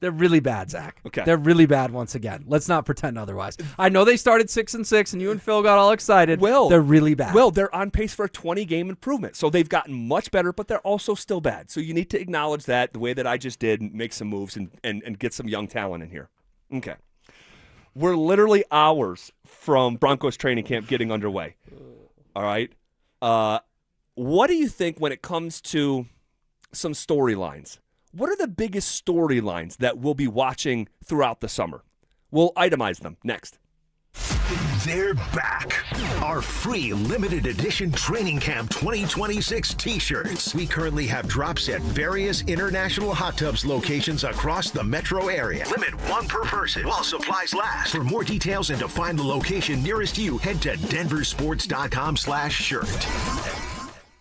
They're really bad, Zach. Okay. They're really bad once again. Let's not pretend otherwise. I know they started 6-6, and you and Phil got all excited. Well, they're really bad. Well, they're on pace for a 20-game improvement. So they've gotten much better, but they're also still bad. So you need to acknowledge that the way that I just did, and make some moves and get some young talent in here. Okay. We're literally hours from Broncos training camp getting underway. All right. What do you think when it comes to some storylines? What are the biggest storylines that we'll be watching throughout the summer? We'll itemize them next. They're back. Our free limited edition training camp 2026 t-shirts. We currently have drops at various international hot tubs locations across the metro area. Limit 1 per person while supplies last. For more details and to find the location nearest you, head to DenverSports.com/shirt.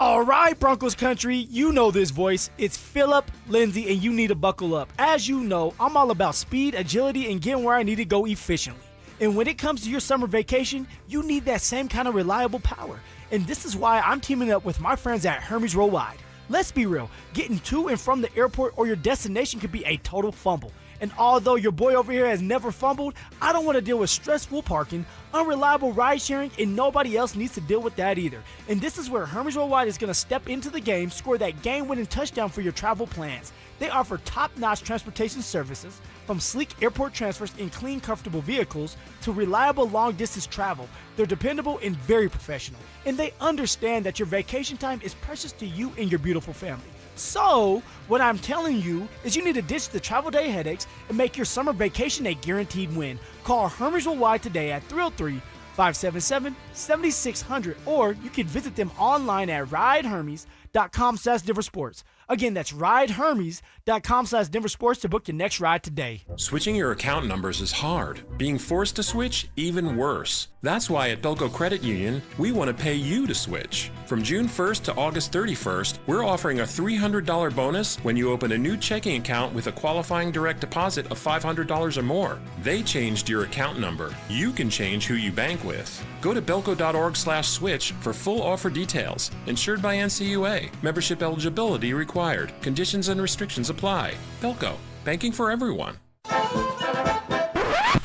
All right, Broncos country, you know this voice. It's Phillip Lindsay, and you need to buckle up. As you know, I'm all about speed, agility, and getting where I need to go efficiently. And when it comes to your summer vacation, you need that same kind of reliable power. And this is why I'm teaming up with my friends at Hermes Worldwide. Let's be real, getting to and from the airport or your destination could be a total fumble. And although your boy over here has never fumbled, I don't want to deal with stressful parking, unreliable ride sharing, and nobody else needs to deal with that either. And this is where Hermes Worldwide is going to step into the game, score that game-winning touchdown for your travel plans. They offer top-notch transportation services, from sleek airport transfers in clean, comfortable vehicles to reliable long-distance travel. They're dependable and very professional. And they understand that your vacation time is precious to you and your beautiful family. So, what I'm telling you is you need to ditch the travel day headaches and make your summer vacation a guaranteed win. Call Hermes Worldwide today at 303-577-7600, or you can visit them online at ridehermes.com/DenverSports. Again, that's ridehermes.com/DenverSports to book your next ride today. Switching your account numbers is hard. Being forced to switch, even worse. That's why at Belco Credit Union, we want to pay you to switch. From June 1st to August 31st, we're offering a $300 bonus when you open a new checking account with a qualifying direct deposit of $500 or more. They changed your account number. You can change who you bank with. Go to belco.org/switch for full offer details. Insured by NCUA. Membership eligibility required. Conditions and restrictions apply. Belco. Banking for everyone.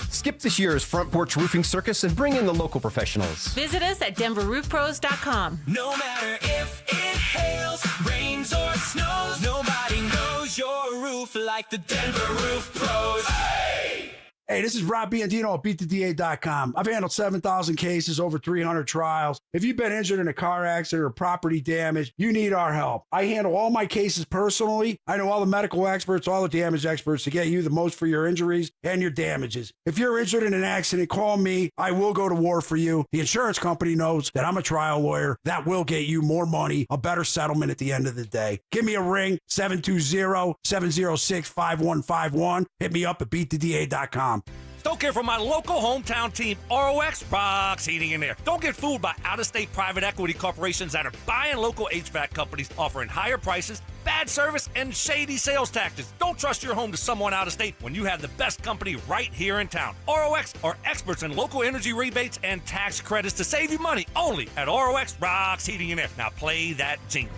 Skip this year's front porch roofing circus and bring in the local professionals. Visit us at DenverRoofPros.com. No matter if it hails, rains, or snows, nobody knows your roof like the Denver Roof Pros. Hey, this is Rob Biandino at BeatTheDA.com. I've handled 7,000 cases, over 300 trials. If you've been injured in a car accident or property damage, you need our help. I handle all my cases personally. I know all the medical experts, all the damage experts to get you the most for your injuries and your damages. If you're injured in an accident, call me. I will go to war for you. The insurance company knows that I'm a trial lawyer. That will get you more money, a better settlement at the end of the day. Give me a ring, 720-706-5151. Hit me up at BeatTheDA.com. Don't care for my local hometown team, ROX Rocks Heating and Air. Don't get fooled by out-of-state private equity corporations that are buying local HVAC companies, offering higher prices, bad service, and shady sales tactics. Don't trust your home to someone out of state when you have the best company right here in town. ROX are experts in local energy rebates and tax credits to save you money only at ROX Rocks Heating and Air. Now play that jingle.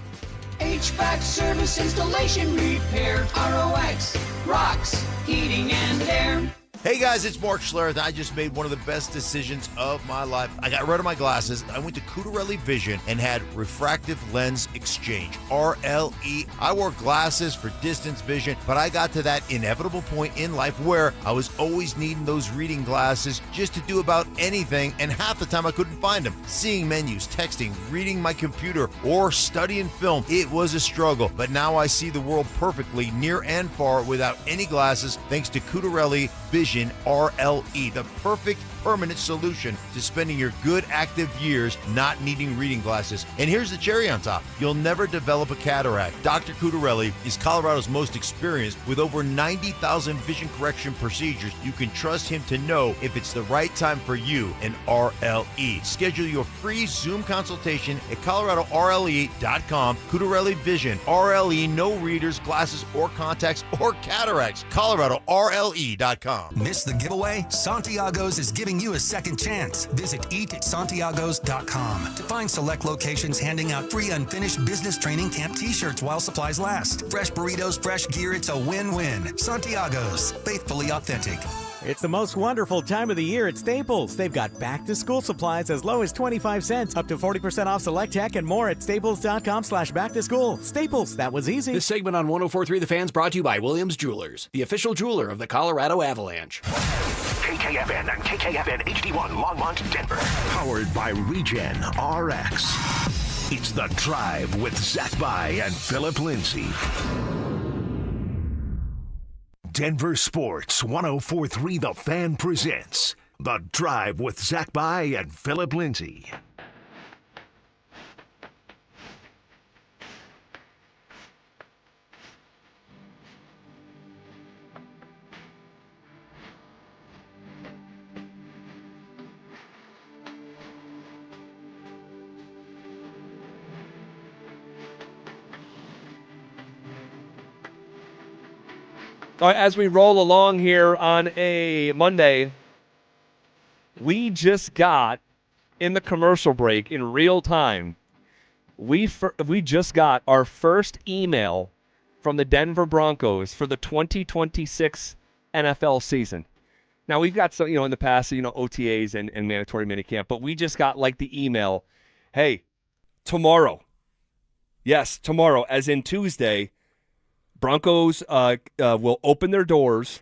HVAC service, installation, repair, ROX, rocks, heating and air. Hey guys, it's Mark Schlereth. I just made one of the best decisions of my life. I got rid of my glasses. I went to Cutarelli Vision and had refractive lens exchange, RLE. I wore glasses for distance vision, but I got to that inevitable point in life where I was always needing those reading glasses just to do about anything, and half the time I couldn't find them. Seeing menus, texting, reading my computer, or studying film, it was a struggle. But now I see the world perfectly near and far without any glasses thanks to Cutarelli Vision Vision RLE, the perfect permanent solution to spending your good active years not needing reading glasses. And here's the cherry on top. You'll never develop a cataract. Dr. Cutarelli is Colorado's most experienced with over 90,000 vision correction procedures. You can trust him to know if it's the right time for you and RLE. Schedule your free Zoom consultation at coloradorle.com. Cutarelli Vision, RLE, no readers, glasses, or contacts, or cataracts. coloradorle.com. Miss the giveaway? Santiago's is giving you a second chance. Visit eatatsantiagos.com to find select locations handing out free unfinished business training camp t-shirts while supplies last. Fresh burritos, fresh gear, it's a win-win. Santiago's, faithfully authentic. It's the most wonderful time of the year at Staples. They've got back-to-school supplies as low as 25 cents, up to 40% off select tech, and more at staples.com/back-to-school. Staples, that was easy. This segment on 104.3 The Fan's brought to you by Williams Jewelers, the official jeweler of the Colorado Avalanche. KKFN and KKFN HD1 Longmont, Denver. Powered by Regen RX. It's The Drive with Zach By and Phillip Lindsay. Denver Sports 104.3 The Fan presents The Drive with Zach By and Phillip Lindsay. All right, as we roll along here on a Monday, we just got in the commercial break in real time. We just got our first email from the Denver Broncos for the 2026 NFL season. Now we've got some, in the past, OTAs and mandatory minicamp, but we just got like the email, hey, tomorrow. Yes, tomorrow, as in Tuesday. Broncos will open their doors,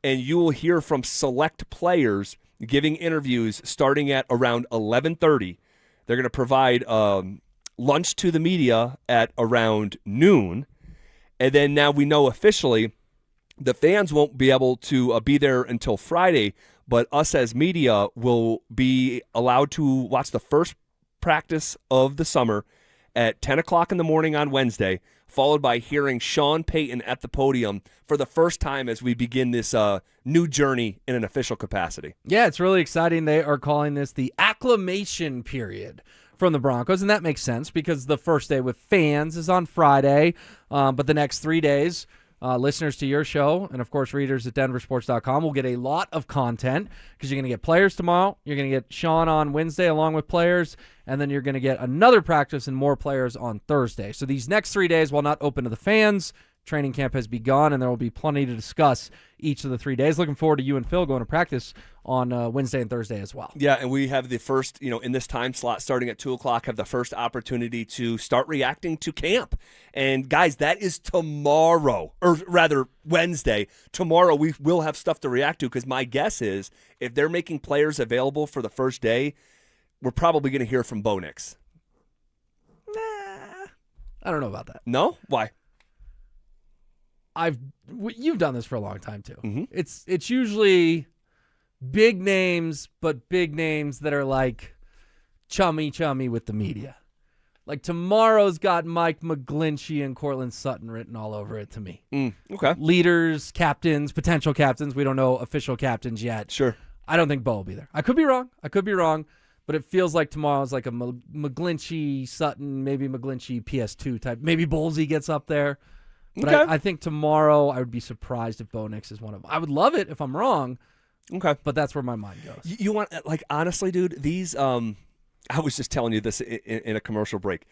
and you will hear from select players giving interviews starting at around 11:30. They're going to provide lunch to the media at around noon, and then now we know officially the fans won't be able to be there until Friday, but us as media will be allowed to watch the first practice of the summer at 10 o'clock in the morning on Wednesday, followed by hearing Sean Payton at the podium for the first time as we begin this new journey in an official capacity. Yeah, it's really exciting. They are calling this the acclimation period from the Broncos, and that makes sense because the first day with fans is on Friday, but the next 3 days, listeners to your show and, of course, readers at DenverSports.com will get a lot of content because you're going to get players tomorrow. You're going to get Sean on Wednesday along with players, and then you're going to get another practice and more players on Thursday. So these next 3 days, while not open to the fans, training camp has begun, and there will be plenty to discuss each of the 3 days. Looking forward to you and Phil going to practice on Wednesday and Thursday as well. Yeah, and we have the first, in this time slot starting at 2 o'clock, have the first opportunity to start reacting to camp. And, guys, that is tomorrow, or rather Wednesday. Tomorrow we will have stuff to react to because my guess is if they're making players available for the first day, we're probably going to hear from Bo Nix. I don't know about that. No? Why? You've done this for a long time too. Mm-hmm. It's usually big names, but big names that are like chummy with the media. Like tomorrow's got Mike McGlinchey and Cortland Sutton written all over it to me. Okay. Leaders, captains, potential captains. We don't know official captains yet. Sure. I don't think Bo will be there. I could be wrong, but it feels like tomorrow's like a McGlinchey, Sutton, maybe McGlinchey PS2 type. Maybe Bolsey gets up there. But Okay. I think tomorrow I would be surprised if Bo Nix is one of them. I would love it if I'm wrong. Okay. But that's where my mind goes. You want, like, honestly, dude, these, I was just telling you this in a commercial break.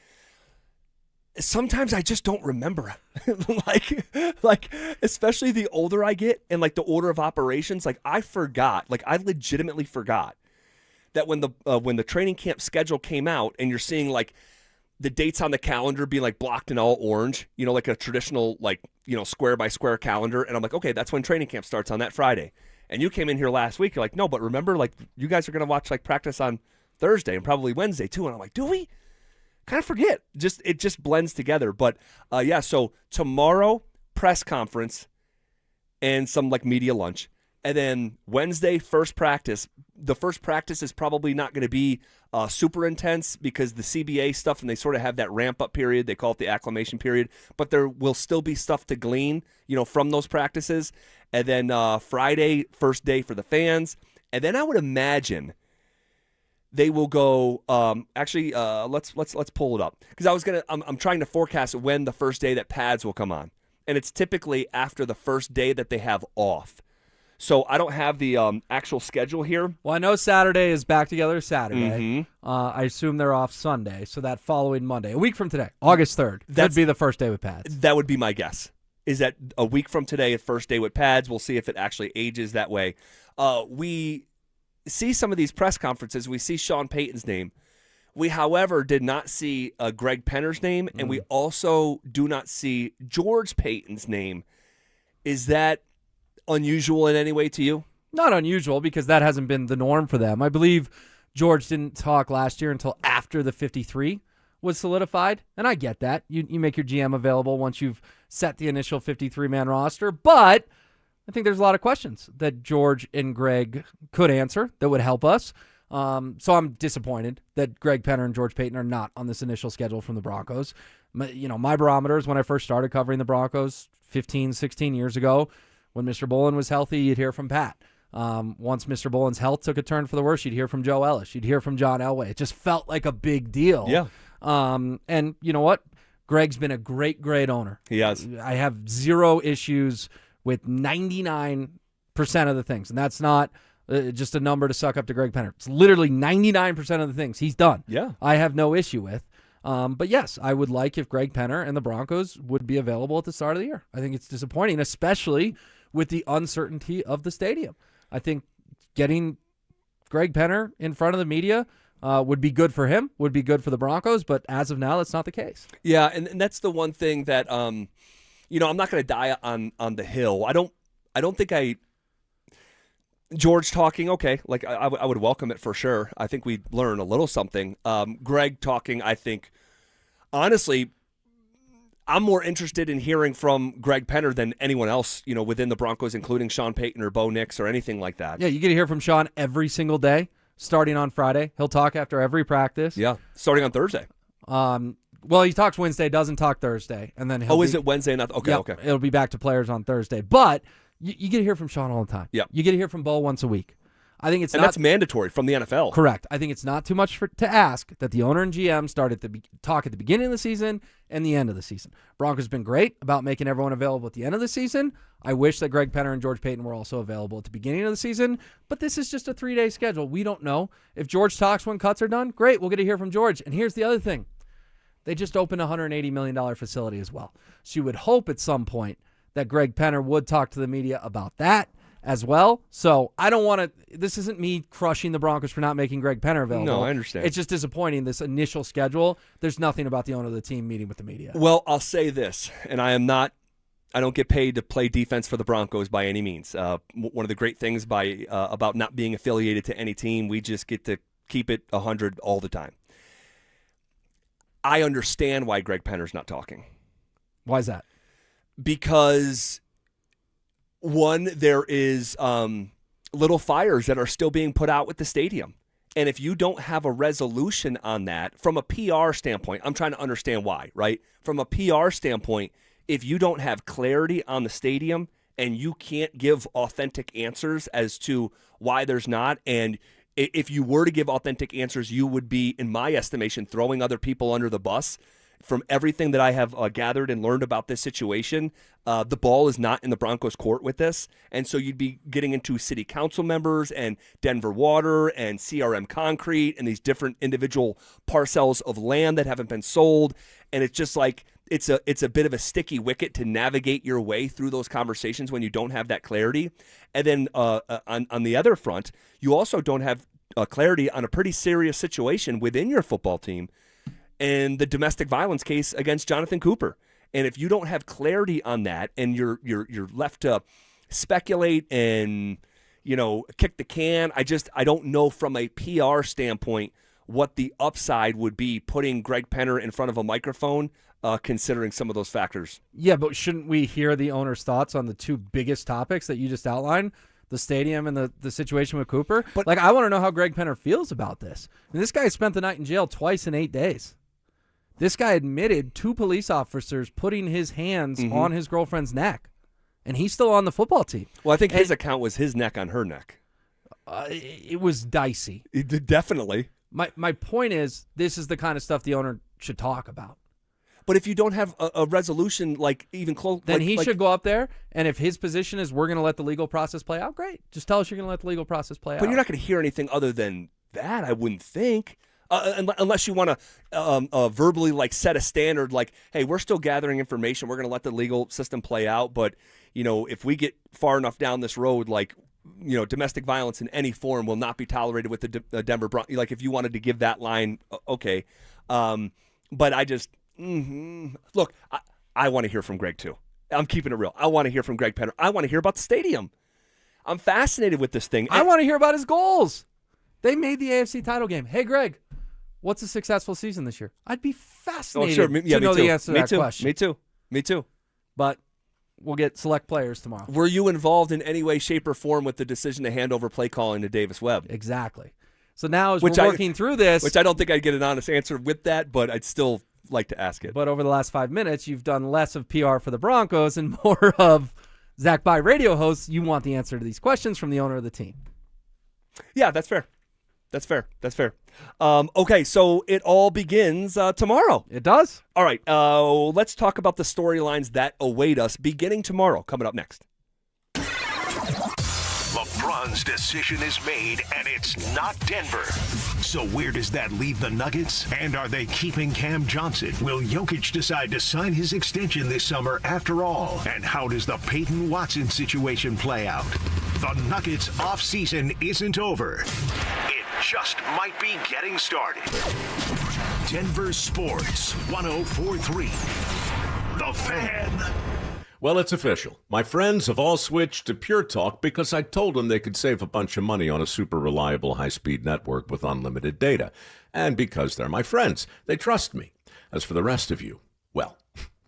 Sometimes I just don't remember. like, especially the older I get and, like, the order of operations, like, I forgot. Like, I legitimately forgot that when the training camp schedule came out and you're seeing, like, the dates on the calendar being like blocked in all orange, like a traditional, like, square by square calendar. And I'm like, okay, that's when training camp starts on that Friday. And you came in here last week. You're like, no, but remember, like, you guys are going to watch like practice on Thursday and probably Wednesday too. And I'm like, do we? Kind of forget. It just blends together. But yeah, so tomorrow press conference and some like media lunch. And then Wednesday, first practice. The first practice is probably not going to be super intense because the CBA stuff, and they sort of have that ramp-up period. They call it the acclimation period. But there will still be stuff to glean, from those practices. And then Friday, first day for the fans. And then I would imagine they will go. Let's pull it up because I'm trying to forecast when the first day that pads will come on, and it's typically after the first day that they have off. So I don't have the actual schedule here. Well, I know Saturday is back together Saturday. I assume they're off Sunday, so that following Monday, a week from today, August 3rd, that'd be the first day with pads. That would be my guess, is that a week from today, first day with pads. We'll see if it actually ages that way. We see some of these press conferences. We see Sean Payton's name. We, however, did not see Greg Penner's name, and we also do not see George Payton's name. Is that unusual in any way to you? Not unusual, because that hasn't been the norm for them. I believe George didn't talk last year until after the 53 was solidified, and I get that. You make your GM available once you've set the initial 53-man roster, but I think there's a lot of questions that George and Greg could answer that would help us. So I'm disappointed that Greg Penner and George Payton are not on this initial schedule from the Broncos. My barometers when I first started covering the Broncos 15, 16 years ago, when Mr. Bolin was healthy, you'd hear from Pat. Once Mr. Bolin's health took a turn for the worse, you'd hear from Joe Ellis. You'd hear from John Elway. It just felt like a big deal. Yeah. And you know what? Greg's been a great, great owner. He has. I have zero issues with 99% of the things. And that's not just a number to suck up to Greg Penner. It's literally 99% of the things he's done. Yeah. I have no issue with. But yes, I would like if Greg Penner and the Broncos would be available at the start of the year. I think it's disappointing, especially with the uncertainty of the stadium. I think getting Greg Penner in front of the media would be good for him, would be good for the Broncos, but as of now, that's not the case. Yeah, and that's the one thing that, I'm not going to die on the hill. I don't think George talking, okay, like I would welcome it for sure. I think we'd learn a little something. Greg talking, I think, honestly, I'm more interested in hearing from Greg Penner than anyone else, within the Broncos, including Sean Payton or Bo Nix or anything like that. Yeah, you get to hear from Sean every single day, starting on Friday. He'll talk after every practice. Yeah, starting on Thursday. Well, he talks Wednesday, doesn't talk Thursday, and then is it Wednesday? Not okay. Okay. It'll be back to players on Thursday, but you get to hear from Sean all the time. Yeah, you get to hear from Bo once a week. I think that's mandatory from the NFL. Correct. I think it's not too much to ask that the owner and GM start talk at the beginning of the season and the end of the season. Broncos have been great about making everyone available at the end of the season. I wish that Greg Penner and George Payton were also available at the beginning of the season, but this is just a 3-day schedule. We don't know. If George talks when cuts are done, great. We'll get to hear from George. And here's the other thing. They just opened a $180 million facility as well. So you would hope at some point that Greg Penner would talk to the media about that as well. So I don't want to, this isn't me crushing the Broncos for not making Greg Penner available. No, I understand. It's just disappointing, this initial schedule. There's nothing about the owner of the team meeting with the media. Well, I'll say this, and I don't get paid to play defense for the Broncos by any means. One of the great things about not being affiliated to any team, we just get to keep it 100 all the time. I understand why Greg Penner's not talking. Why is that? Because one, there is little fires that are still being put out with the stadium. And if you don't have a resolution on that, from a PR standpoint, I'm trying to understand why, right? From a PR standpoint, if you don't have clarity on the stadium and you can't give authentic answers as to why there's not, and if you were to give authentic answers, you would be, in my estimation, throwing other people under the bus. From everything that I have gathered and learned about this situation, the ball is not in the Broncos' court with this. And so you'd be getting into city council members and Denver Water and CRM Concrete and these different individual parcels of land that haven't been sold. And it's just like it's a bit of a sticky wicket to navigate your way through those conversations when you don't have that clarity. And then on the other front, you also don't have clarity on a pretty serious situation within your football team and the domestic violence case against Jonathan Cooper. And if you don't have clarity on that and you're left to speculate and, kick the can, I don't know from a PR standpoint what the upside would be putting Greg Penner in front of a microphone, considering some of those factors. Yeah, but shouldn't we hear the owner's thoughts on the two biggest topics that you just outlined? The stadium and the situation with Cooper. But I want to know how Greg Penner feels about this. I mean, this guy spent the night in jail twice in 8 days. This guy admitted 2 police officers putting his hands on his girlfriend's neck, and he's still on the football team. Well, I think his account was his neck on her neck. It was dicey. Definitely. My point is, this is the kind of stuff the owner should talk about. But if you don't have a resolution, even close, then he should go up there, and if his position is we're going to let the legal process play out, great. Just tell us you're going to let the legal process play out. But you're not going to hear anything other than that, I wouldn't think. Unless you want to verbally set a standard, hey, we're still gathering information. We're going to let the legal system play out. But, if we get far enough down this road, domestic violence in any form will not be tolerated with the Denver Broncos. If you wanted to give that line, okay. But I just... Look, I want to hear from Greg, too. I'm keeping it real. I want to hear from Greg Penner. I want to hear about the stadium. I'm fascinated with this thing. I want to hear about his goals. They made the AFC title game. Hey, Greg, what's a successful season this year? I'd be fascinated to know the answer to that question. Me too. But we'll get select players tomorrow. Were you involved in any way, shape, or form with the decision to hand over play calling to Davis Webb? Exactly. So now as we're working through this... Which I don't think I'd get an honest answer with that, but I'd still... like to ask it. But over the last 5 minutes, you've done less of PR for the Broncos and more of Zach By radio hosts. You want the answer to these questions from the owner of the team. Yeah, that's fair. Okay, so it all begins tomorrow. It does. All right, let's talk about the storylines that await us beginning tomorrow. Coming up next. LeBron's decision is made, and it's not Denver. So where does that leave the Nuggets? And are they keeping Cam Johnson? Will Jokic decide to sign his extension this summer after all? And how does the Payton Watson situation play out? The Nuggets offseason isn't over. It just might be getting started. Denver Sports 104.3. The Fan. Well, it's official. My friends have all switched to Pure Talk because I told them they could save a bunch of money on a super reliable high-speed network with unlimited data. And because they're my friends, they trust me. As for the rest of you, well,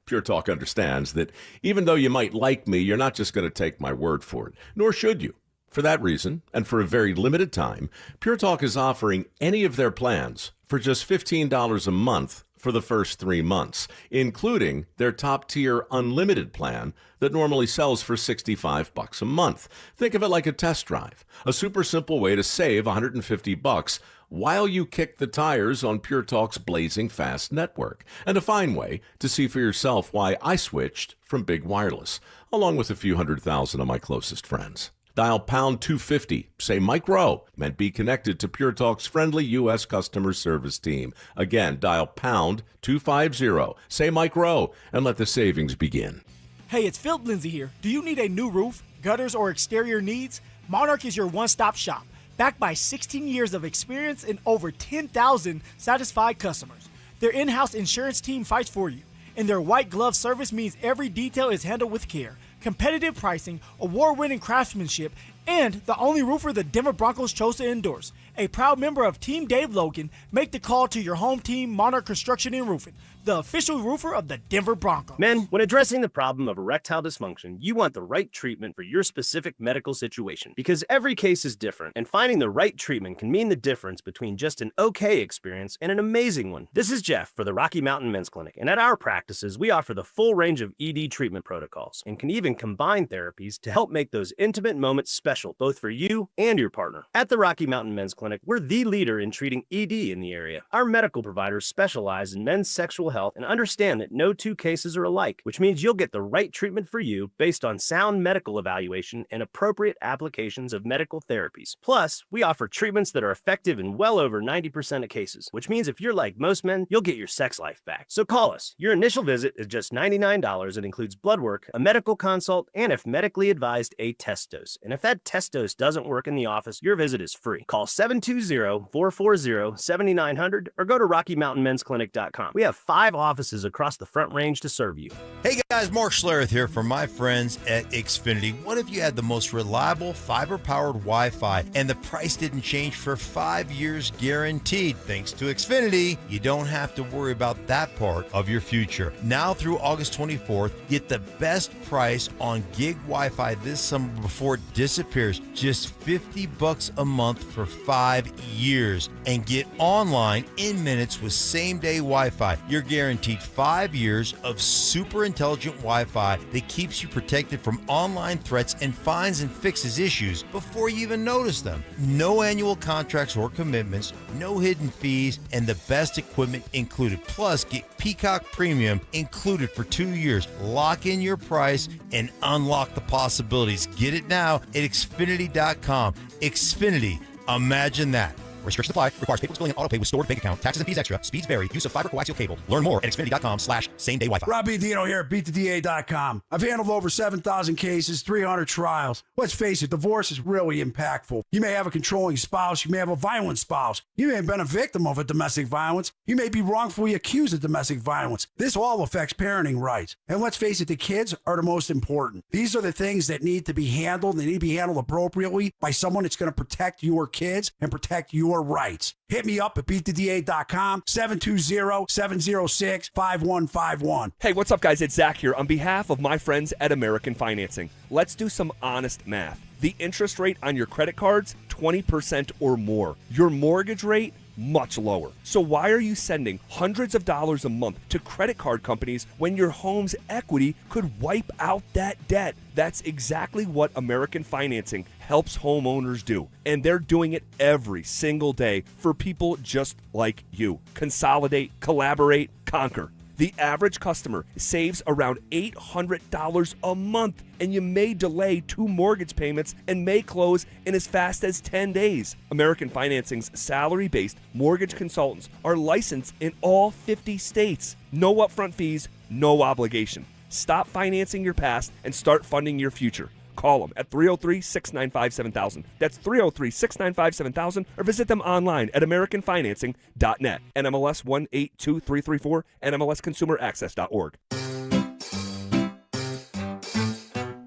Pure Talk understands that even though you might like me, you're not just going to take my word for it, nor should you. For that reason, and for a very limited time, Pure Talk is offering any of their plans for just $15 a month for the first 3 months, including their top-tier unlimited plan that normally sells for $65 a month. Think of it like a test drive, a super simple way to save $150 while you kick the tires on Pure Talk's blazing fast network, and a fine way to see for yourself why I switched from big wireless, along with a few 100,000 of my closest friends. Dial pound 250, say Mike Rowe, and be connected to Pure Talk's friendly U.S. customer service team. Again, dial pound 250, say Mike Rowe, and let the savings begin. Hey, it's Phillip Lindsay here. Do you need a new roof, gutters, or exterior needs? Monarch is your one-stop shop, backed by 16 years of experience and over 10,000 satisfied customers. Their in-house insurance team fights for you, and their white glove service means every detail is handled with care. Competitive pricing, award-winning craftsmanship, and the only roofer the Denver Broncos chose to endorse. A proud member of Team Dave Logan, make the call to your home team, Monarch Construction and Roofing, the official roofer of the Denver Broncos. Men, when addressing the problem of erectile dysfunction, you want the right treatment for your specific medical situation because every case is different, and finding the right treatment can mean the difference between just an okay experience and an amazing one. This is Jeff for the Rocky Mountain Men's Clinic, and at our practices, we offer the full range of ED treatment protocols and can even combine therapies to help make those intimate moments special, both for you and your partner. At the Rocky Mountain Men's Clinic, we're the leader in treating ED in the area. Our medical providers specialize in men's sexual health and understand that no two cases are alike, which means you'll get the right treatment for you based on sound medical evaluation and appropriate applications of medical therapies. Plus, we offer treatments that are effective in well over 90% of cases, which means if you're like most men, you'll get your sex life back. So call us. Your initial visit is just $99 and includes blood work, a medical consult, and if medically advised, a test dose. And if that test dose doesn't work in the office, your visit is free. Call 720-440-7900 or go to RockyMountainMen'sClinic.com. We have 5 offices across the Front Range to serve you. Hey guys, Mark Schlereth here from my friends at Xfinity. What if you had the most reliable fiber-powered Wi-Fi and the price didn't change for 5 years guaranteed? Thanks to Xfinity, you don't have to worry about that part of your future. Now through August 24th, get the best price on gig Wi-Fi this summer before it disappears disappears. Just $50 a month for 5 years. And get online in minutes with same-day Wi-Fi. You're guaranteed 5 years of super intelligent Wi-Fi that keeps you protected from online threats and finds and fixes issues before you even notice them. No annual contracts or commitments, no hidden fees, and the best equipment included. Plus, get Peacock Premium included for 2 years. Lock in your price and unlock the possibilities. Get it now at Xfinity.com. Xfinity, imagine that. Restrictions apply. Requires paperless billing and auto pay with stored bank account. Taxes and fees extra. Speeds vary. Use of fiber coaxial cable. Learn more at Xfinity.com/same-day Wi-Fi. Rob Dino here at BeatTheDA.com. I've handled over 7,000 cases, 300 trials. Let's face it, divorce is really impactful. You may have a controlling spouse. You may have a violent spouse. You may have been a victim of a domestic violence. You may be wrongfully accused of domestic violence. This all affects parenting rights. And let's face it, the kids are the most important. These are the things that need to be handled. They need to be handled appropriately by someone that's going to protect your kids and protect your rights. Hit me up at BeatTheDA.com, 720-706-5151. Hey, what's up, guys? It's Zach here. On behalf of my friends at American Financing, let's do some honest math. The interest rate on your credit cards, 20% or more. Your mortgage rate, much lower. So why are you sending hundreds of dollars a month to credit card companies when your home's equity could wipe out that debt? That's exactly what American Financing helps homeowners do. And they're doing it every single day for people just like you. Consolidate, collaborate, conquer. The average customer saves around $800 a month, and you may delay 2 mortgage payments and may close in as fast as 10 days. American Financing's salary-based mortgage consultants are licensed in all 50 states. No upfront fees, no obligation. Stop financing your past and start funding your future. Call them at 303-695-7000. That's 303-695-7000, or visit them online at AmericanFinancing.net. NMLS 182334, NMLSConsumerAccess.org.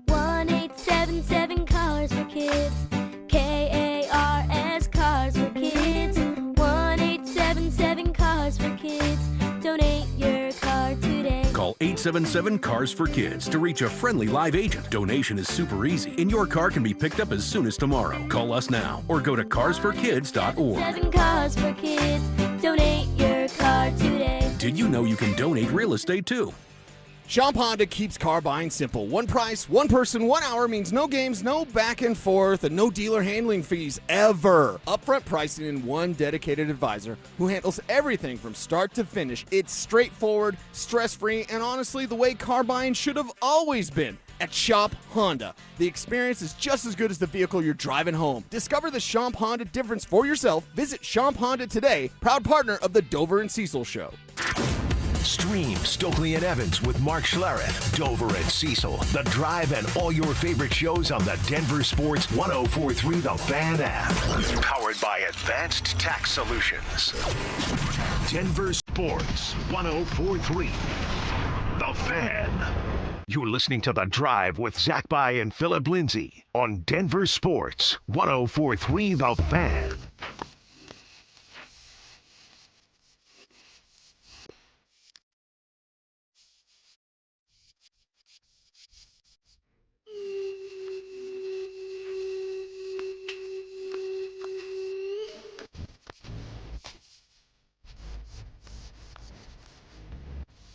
1877 Cars for Kids. KARS Cars for Kids. 1877 Cars for Kids. Donate your car today. Call 877-CARS for Kids to reach a friendly live agent. Donation is super easy, and your car can be picked up as soon as tomorrow. Call us now or go to carsforkids.org. 7 Cars for Kids. Donate your car today. Did you know you can donate real estate too? Shop Honda keeps car buying simple. One price, one person, 1 hour means no games, no back and forth, and no dealer handling fees ever. Upfront pricing and one dedicated advisor who handles everything from start to finish. It's straightforward, stress-free, and honestly, the way car buying should have always been. At Shop Honda, the experience is just as good as the vehicle you're driving home. Discover the Shop Honda difference for yourself. Visit Shop Honda today, proud partner of the Dover and Cecil Show. Stream Stokely and Evans with Mark Schlereth, Dover and Cecil, The Drive, and all your favorite shows on the Denver Sports 104.3 The Fan app. Powered by Advanced Tax Solutions. Denver Sports 104.3 The Fan. You're listening to The Drive with Zach By and Phillip Lindsay on Denver Sports 104.3 The Fan.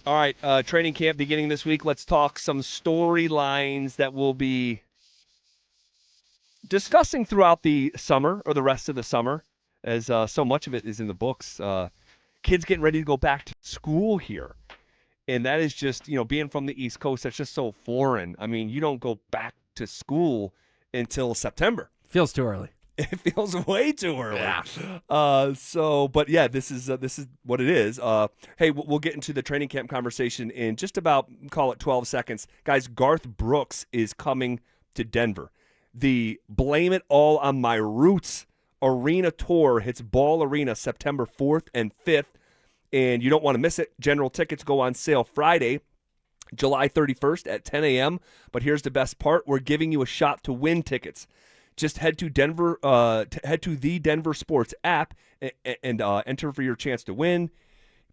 All right, training camp beginning this week. Let's talk some storylines that we'll be discussing throughout the summer or the rest of the summer, as so much of it is in the books. Kids getting ready to go back to school here. And that is just, being from the East Coast, that's just so foreign. I mean, you don't go back to school until September. Feels too early. It feels way too early. Yeah. But yeah, this is what it is. Hey, we'll get into the training camp conversation in just about, call it 12 seconds. Guys, Garth Brooks is coming to Denver. The Blame It All on My Roots Arena Tour hits Ball Arena September 4th and 5th, and you don't want to miss it. General tickets go on sale Friday, July 31st at 10 a.m. But here's the best part. We're giving you a shot to win tickets. Just head to the Denver Sports app and enter for your chance to win.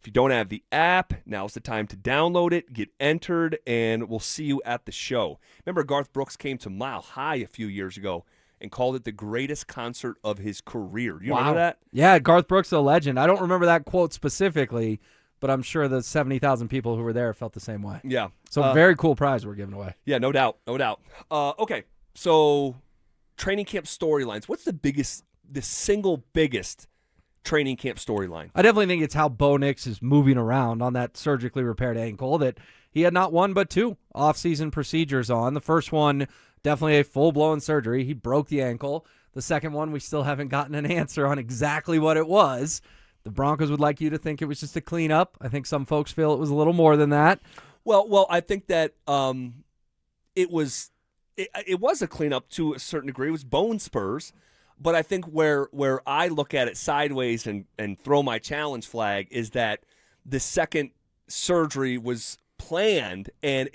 If you don't have the app, now's the time to download it, get entered, and we'll see you at the show. Remember, Garth Brooks came to Mile High a few years ago and called it the greatest concert of his career. You remember that? Yeah, Garth Brooks, a legend. I don't remember that quote specifically, but I'm sure the 70,000 people who were there felt the same way. Yeah. So very cool prize we're giving away. Yeah, no doubt. Okay, so training camp storylines. What's the single biggest training camp storyline? I definitely think it's how Bo Nix is moving around on that surgically repaired ankle that he had not one but two off-season procedures on. The first one, definitely a full-blown surgery. He broke the ankle. The second one, we still haven't gotten an answer on exactly what it was. The Broncos would like you to think it was just a cleanup. I think some folks feel it was a little more than that. Well, I think that it was a cleanup to a certain degree. It was bone spurs. But I think where I look at it sideways and throw my challenge flag is that the second surgery was planned, and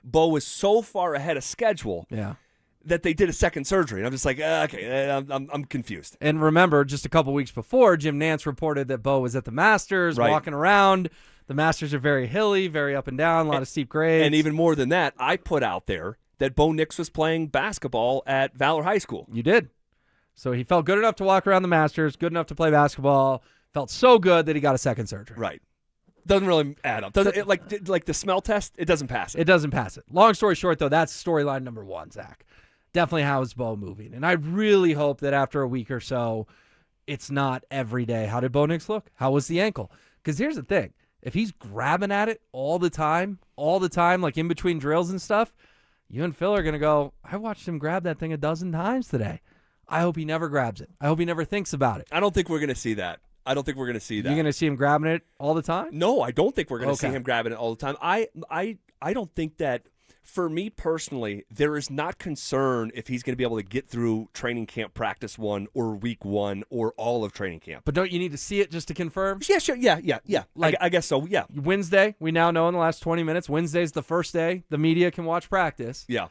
Bo was so far ahead of schedule that they did a second surgery. And I'm just like, okay, I'm confused. And remember, just a couple weeks before, Jim Nantz reported that Bo was at the Masters, Right. walking around. The Masters are very hilly, very up and down, a lot of steep grades. And even more than that, I put out there that Bo Nix was playing basketball at Valor High School. You did. So he felt good enough to walk around the Masters, good enough to play basketball, felt so good that he got a second surgery. Right. Doesn't really add up. Doesn't it, like the smell test, it doesn't pass it. It doesn't pass it. Long story short, though, that's storyline number one, Zach. Definitely how is Bo moving? And I really hope that after a week or so, it's not every day. How did Bo Nix look? How was the ankle? Because here's the thing. If he's grabbing at it all the time, like in between drills and stuff, you and Phil are going to go, I watched him grab that thing a dozen times today. I hope he never grabs it. I hope he never thinks about it. I don't think we're going to see that. You're going to see him grabbing it all the time? No, I don't think we're going to see him grabbing it all the time. I don't think that, for me personally, there is not concern if he's going to be able to get through training camp practice 1 or week 1 or all of training camp. But don't you need to see it just to confirm? Yeah, sure. Yeah. I guess so, yeah. Wednesday, we now know in the last 20 minutes, Wednesday's the first day the media can watch practice. Yeah.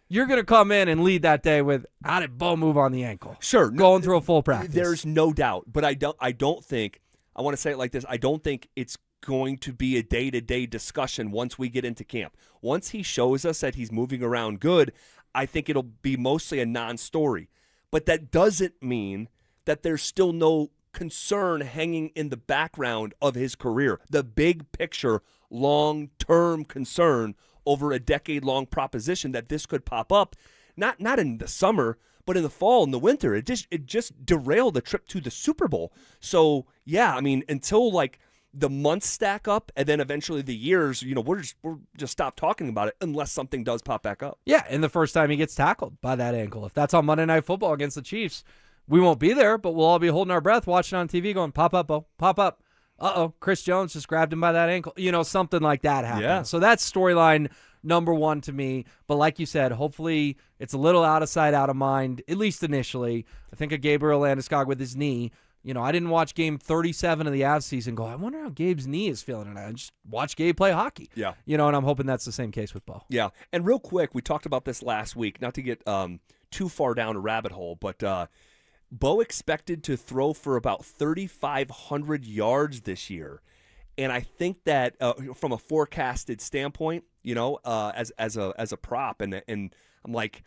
You're going to come in and lead that day with, how did Bo move on the ankle? Sure. Going through a full practice. There's no doubt. But I don't think, I want to say it like this, I don't think it's going to be a day-to-day discussion once we get into camp. Once he shows us that he's moving around good, I think it'll be mostly a non-story. But that doesn't mean that there's still no concern hanging in the background of his career. The big picture, long-term concern over a decade-long proposition that this could pop up, not in the summer, but in the fall and the winter. It just derailed the trip to the Super Bowl. So, yeah, I mean, until like the months stack up and then eventually the years, we're just stop talking about it unless something does pop back up. Yeah, and the first time he gets tackled by that ankle. If that's on Monday Night Football against the Chiefs, we won't be there, but we'll all be holding our breath watching on TV going, pop up, Bo, pop up. Uh-oh, Chris Jones just grabbed him by that ankle. Something like that happened. Yeah. So that's storyline number one to me. But like you said, hopefully it's a little out of sight, out of mind, at least initially. I think of Gabriel Landeskog with his knee. I didn't watch game 37 of the Avs season go, I wonder how Gabe's knee is feeling tonight. I just watch Gabe play hockey. Yeah. And I'm hoping that's the same case with Bo. Yeah. And real quick, we talked about this last week, not to get too far down a rabbit hole, but Bo expected to throw for about 3,500 yards this year. And I think that from a forecasted standpoint, as a prop, and I'm like,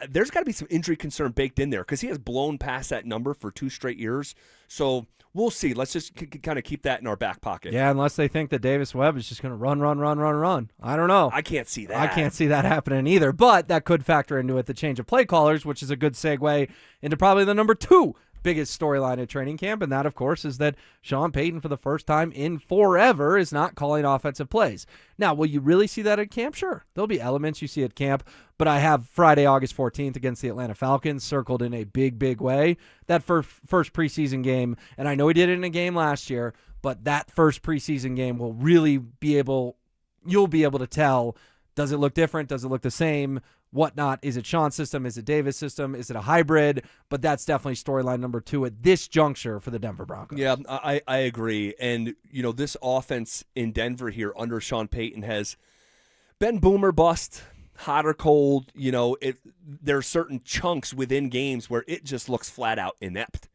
there's got to be some injury concern baked in there because he has blown past that number for 2 straight years. So we'll see. Let's just kind of keep that in our back pocket. Yeah, unless they think that Davis Webb is just going to run. I don't know. I can't see that. I can't see that happening either. But that could factor into it the change of play callers, which is a good segue into probably the number 2 biggest storyline at training camp, and that, of course, is that Sean Payton, for the first time in forever, is not calling offensive plays. Now, will you really see that at camp? Sure. There'll be elements you see at camp, but I have Friday, August 14th against the Atlanta Falcons circled in a big, big way. That first preseason game, and I know he did it in a game last year, but that first preseason game will really you'll be able to tell, does it look different? Does it look the same? Whatnot. Is it Sean's system? Is it Davis' system? Is it a hybrid? But that's definitely storyline number 2 at this juncture for the Denver Broncos. Yeah, I agree. And, this offense in Denver here under Sean Payton has been boomer bust, hot or cold. There are certain chunks within games where it just looks flat out inept.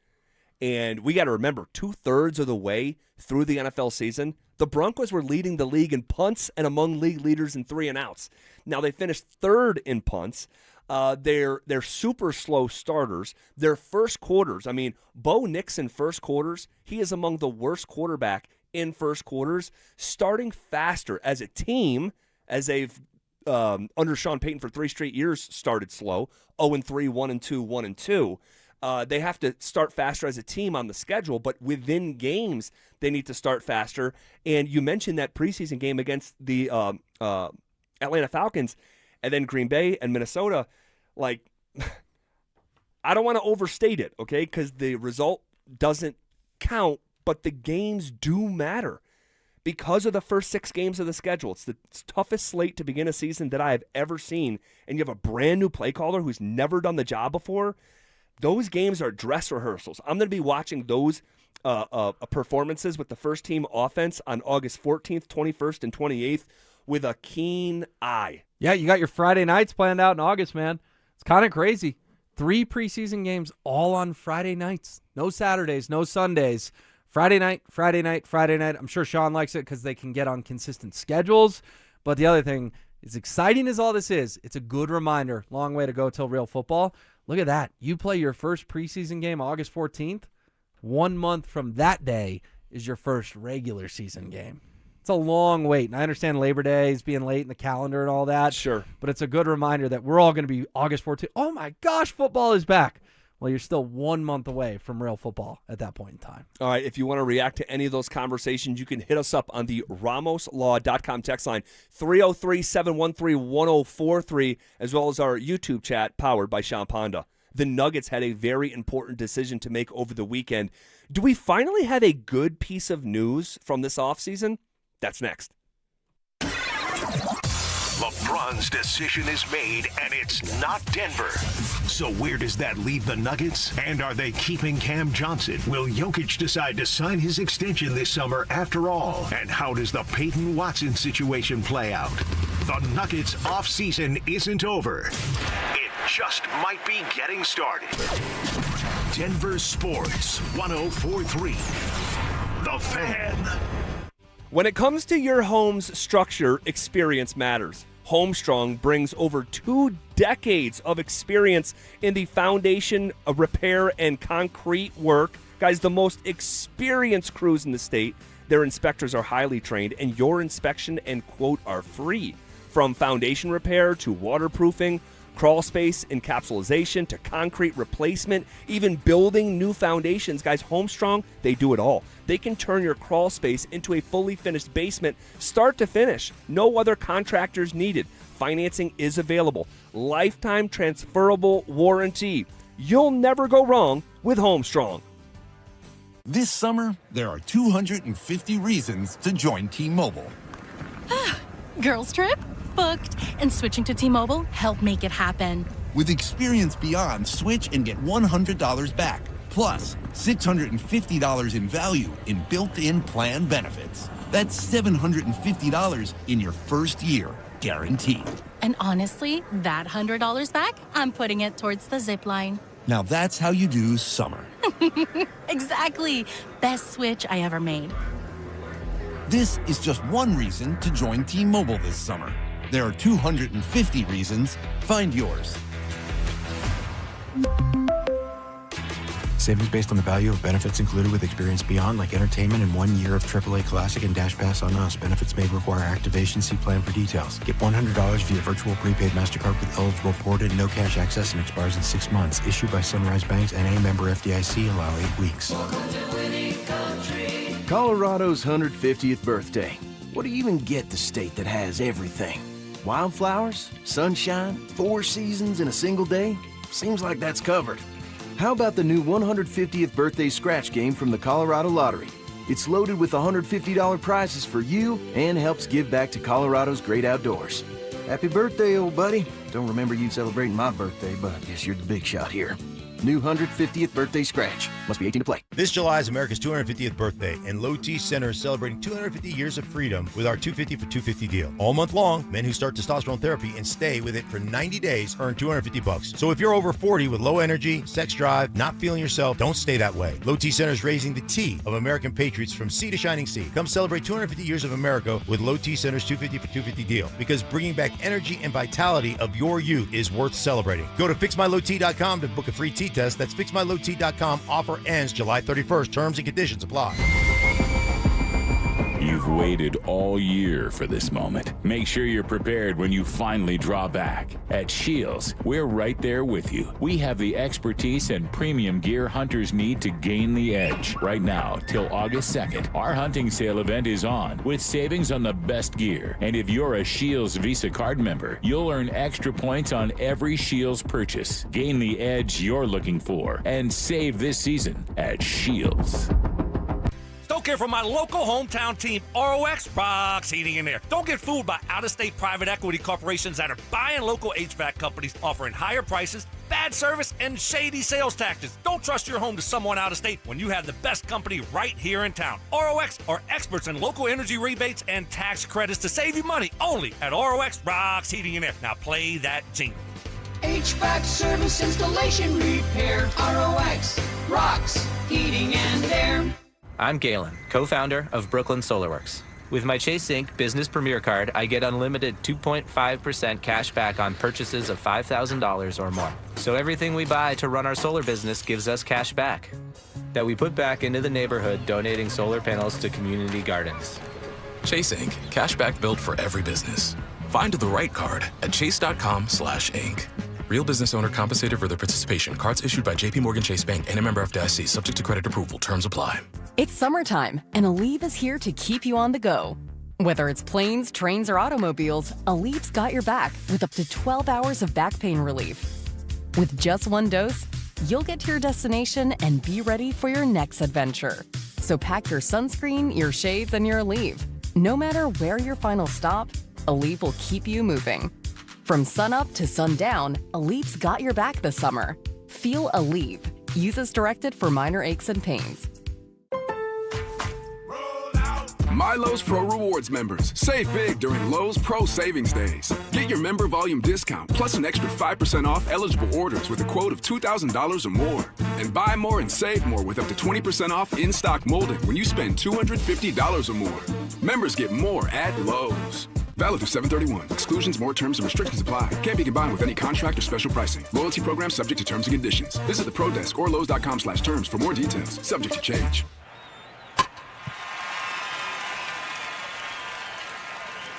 And we got to remember, 2/3 of the way through the NFL season, the Broncos were leading the league in punts and among league leaders in 3 and outs. Now, they finished 3rd in punts. They're super slow starters. Their first quarters, I mean, Bo Nixon first quarters, he is among the worst quarterback in first quarters, starting faster as a team, as they've under Sean Payton for 3 straight years started slow, 0-3, 1-2, 1-2. They have to start faster as a team on the schedule, but within games, they need to start faster. And you mentioned that preseason game against the Atlanta Falcons and then Green Bay and Minnesota. Like, I don't want to overstate it, okay, because the result doesn't count, but the games do matter. Because of the first 6 games of the schedule, it's the toughest slate to begin a season that I have ever seen, and you have a brand new play caller who's never done the job before. Those games are dress rehearsals. I'm going to be watching those performances with the first team offense on August 14th, 21st, and 28th with a keen eye. Yeah, you got your Friday nights planned out in August, man. It's kind of crazy. 3 preseason games all on Friday nights. No Saturdays, no Sundays. Friday night, Friday night, Friday night. I'm sure Sean likes it because they can get on consistent schedules. But the other thing, as exciting as all this is, it's a good reminder. Long way to go till real football. Look at that. You play your first preseason game August 14th. 1 month from that day is your first regular season game. It's a long wait. And I understand Labor Day is being late in the calendar and all that. Sure. But it's a good reminder that we're all going to be August 14th. Oh, my gosh, football is back. Well, you're still 1 month away from real football at that point in time. All right, if you want to react to any of those conversations, you can hit us up on the RamosLaw.com text line, 303-713-1043, as well as our YouTube chat powered by Sean Ponda. The Nuggets had a very important decision to make over the weekend. Do we finally have a good piece of news from this offseason? That's next. LeBron's decision is made, and it's not Denver. So where does that leave the Nuggets? And are they keeping Cam Johnson? Will Jokic decide to sign his extension this summer after all? And how does the Payton Watson situation play out? The Nuggets offseason isn't over. It just might be getting started. Denver Sports 104.3. The Fan. When it comes to your home's structure, experience matters. Homestrong brings over 2 decades of experience in the foundation of repair and concrete work. Guys, the most experienced crews in the state. Their inspectors are highly trained, and your inspection and quote are free. From foundation repair to waterproofing, crawl space encapsulation to concrete replacement, even building new foundations. Guys, Homestrong, they do it all. They can turn your crawl space into a fully finished basement, start to finish. No other contractors needed. Financing is available. Lifetime transferable warranty. You'll never go wrong with Homestrong. This summer, there are 250 reasons to join T-Mobile. Girls trip? Booked. And switching to T-Mobile helped make it happen. With Experience Beyond, switch and get $100 back. Plus, $650 in value in built-in plan benefits. That's $750 in your first year, guaranteed. And honestly, that $100 back, I'm putting it towards the zip line. Now that's how you do summer. Exactly. Best switch I ever made. This is just one reason to join T-Mobile this summer. There are 250 reasons. Find yours. Savings based on the value of benefits included with Experience Beyond, like entertainment and 1 year of AAA Classic and Dash Pass on us. Benefits may require activation. See plan for details. Get $100 via virtual prepaid MasterCard with eligible ported, no cash access, and expires in 6 months. Issued by Sunrise Banks and a member FDIC. Allow 8 weeks. Colorado's 150th birthday. What do you even get the state that has everything? Wildflowers, sunshine, 4 seasons in a single day? Seems like that's covered. How about the new 150th birthday scratch game from the Colorado Lottery? It's loaded with $150 prizes for you and helps give back to Colorado's great outdoors. Happy birthday, old buddy. Don't remember you celebrating my birthday, but I guess you're the big shot here. New 150th birthday scratch. Must be 18 to play. This July is America's 250th birthday, and Low T Center is celebrating 250 years of freedom with our 250 for 250 deal. All month long, men who start testosterone therapy and stay with it for 90 days earn $250. So if you're over 40 with low energy, sex drive, not feeling yourself, don't stay that way. Low T Center is raising the T of American patriots from sea to shining sea. Come celebrate 250 years of America with Low T Center's 250 for 250 deal, because bringing back energy and vitality of your youth is worth celebrating. Go to fixmylowt.com to book a free T test. That's fixmylowt.com. Offer ends July 31st. Terms and conditions apply. You've waited all year for this moment. Make sure you're prepared when you finally draw back. At Shields, we're right there with you. We have the expertise and premium gear hunters need to gain the edge. Right now, till August 2nd, our hunting sale event is on with savings on the best gear. And if you're a Shields Visa card member, you'll earn extra points on every Shields purchase. Gain the edge you're looking for and save this season at Shields. Don't care for my local hometown team, ROX Rocks Heating and Air. Don't get fooled by out-of-state private equity corporations that are buying local HVAC companies, offering higher prices, bad service, and shady sales tactics. Don't trust your home to someone out of state when you have the best company right here in town. ROX are experts in local energy rebates and tax credits to save you money only at ROX Rocks Heating and Air. Now play that jingle. HVAC service, installation, repair. ROX Rocks Heating and Air. I'm Galen, co-founder of Brooklyn SolarWorks. With my Chase Inc. Business Premier Card, I get unlimited 2.5% cash back on purchases of $5,000 or more. So everything we buy to run our solar business gives us cash back that we put back into the neighborhood, donating solar panels to community gardens. Chase Inc. Cash back built for every business. Find the right card at chase.com/inc. Real business owner compensated for their participation. Cards issued by J.P. Morgan Chase Bank and a member FDIC, subject to credit approval. Terms apply. It's summertime, and Aleve is here to keep you on the go. Whether it's planes, trains, or automobiles, Aleve's got your back with up to 12 hours of back pain relief. With just one dose, you'll get to your destination and be ready for your next adventure. So pack your sunscreen, your shades, and your Aleve. No matter where your final stop, Aleve will keep you moving. From sunup to sundown, Aleve's got your back this summer. Feel Aleve. Use as directed for minor aches and pains. My Lowe's Pro Rewards members, save big during Lowe's Pro Savings Days. Get your member volume discount plus an extra 5% off eligible orders with a quote of $2,000 or more. And buy more and save more with up to 20% off in-stock molding when you spend $250 or more. Members get more at Lowe's. Valid through 7/31. Exclusions, more terms, and restrictions apply. Can't be combined with any contract or special pricing. Loyalty program subject to terms and conditions. Visit the Pro Desk or Lowe's.com/terms for more details. Subject to change.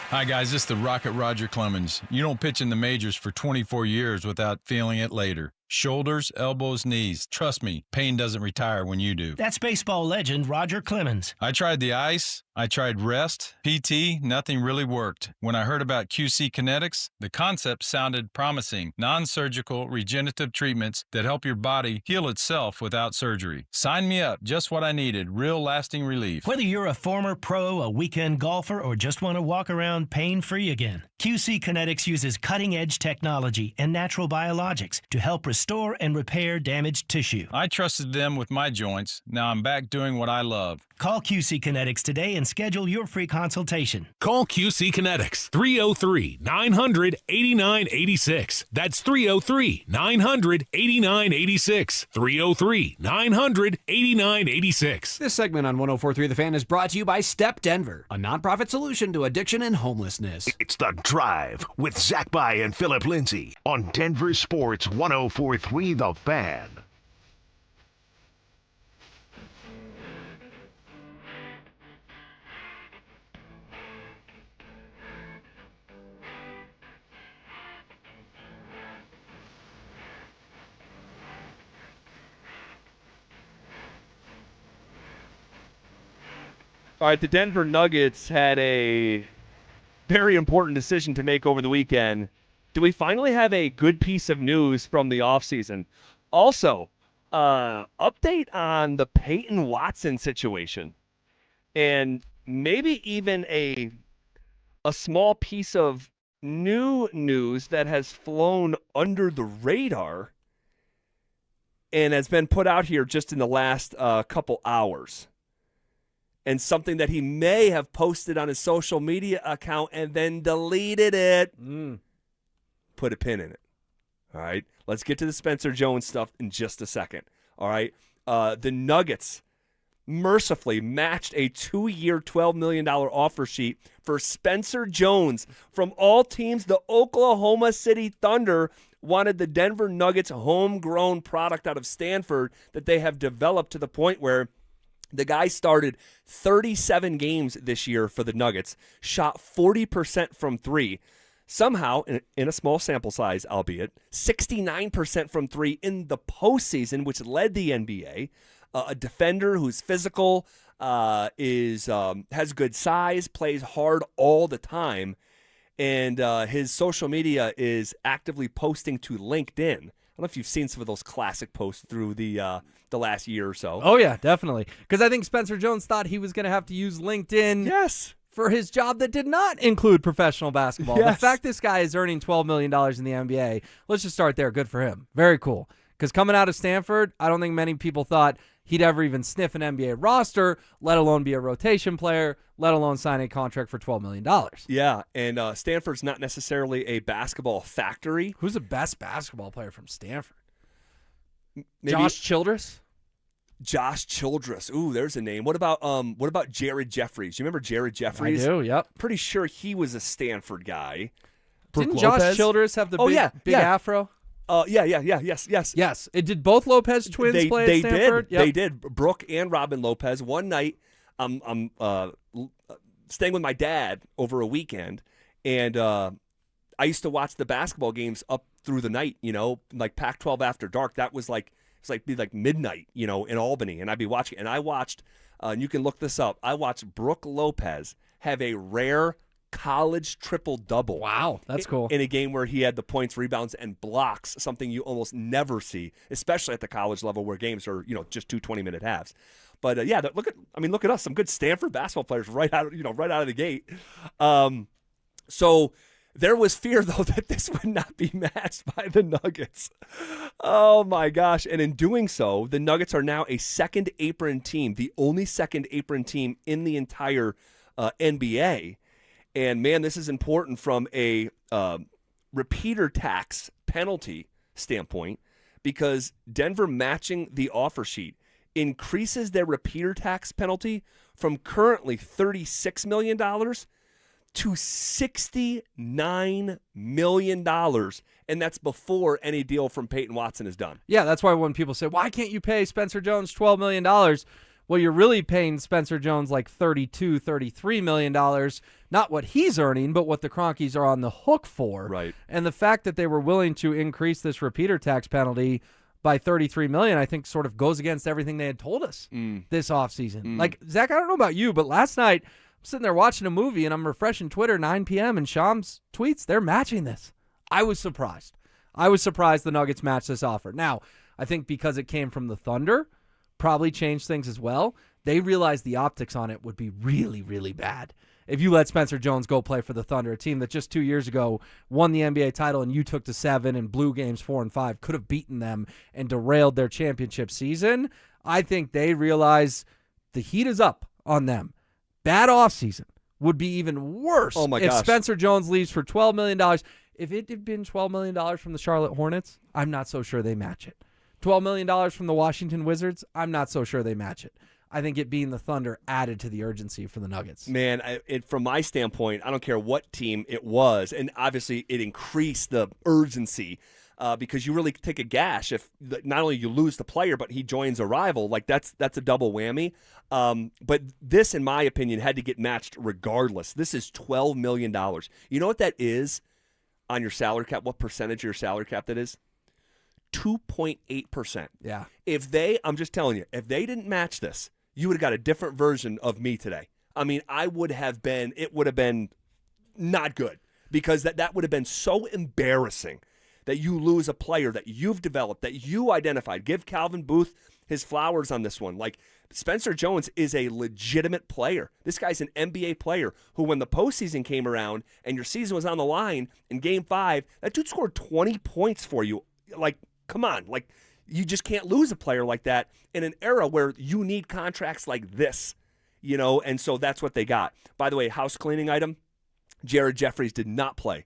Hi, guys. This is the Rocket Roger Clemens. You don't pitch in the majors for 24 years without feeling it later. Shoulders, elbows, knees. Trust me, pain doesn't retire when you do. That's baseball legend Roger Clemens. I tried the ice. I tried rest, PT, nothing really worked. When I heard about QC Kinetics, the concept sounded promising. Non-surgical, regenerative treatments that help your body heal itself without surgery. Sign me up, just what I needed, real lasting relief. Whether you're a former pro, a weekend golfer, or just want to walk around pain-free again, QC Kinetics uses cutting-edge technology and natural biologics to help restore and repair damaged tissue. I trusted them with my joints. Now I'm back doing what I love. Call QC Kinetics today and schedule your free consultation. Call QC Kinetics, 303-900-8986. That's 303-900-8986. 303-900-8986. This segment on 104.3 The Fan is brought to you by Step Denver, a nonprofit solution to addiction and homelessness. It's The Drive with Zach By and Phillip Lindsay on Denver Sports 104.3 The Fan. All right, the Denver Nuggets had a very important decision to make over the weekend. Do we finally have a good piece of news from the offseason? Also, update on the Payton Watson situation. And maybe even a small piece of new news that has flown under the radar. and has been put out here just in the last couple hours. And something that he may have posted on his social media account and then deleted it. Put a pin in it. All right. Let's get to the Spencer Jones stuff in just a second. All right. The Nuggets mercifully matched a 2-year, $12 million offer sheet for Spencer Jones. From all teams, the Oklahoma City Thunder wanted the Denver Nuggets homegrown product out of Stanford that they have developed to the point where the guy started 37 games this year for the Nuggets, shot 40% from three. Somehow, in a small sample size, albeit, 69% from three in the postseason, which led the NBA. A defender who's physical, has good size, plays hard all the time, and his social media is actively posting to LinkedIn. I don't know if you've seen some of those classic posts through the last year or so. Oh, yeah, definitely. Because I think Spencer Jones thought he was going to have to use LinkedIn for his job that did not include professional basketball. The fact this guy is earning $12 million in the NBA, let's just start there. Good for him. Very cool. Because coming out of Stanford, I don't think many people thought he'd ever even sniff an NBA roster, let alone be a rotation player, let alone sign a contract for $12 million. Yeah, and Stanford's not necessarily a basketball factory. Who's the best basketball player from Stanford? Maybe Josh Childress? Josh Childress. Ooh, there's a name. What about Jared Jeffries? You remember Jared Jeffries? I do, yep. Pretty sure he was a Stanford guy. Didn't Josh Childress have the big afro? Yes. It did both Lopez twins play at Stanford? They did. Brooke and Robin Lopez. One night, I'm staying with my dad over a weekend, and I used to watch the basketball games up through the night, like Pac-12 after dark. That was like, be like midnight, in Albany, and I'd be watching. And I watched, and you can look this up, I watched Brooke Lopez have a rare college triple-double. Wow, that's cool. In a game where he had the points, rebounds, and blocks, something you almost never see, especially at the college level where games are, just 2 20-minute halves. But look at us, some good Stanford basketball players right out of the gate. So there was fear, though, that this would not be matched by the Nuggets. Oh, my gosh. And in doing so, the Nuggets are now a second apron team, the only second apron team in the entire NBA. And, man, this is important from a repeater tax penalty standpoint because Denver matching the offer sheet increases their repeater tax penalty from currently $36 million to $69 million, and that's before any deal from Payton Watson is done. Yeah, that's why when people say, why can't you pay Spencer Jones $12 million? Well, you're really paying Spencer Jones like $32, $33 million, not what he's earning, but what the Cronkies are on the hook for. Right. And the fact that they were willing to increase this repeater tax penalty by $33 million, I think sort of goes against everything they had told us this offseason. Like, Zach, I don't know about you, but last night, sitting there watching a movie and I'm refreshing Twitter 9 p.m. and Sham's tweets, they're matching this. I was surprised. The Nuggets matched this offer. Now, I think because it came from the Thunder, probably changed things as well. They realized the optics on it would be really, really bad. If you let Spencer Jones go play for the Thunder, a team that just 2 years ago won the NBA title and you took to 7 and blew games 4 and 5, could have beaten them and derailed their championship season, I think they realize the heat is up on them. Bad offseason would be even worse if Spencer Jones leaves for $12 million. If it had been $12 million from the Charlotte Hornets, I'm not so sure they match it. $12 million from the Washington Wizards, I'm not so sure they match it. I think it being the Thunder added to the urgency for the Nuggets. Man, from my standpoint, I don't care what team it was, and obviously it increased the urgency because you really take a gash if not only you lose the player, but he joins a rival. Like that's a double whammy. But this, in my opinion, had to get matched regardless. This is $12 million. You know what that is on your salary cap? What percentage of your salary cap that is? 2.8%. Yeah. I'm just telling you, if they didn't match this, you would have got a different version of me today. I mean, it would have been not good because that would have been so embarrassing that you lose a player that you've developed, that you identified. Give Calvin Booth his flowers on this one. Like, Spencer Jones is a legitimate player. This guy's an NBA player who, when the postseason came around and your season was on the line in Game 5, that dude scored 20 points for you. Like, come on. Like, You just can't lose a player like that in an era where you need contracts like this, and so that's what they got. By the way, house cleaning item, Jared Jeffries did not play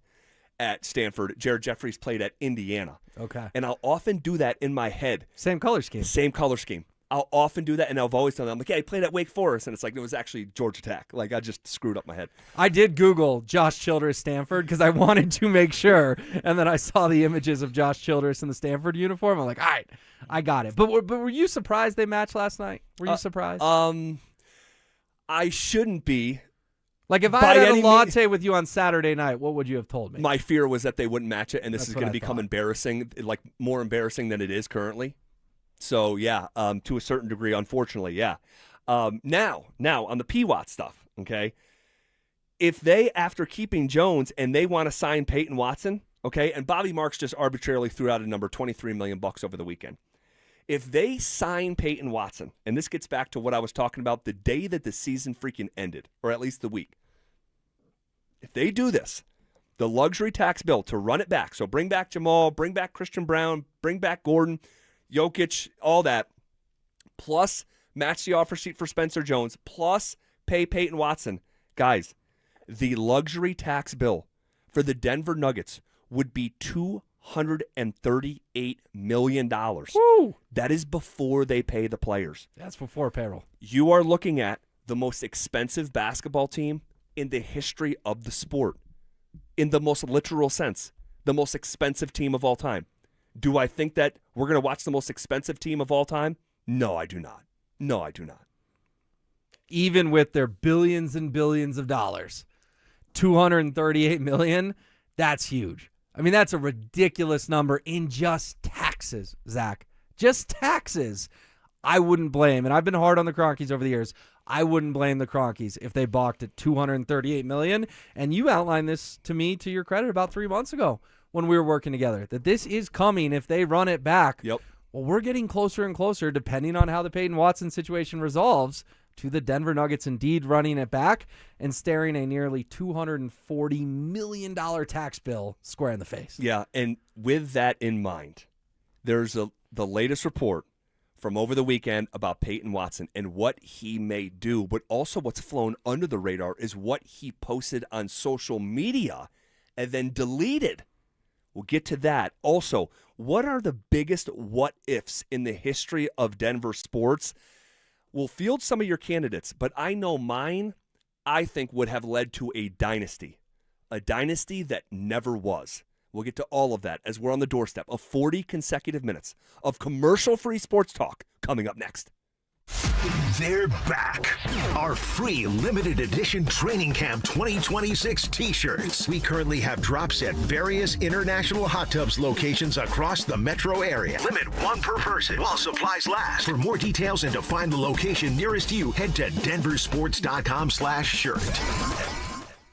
at Stanford. Jared Jeffries played at Indiana. Okay. And I'll often do that in my head. Same color scheme. I'll often do that, and I've always done that. I'm like, yeah, I played at Wake Forest, and it's like, it was actually Georgia Tech. Like, I just screwed up my head. I did Google Josh Childress Stanford because I wanted to make sure, and then I saw the images of Josh Childress in the Stanford uniform. I'm like, all right, I got it. But were you surprised they matched last night? Were you surprised? I shouldn't be. Like, if I had a latte with you on Saturday night, what would you have told me? My fear was that they wouldn't match it, and this That's is what going to I become thought. embarrassing, like more embarrassing than it is currently. So, yeah, to a certain degree, unfortunately, yeah. Now, on the P-Watt stuff, okay, if they, after keeping Jones, and they want to sign Peyton Watson, okay, and Bobby Marks just arbitrarily threw out a number, $23 million over the weekend. If they sign Peyton Watson, and this gets back to what I was talking about the day that the season freaking ended, or at least the week, if they do this, the luxury tax bill to run it back, so bring back Jamal, bring back Christian Brown, bring back Gordon, Jokic, all that, plus match the offer sheet for Spencer Jones, plus pay Peyton Watson. Guys, the luxury tax bill for the Denver Nuggets would be $238 million. Woo! That is before they pay the players. That's before payroll. You are looking at the most expensive basketball team in the history of the sport, in the most literal sense, the most expensive team of all time. Do I think that we're going to watch the most expensive team of all time? No, I do not. No, I do not. Even with their billions and billions of dollars, $238 million, that's huge. I mean, that's a ridiculous number in just taxes, Zach. Just taxes. I wouldn't blame, and I've been hard on the Cronkies over the years, I wouldn't blame the Cronkies if they balked at $238 million. And you outlined this to me, to your credit, about 3 months ago when we were working together, that this is coming if they run it back. Yep. Well, we're getting closer and closer, depending on how the Peyton Watson situation resolves, to the Denver Nuggets indeed running it back and staring a nearly $240 million tax bill square in the face. Yeah, and with that in mind, there's the latest report from over the weekend about Peyton Watson and what he may do, but also what's flown under the radar is what he posted on social media and then deleted. We'll get to that. Also, what are the biggest what-ifs in the history of Denver sports? We'll field some of your candidates, but I know mine, I think, would have led to a dynasty that never was. We'll get to all of that as we're on the doorstep of 40 consecutive minutes of commercial-free sports talk coming up next. They're back. Our free limited edition training camp 2026 t-shirts. We currently have drops at various international hot tubs locations across the metro area. Limit one per person while supplies last. For more details and to find the location nearest you, head to denversports.com/shirt.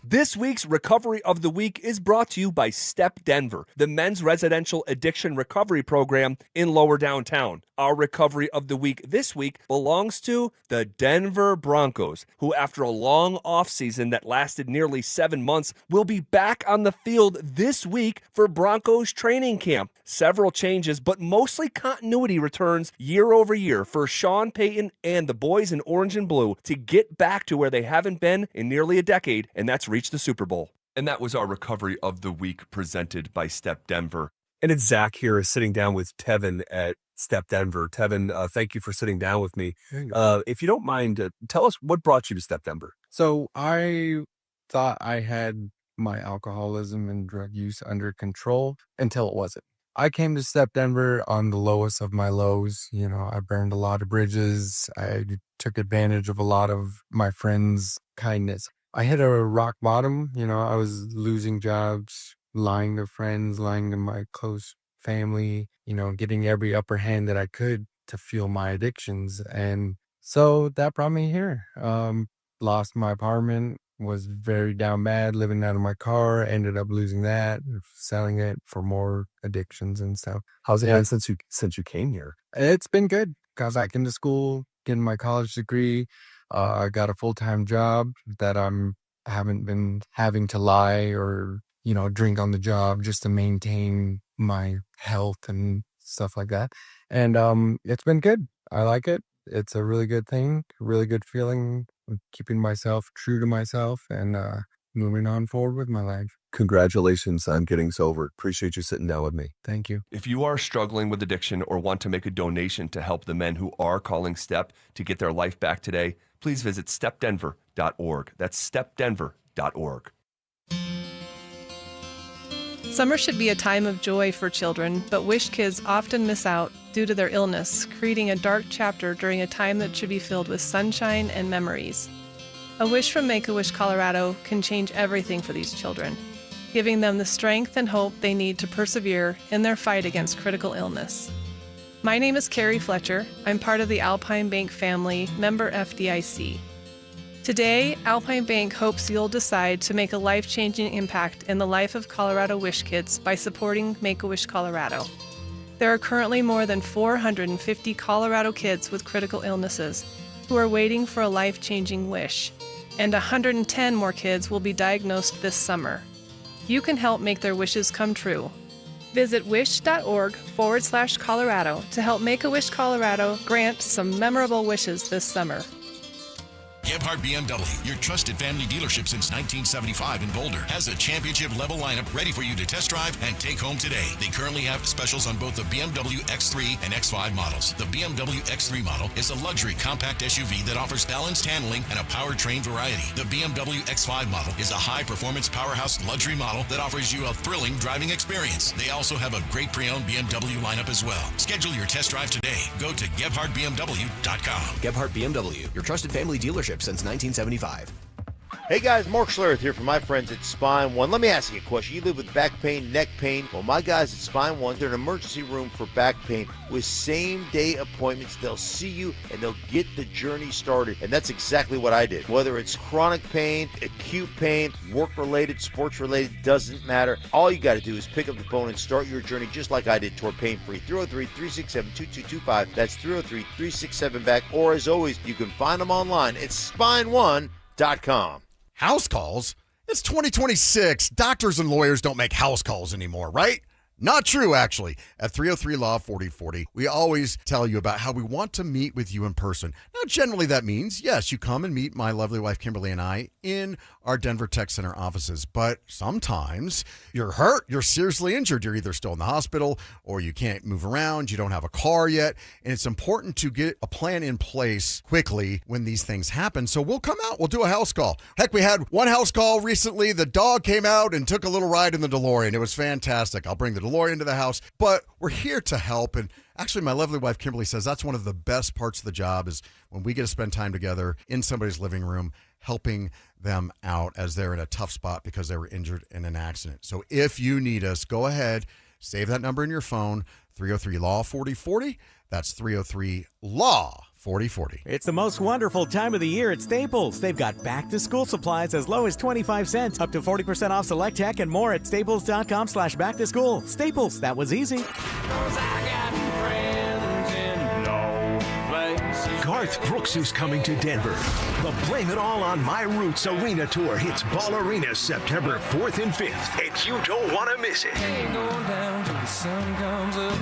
This week's Recovery of the Week is brought to you by Step Denver, the men's residential addiction recovery program in Lower Downtown. Our Recovery of the Week this week belongs to the Denver Broncos, who after a long offseason that lasted nearly 7 months, will be back on the field this week for Broncos training camp. Several changes, but mostly continuity returns year over year for Sean Payton and the boys in orange and blue to get back to where they haven't been in nearly a decade, and that's reach the Super Bowl. And that was our Recovery of the Week presented by Step Denver. And it's Zach here sitting down with Tevin at Step Denver. Tevin, thank you for sitting down with me. If you don't mind, tell us what brought you to Step Denver. So I thought I had my alcoholism and drug use under control until it wasn't. I came to Step Denver on the lowest of my lows. You know, I burned a lot of bridges. I took advantage of a lot of my friends' kindness. I hit a rock bottom. You know, I was losing jobs, lying to friends, lying to my close family, you know, getting every upper hand that I could to fuel my addictions. And so that brought me here. Lost my apartment, was very down bad, living out of my car, ended up losing that, selling it for more addictions and stuff. How's it been since you came here? It's been good. Got back into school, getting my college degree. I got a full-time job that I haven't been having to lie or, you know, drink on the job just to maintain my health and stuff like that. And it's been good. I like it. It's a really good thing, really good feeling, keeping myself true to myself and moving on forward with my life. Congratulations on getting sober. Appreciate you sitting down with me. Thank you. If you are struggling with addiction or want to make a donation to help the men who are calling STEP to get their life back today, please visit stepdenver.org. That's stepdenver.org. Summer should be a time of joy for children, but Wish kids often miss out due to their illness, creating a dark chapter during a time that should be filled with sunshine and memories. A wish from Make-A-Wish Colorado can change everything for these children, giving them the strength and hope they need to persevere in their fight against critical illness. My name is Carrie Fletcher. I'm part of the Alpine Bank family, member FDIC. Today, Alpine Bank hopes you'll decide to make a life-changing impact in the life of Colorado Wish kids by supporting Make-A-Wish Colorado. There are currently more than 450 Colorado kids with critical illnesses who are waiting for a life-changing wish, and 110 more kids will be diagnosed this summer. You can help make their wishes come true. Visit wish.org/Colorado to help Make-A-Wish Colorado grant some memorable wishes this summer. Gebhardt BMW, your trusted family dealership since 1975 in Boulder, has a championship-level lineup ready for you to test drive and take home today. They currently have specials on both the BMW X3 and X5 models. The BMW X3 model is a luxury compact SUV that offers balanced handling and a powertrain variety. The BMW X5 model is a high-performance powerhouse luxury model that offers you a thrilling driving experience. They also have a great pre-owned BMW lineup as well. Schedule your test drive today. Go to GebhardtBMW.com. Gebhardt BMW, your trusted family dealership since 1975. Hey guys, Mark Schlereth here from my friends at Spine One. Let me ask you a question. You live with back pain, neck pain. Well, my guys at Spine One, they're an emergency room for back pain with same-day appointments. They'll see you and they'll get the journey started. And that's exactly what I did. Whether it's chronic pain, acute pain, work-related, sports-related, doesn't matter. All you got to do is pick up the phone and start your journey just like I did toward pain-free. 303-367-2225. That's 303-367-BACK. Or as always, you can find them online at spineone.com. House calls? It's 2026. Doctors and lawyers don't make house calls anymore, right? Not true, actually. At 303-LAW-4040, we always tell you about how we want to meet with you in person. Now, generally that means, yes, you come and meet my lovely wife, Kimberly, and I in our Denver Tech Center offices. But sometimes you're hurt, you're seriously injured. You're either still in the hospital or you can't move around, you don't have a car yet. And it's important to get a plan in place quickly when these things happen. So we'll come out, we'll do a house call. Heck, we had one house call recently. The dog came out and took a little ride in the DeLorean. It was fantastic. I'll bring the DeLorean into the house, but we're here to help. And actually, my lovely wife, Kimberly, says that's one of the best parts of the job is when we get to spend time together in somebody's living room, helping them out as they're in a tough spot because they were injured in an accident. So if you need us, go ahead, save that number in your phone, 303-LAW-4040. That's 303-LAW-4040. It's the most wonderful time of the year at Staples. They've got back-to-school supplies as low as 25 cents, up to 40% off select tech, and more at staples.com/back-to-school. Staples, that was easy. Garth Brooks is coming to Denver. The Blame It All on My Roots Arena Tour hits Ball Arena September 4th and 5th, and you don't want to miss it.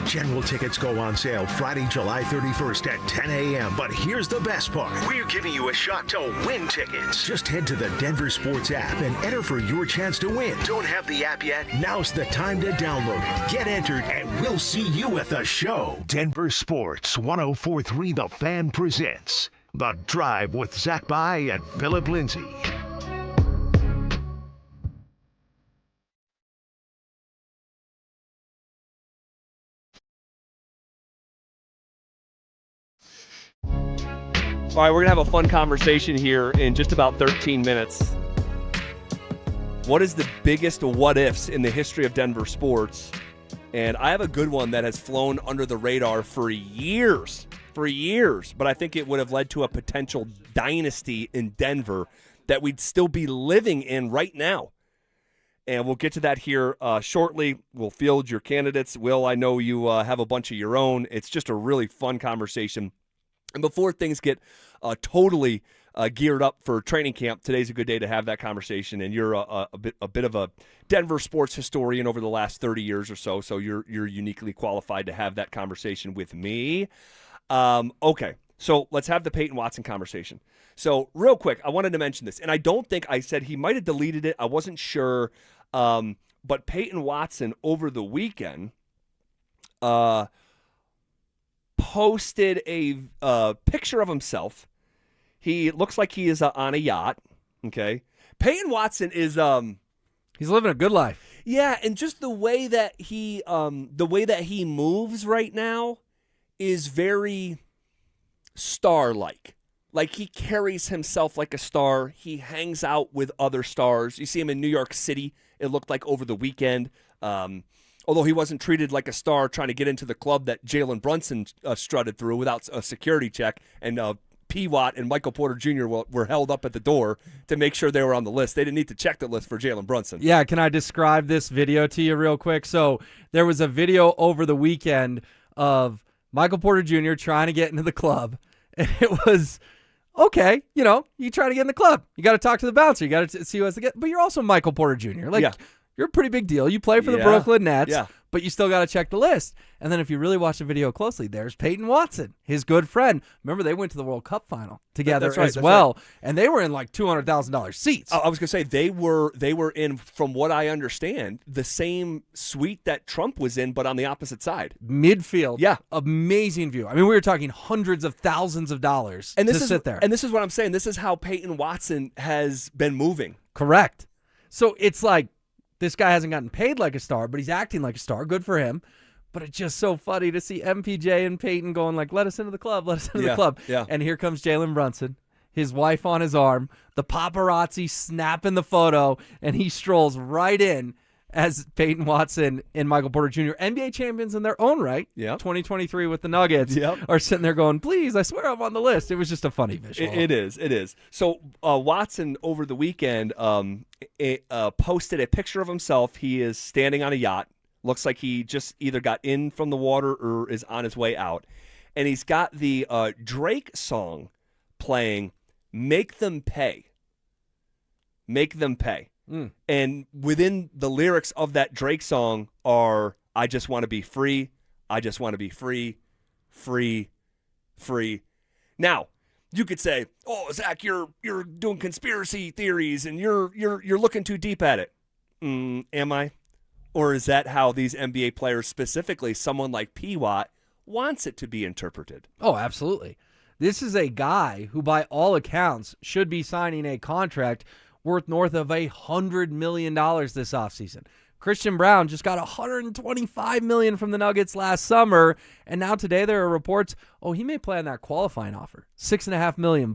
General tickets go on sale Friday, July 31st at 10 a.m. But here's the best part. We're giving you a shot to win tickets. Just head to the DenverSports app and enter for your chance to win. Don't have the app yet? Now's the time to download it. Get entered, and we'll see you at the show. Denver Sports 104.3 The Fan presents The Drive with Zach By and Phillip Lindsay. All right, we're going to have a fun conversation here in just about 13 minutes. What is the biggest what-ifs in the history of Denver sports? And I have a good one that has flown under the radar for years, but I think it would have led to a potential dynasty in Denver that we'd still be living in right now. And we'll get to that here shortly. We'll field your candidates. Will, I know you have a bunch of your own. It's just a really fun conversation. And before things get totally geared up for training camp, today's a good day to have that conversation. And you're a bit of a Denver sports historian over the last 30 years or so, so you're uniquely qualified to have that conversation with me. Okay, so let's have the Payton Watson conversation. So real quick, I wanted to mention this, and I don't think I said he might have deleted it. I wasn't sure, but Payton Watson over the weekend posted a picture of himself. He looks like he is on a yacht. Okay, Payton Watson is he's living a good life. Yeah, and just the way that he moves right now is very star-like. Like, he carries himself like a star. He hangs out with other stars. You see him in New York City, it looked like over the weekend. Although he wasn't treated like a star trying to get into the club that Jalen Brunson strutted through without a security check. And P. Watt and Michael Porter Jr. were held up at the door to make sure they were on the list. They didn't need to check the list for Jalen Brunson. Yeah, can I describe this video to you real quick? So there was a video over the weekend of Michael Porter Jr. trying to get into the club. And it was... okay, you try to get in the club. You got to talk to the bouncer. You got to see who has to get. But you're also Michael Porter Jr. You're a pretty big deal. You play for the Brooklyn Nets, but you still got to check the list. And then if you really watch the video closely, there's Payton Watson, his good friend. Remember, they went to the World Cup final together as well, and they were in like $200,000 seats. I was going to say they were in, from what I understand, the same suite that Trump was in, but on the opposite side. Midfield. Yeah. Amazing view. I mean, we were talking hundreds of thousands of dollars to sit there. And this is what I'm saying. This is how Payton Watson has been moving. Correct. So it's like, this guy hasn't gotten paid like a star, but he's acting like a star. Good for him. But it's just so funny to see MPJ and Payton going like, let us into the club, let us into the club. Yeah. And here comes Jalen Brunson, his wife on his arm, the paparazzi snapping the photo, and he strolls right in as Payton Watson and Michael Porter Jr., NBA champions in their own right, 2023 with the Nuggets, are sitting there going, please, I swear I'm on the list. It was just a funny visual. It is. So Watson over the weekend posted a picture of himself. He is standing on a yacht. Looks like he just either got in from the water or is on his way out. And he's got the Drake song playing, Make Them Pay. Make Them Pay. And within the lyrics of that Drake song are, I just want to be free. I just want to be free, free, free. Now, you could say, oh, Zach, you're doing conspiracy theories and you're looking too deep at it. Am I? Or is that how these NBA players, specifically someone like P. Watt, wants it to be interpreted? Oh, absolutely. This is a guy who, by all accounts, should be signing a contract worth north of $100 million this offseason. Christian Brown just got $125 million from the Nuggets last summer, and now today there are reports, he may play on that qualifying offer, $6.5 million.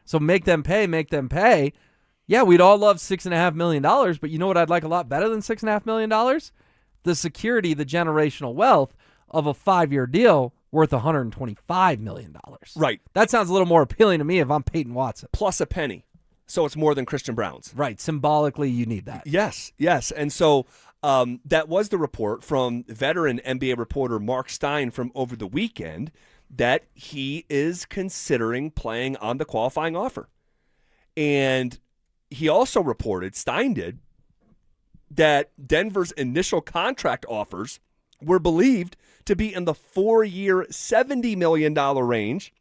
So make them pay, make them pay. Yeah, we'd all love $6.5 million, but you know what I'd like a lot better than $6.5 million? The security, the generational wealth of a 5-year deal worth $125 million. Right. That sounds a little more appealing to me if I'm Payton Watson. Plus a penny. So it's more than Christian Brown's. Right. Symbolically, you need that. Yes. And so that was the report from veteran NBA reporter Mark Stein from over the weekend that he is considering playing on the qualifying offer. And he also reported, Stein did, that Denver's initial contract offers were believed to be in the 4-year, $70 million range,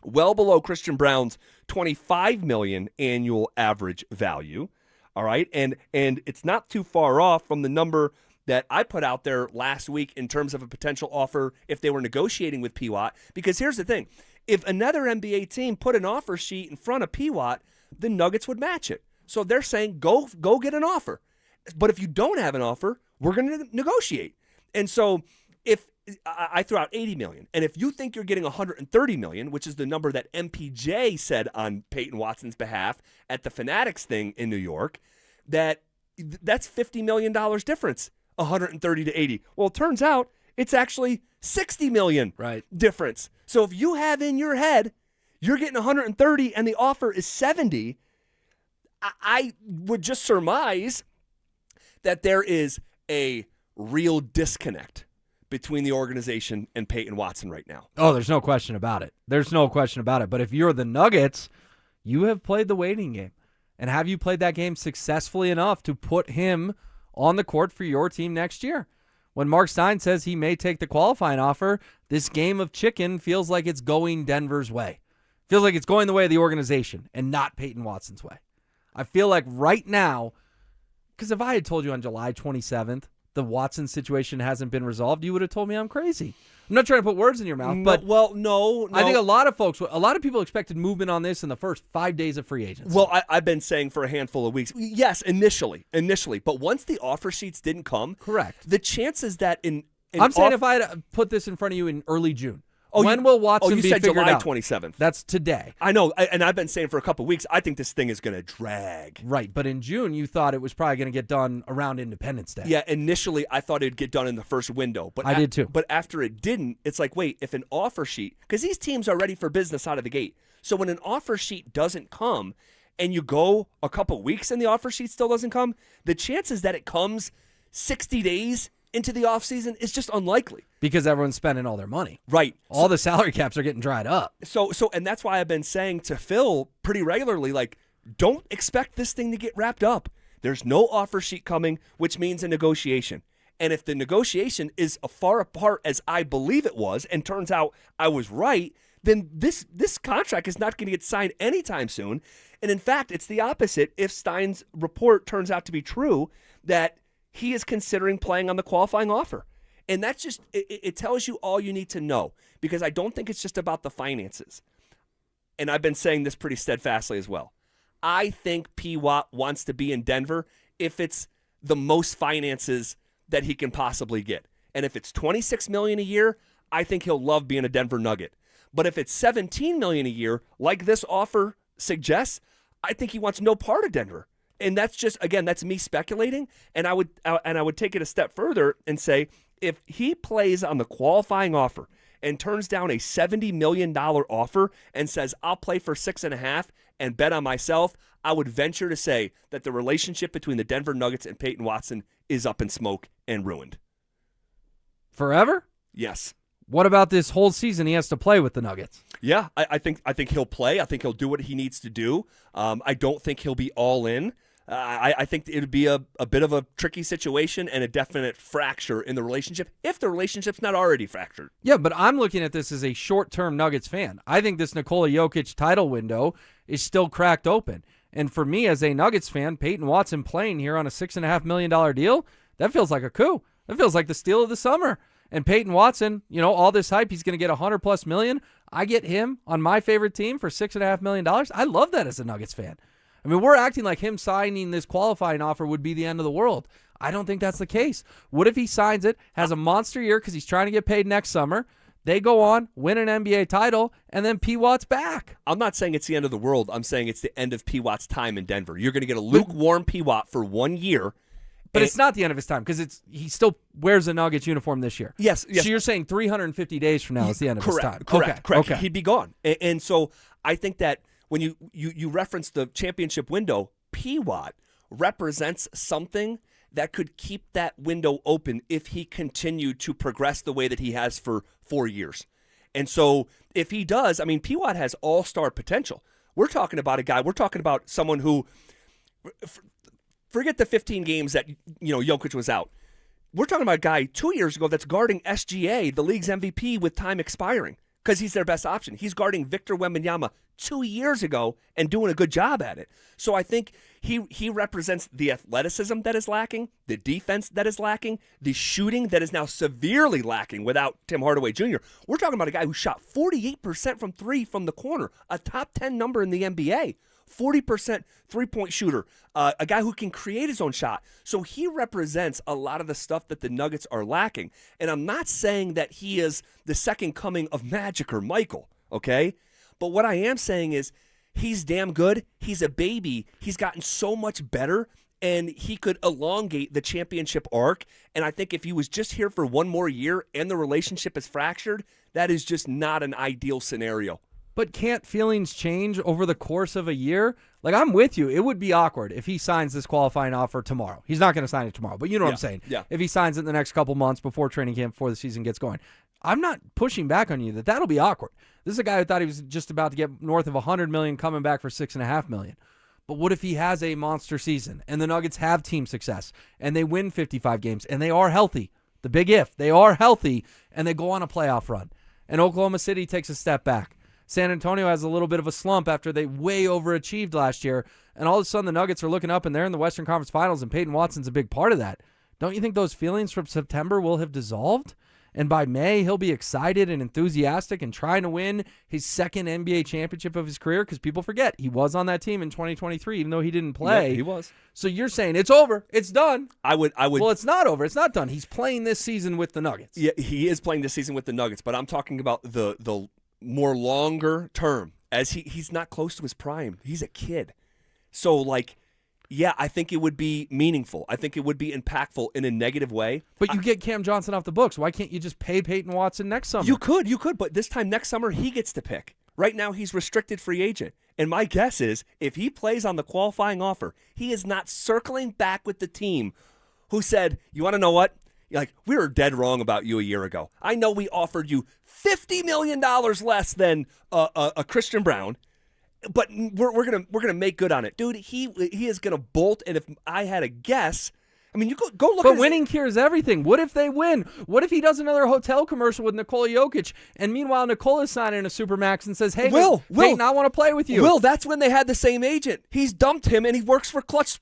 well below Christian Brown's $25 million annual average value. All right. And it's not too far off from the number that I put out there last week in terms of a potential offer if they were negotiating with P-Watt. Because here's the thing. If another NBA team put an offer sheet in front of P-Watt, the Nuggets would match it. So they're saying, go get an offer. But if you don't have an offer, we're going to negotiate. And so if I throw out $80 million, and if you think you're getting $130 million, which is the number that MPJ said on Payton Watson's behalf at the Fanatics thing in New York, that's $50 million difference, 130 to 80. Well, it turns out it's actually $60 million difference. So if you have in your head you're getting 130 and the offer is 70, I would just surmise that there is a real disconnect between the organization and Payton Watson right now. Oh, there's no question about it. But if you're the Nuggets, You have played the waiting game. And have you played that game successfully enough to put him on the court for your team next year? When Mark Stein says he may take the qualifying offer, this game of chicken feels like it's going Denver's way. Feels like it's going the way of the organization and not Peyton Watson's way. I feel like right now, because if I had told you on July 27th the Watson situation hasn't been resolved, you would have told me I'm crazy. I'm not trying to put words in your mouth, but no. I think a lot of people expected movement on this in the first 5 days of free agency. Well, I've been saying for a handful of weeks, yes, initially, but once the offer sheets didn't come, correct. The chances that I'm saying if I had put this in front of you in early June, when will Watson be figured out? You said July 27th. That's today. I know, and I've been saying for a couple of weeks, I think this thing is going to drag. Right, but in June, you thought it was probably going to get done around Independence Day. Yeah, initially, I thought it would get done in the first window. But I did too. But after it didn't, it's like, wait, if an offer sheet, because these teams are ready for business out of the gate. So when an offer sheet doesn't come and you go a couple weeks and the offer sheet still doesn't come, the chances that it comes 60 days into the offseason is just unlikely. Because everyone's spending all their money. Right. All the salary caps are getting dried up. So, and that's why I've been saying to Phil pretty regularly, like, don't expect this thing to get wrapped up. There's no offer sheet coming, which means a negotiation. And if the negotiation is as far apart as I believe it was, and turns out I was right, then this contract is not going to get signed anytime soon. And in fact, it's the opposite. If Stein's report turns out to be true, that he is considering playing on the qualifying offer. And that's just, it tells you all you need to know, because I don't think it's just about the finances. And I've been saying this pretty steadfastly as well. I think P. Watt wants to be in Denver if it's the most finances that he can possibly get. And if it's $26 million a year, I think he'll love being a Denver Nugget. But if it's $17 million a year, like this offer suggests, I think he wants no part of Denver. And that's just, again, that's me speculating. And I would take it a step further and say, if he plays on the qualifying offer and turns down a $70 million offer and says, I'll play for 6.5 and bet on myself, I would venture to say that the relationship between the Denver Nuggets and Peyton Watson is up in smoke and ruined. Forever? Yes. What about this whole season he has to play with the Nuggets? Yeah, I think he'll play. I think he'll do what he needs to do. I don't think he'll be all in. I think it would be a bit of a tricky situation and a definite fracture in the relationship if the relationship's not already fractured. Yeah, but I'm looking at this as a short-term Nuggets fan. I think this Nikola Jokic title window is still cracked open. And for me as a Nuggets fan, Peyton Watson playing here on a $6.5 million deal, that feels like a coup. That feels like the steal of the summer. And Peyton Watson, all this hype, he's going to get $100+ million. I get him on my favorite team for $6.5 million. I love that as a Nuggets fan. I mean, we're acting like him signing this qualifying offer would be the end of the world. I don't think that's the case. What if he signs it, has a monster year because he's trying to get paid next summer, they go on, win an NBA title, and then P. Watt's back? I'm not saying it's the end of the world. I'm saying it's the end of P. Watt's time in Denver. You're going to get a lukewarm P. Watt for 1 year. But it's not the end of his time because he still wears a Nuggets uniform this year. Yes. So you're saying 350 days from now is the end of his time. Correct. Okay. He'd be gone. And so I think that when you reference the championship window, P. Watt represents something that could keep that window open if he continued to progress the way that he has for 4 years. And so if he does, I mean, P. Watt has all-star potential. We're talking about someone who, forget the 15 games that Jokic was out. We're talking about a guy 2 years ago that's guarding SGA, the league's MVP, with time expiring because he's their best option. He's guarding Victor Wembanyama 2 years ago and doing a good job at it. So I think he represents the athleticism that is lacking, the defense that is lacking, the shooting that is now severely lacking without Tim Hardaway Jr. We're talking about a guy who shot 48% from three from the corner, a top 10 number in the NBA. 40% three-point shooter, a guy who can create his own shot. So he represents a lot of the stuff that the Nuggets are lacking. And I'm not saying that he is the second coming of Magic or Michael, okay? But what I am saying is he's damn good. He's a baby. He's gotten so much better, and he could elongate the championship arc. And I think if he was just here for 1 more year and the relationship is fractured, that is just not an ideal scenario. But can't feelings change over the course of a year? Like, I'm with you. It would be awkward if he signs this qualifying offer tomorrow. He's not going to sign it tomorrow, but you know what I'm saying. Yeah. If he signs it in the next couple months before training camp, before the season gets going. I'm not pushing back on you that'll be awkward. This is a guy who thought he was just about to get north of $100 million coming back for $6.5 million. But what if he has a monster season and the Nuggets have team success and they win 55 games and they are healthy? The big if, they are healthy and they go on a playoff run. And Oklahoma City takes a step back. San Antonio has a little bit of a slump after they way overachieved last year. And all of a sudden the Nuggets are looking up and they're in the Western Conference Finals and Peyton Watson's a big part of that. Don't you think those feelings from September will have dissolved? And by May, he'll be excited and enthusiastic and trying to win his second NBA championship of his career, because people forget he was on that team in 2023, even though he didn't play. Yeah, he was. So you're saying it's over. It's done. I would. Well, it's not over. It's not done. He's playing this season with the Nuggets. Yeah, he is playing this season with the Nuggets, but I'm talking about the more longer term, as he's not close to his prime. He's a kid. So, like, yeah, I think it would be meaningful. I think it would be impactful in a negative way. But you get Cam Johnson off the books. Why can't you just pay Peyton Watson next summer? You could, but this time next summer, he gets to pick. Right now, he's restricted free agent. And my guess is, if he plays on the qualifying offer, he is not circling back with the team who said, you want to know what? Like, we were dead wrong about you a year ago. I know we offered you $50 million less than a Christian Brown, but we're gonna make good on it, dude. He is gonna bolt. And if I had a guess, I mean, you go look. But winning cures everything. What if they win? What if he does another hotel commercial with Nikola Jokic, and meanwhile Nikola's signing a supermax and says, "Hey, Peyton, I want to play with you." Will, that's when they had the same agent. He's dumped him, and he works for Clutch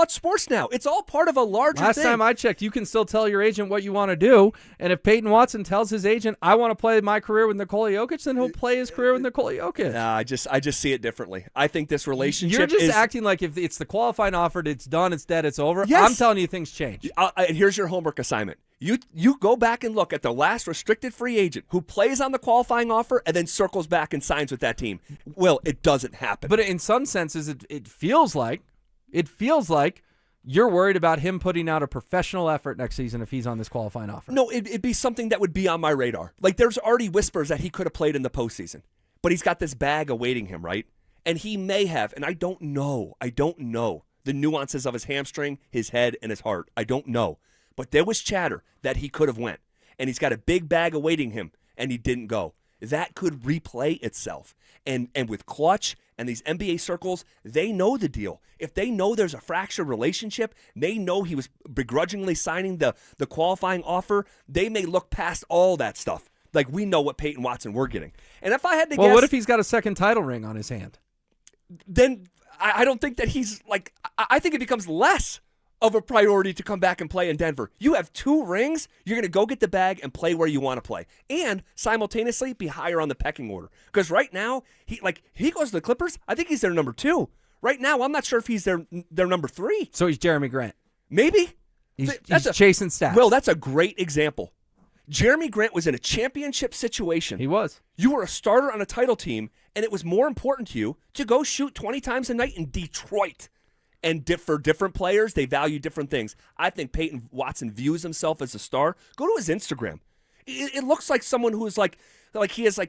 Sports now. It's all part of a larger Last thing. time I checked, you can still tell your agent what you want to do, and if Peyton Watson tells his agent, "I want to play my career with Nikola Jokic," then he'll play his career with Nikola Jokic. I just see it differently. I think this relationship. You're just is acting like if it's the qualifying offer, it's done, it's dead, it's over. Yes. I'm telling you, things change. And here's your homework assignment. You go back and look at the last restricted free agent who plays on the qualifying offer and then circles back and signs with that team. Well, it doesn't happen. But in some senses, it feels like you're worried about him putting out a professional effort next season if he's on this qualifying offer. No, it'd be something that would be on my radar. Like, there's already whispers that he could have played in the postseason, but he's got this bag awaiting him, right? And he may have, and I don't know the nuances of his hamstring, his head, and his heart. I don't know. But there was chatter that he could have went. And he's got a big bag awaiting him, and he didn't go. That could replay itself. And with Clutch and these NBA circles, they know the deal. If they know there's a fractured relationship, they know he was begrudgingly signing the qualifying offer, they may look past all that stuff. Like, we know what Peyton Watson we're getting. And if I had to guess... Well, what if he's got a second title ring on his hand? Then I don't think that he's like, I think it becomes less of a priority to come back and play in Denver. You have 2 rings, you're going to go get the bag and play where you want to play. And simultaneously be higher on the pecking order. Because right now, he goes to the Clippers, I think he's their number 2. Right now, I'm not sure if he's their number 3. So he's Jeremy Grant. Maybe. He's chasing stats. Well, that's a great example. Jeremy Grant was in a championship situation. He was. You were a starter on a title team, and it was more important to you to go shoot 20 times a night in Detroit. And for different players, they value different things. I think Peyton Watson views himself as a star. Go to his Instagram. It looks like someone who is like he has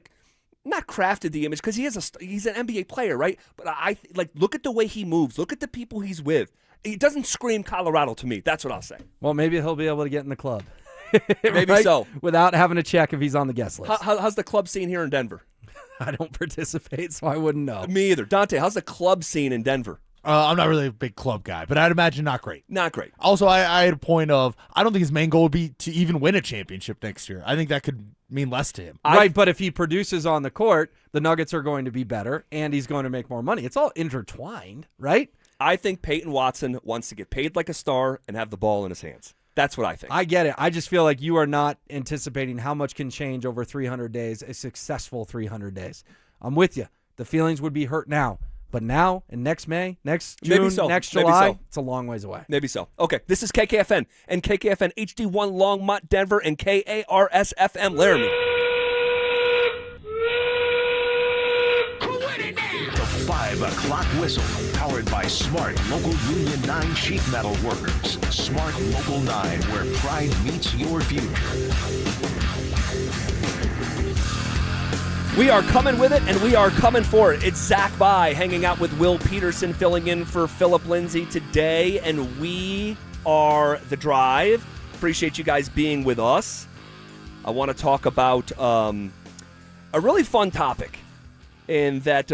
not crafted the image, because he's an NBA player, right? But I look at the way he moves. Look at the people he's with. It doesn't scream Colorado to me. That's what I'll say. Well, maybe he'll be able to get in the club. Maybe right? so. Without having to check if he's on the guest list. How's the club scene here in Denver? I don't participate, so I wouldn't know. Me either. Dante, how's the club scene in Denver? I'm not really a big club guy, but I'd imagine not great. Not great. Also, I had a point of, I don't think his main goal would be to even win a championship next year. I think that could mean less to him. Right, but if he produces on the court, the Nuggets are going to be better, and he's going to make more money. It's all intertwined, right? I think Peyton Watson wants to get paid like a star and have the ball in his hands. That's what I think. I get it. I just feel like you are not anticipating how much can change over 300 days, a successful 300 days. I'm with you. The feelings would be hurt now. But now, and next May, next June, next July, it's a long ways away. Maybe so. Okay, this is KKFN and KKFN HD1 Longmont, Denver, and KARS FM Laramie. The 5 o'clock whistle, powered by Smart Local Union 9 sheet metal workers. Smart Local 9, where pride meets your future. We are coming with it, and we are coming for it. It's Zach By hanging out with Will Peterson, filling in for Phillip Lindsay today, and we are The Drive. Appreciate you guys being with us. I want to talk about a really fun topic, and that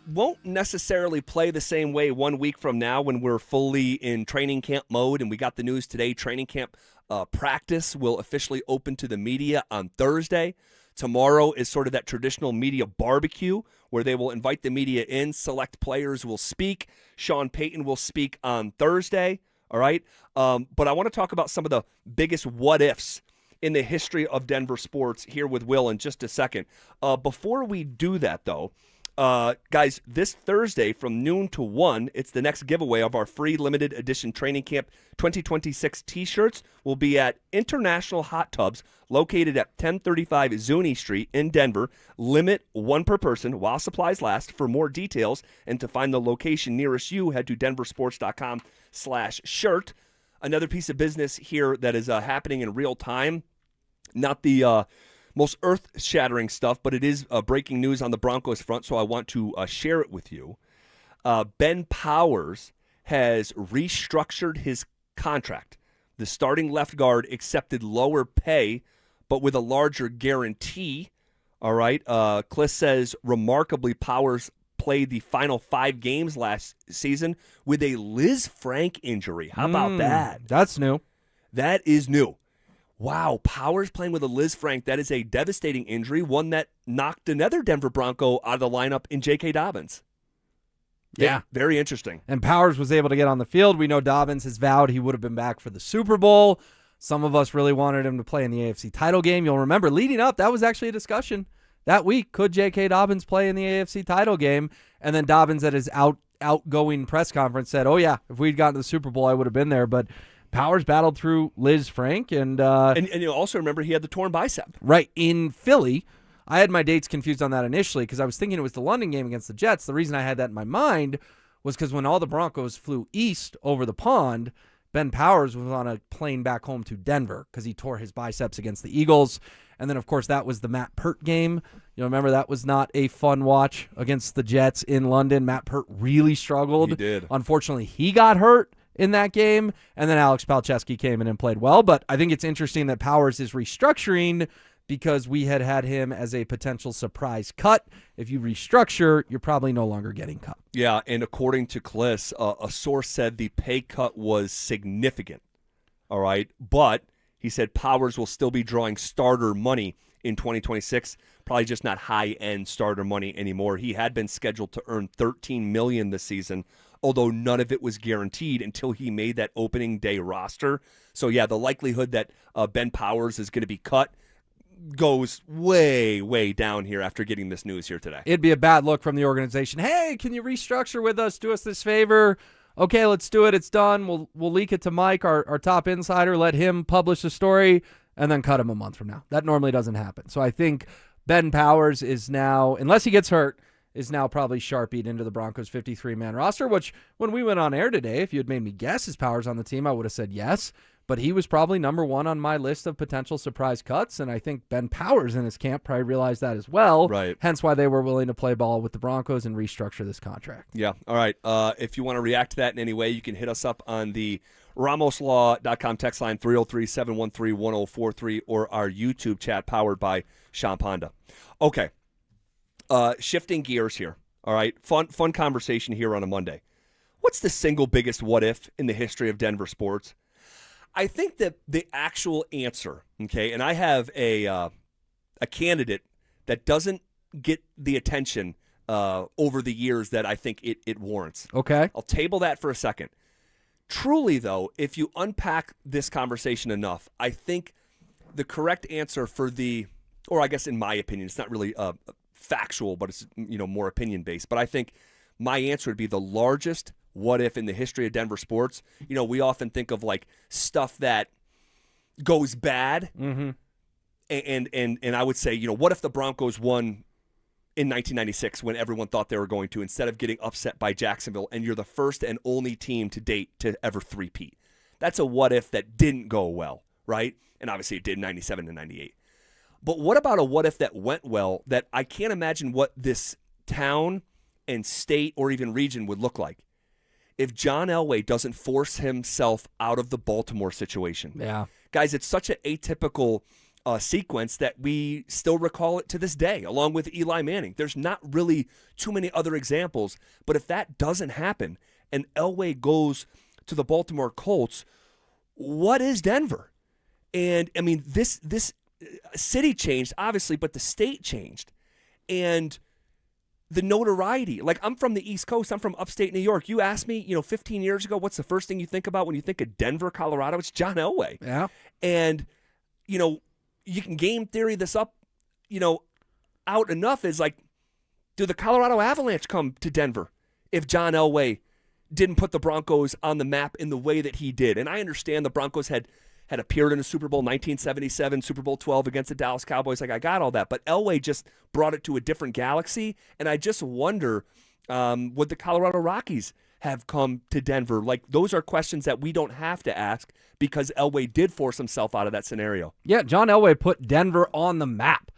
won't necessarily play the same way 1 week from now when we're fully in training camp mode. And we got the news today, training camp practice will officially open to the media on Thursday. Tomorrow is sort of that traditional media barbecue where they will invite the media in, select players will speak. Sean Payton will speak on Thursday, all right? But I want to talk about some of the biggest what-ifs in the history of Denver sports here with Will in just a second. Before we do that, though, guys, this Thursday from noon to 1, it's the next giveaway of our free limited edition training camp 2026 t-shirts. Will be at International Hot Tubs, located at 1035 Zuni Street in Denver. Limit 1 per person while supplies last. For more details and to find the location nearest you, head to denversports.com/shirt. Another piece of business here that is happening in real time, not the most earth-shattering stuff, but it is breaking news on the Broncos front, so I want to share it with you. Ben Powers has restructured his contract. The starting left guard accepted lower pay, but with a larger guarantee. All right. Kliss says, remarkably, Powers played the final 5 games last season with a Liz Frank injury. How about that? That's new. That is new. Wow, Powers playing with a Liz Frank. That is a devastating injury, one that knocked another Denver Bronco out of the lineup in J.K. Dobbins. Yeah. Very interesting. And Powers was able to get on the field. We know Dobbins has vowed he would have been back for the Super Bowl. Some of us really wanted him to play in the AFC title game. You'll remember leading up, that was actually a discussion that week. Could J.K. Dobbins play in the AFC title game? And then Dobbins at his outgoing press conference said, oh, yeah, if we'd gotten to the Super Bowl, I would have been there. But Powers battled through Liz Frank. And you also remember he had the torn bicep. Right, in Philly. I had my dates confused on that initially because I was thinking it was the London game against the Jets. The reason I had that in my mind was because when all the Broncos flew east over the pond, Ben Powers was on a plane back home to Denver because he tore his biceps against the Eagles. And then, of course, that was the Matt Pert game. You remember that was not a fun watch against the Jets in London. Matt Pert really struggled. He did. Unfortunately, he got hurt in that game, and then Alex Palczewski came in and played well. But I think it's interesting that Powers is restructuring because we had him as a potential surprise cut. If you restructure, you're probably no longer getting cut. Yeah, and according to Kliss, a source said the pay cut was significant. All right, but he said Powers will still be drawing starter money in 2026, probably just not high-end starter money anymore. He had been scheduled to earn $13 million this season, although none of it was guaranteed until he made that opening day roster. So, yeah, the likelihood that Ben Powers is going to be cut goes way, way down here after getting this news here today. It'd be a bad look from the organization. Hey, can you restructure with us? Do us this favor. Okay, let's do it. It's done. We'll leak it to Mike, our top insider, let him publish the story, and then cut him a month from now. That normally doesn't happen. So I think Ben Powers is now, unless he gets hurt, is now probably sharpied into the Broncos 53-man roster, which when we went on air today, if you had made me guess his Powers on the team, I would have said yes. But he was probably number 1 on my list of potential surprise cuts, and I think Ben Powers in his camp probably realized that as well. Right. Hence why they were willing to play ball with the Broncos and restructure this contract. Yeah. All right. If you want to react to that in any way, you can hit us up on the RamosLaw.com text line 303-713-1043 or our YouTube chat powered by Sean Ponda. Okay. Shifting gears here. All right. Fun conversation here on a Monday. What's the single biggest what if in the history of Denver sports? I think that the actual answer, okay, and I have a candidate that doesn't get the attention over the years that I think it warrants. Okay. I'll table that for a second. Truly, though, if you unpack this conversation enough, I think the correct answer for or I guess in my opinion, it's not really factual, but it's more opinion-based, but I think my answer would be the largest what if in the history of Denver sports. We often think of like stuff that goes bad. Mm-hmm. And I would say, what if the Broncos won in 1996 when everyone thought they were going to, instead of getting upset by Jacksonville, and you're the first and only team to date to ever three-peat. That's a what if that didn't go well, right? And obviously it did in 97 and 98. But what about a what if that went well that I can't imagine what this town and state or even region would look like if John Elway doesn't force himself out of the Baltimore situation. Yeah. Guys, it's such an atypical sequence that we still recall it to this day, along with Eli Manning. There's not really too many other examples, but if that doesn't happen and Elway goes to the Baltimore Colts, what is Denver? And I mean, this city changed, obviously, but the state changed. And the notoriety, like I'm from the East Coast, I'm from upstate New York. You asked me, 15 years ago, what's the first thing you think about when you think of Denver, Colorado? It's John Elway. Yeah. And, you can game theory this up, out enough is like, do the Colorado Avalanche come to Denver if John Elway didn't put the Broncos on the map in the way that he did? And I understand the Broncos had appeared in a Super Bowl 1977, Super Bowl 12 against the Dallas Cowboys. Like, I got all that. But Elway just brought it to a different galaxy. And I just wonder, would the Colorado Rockies have come to Denver? Like, those are questions that we don't have to ask because Elway did force himself out of that scenario. Yeah, John Elway put Denver on the map.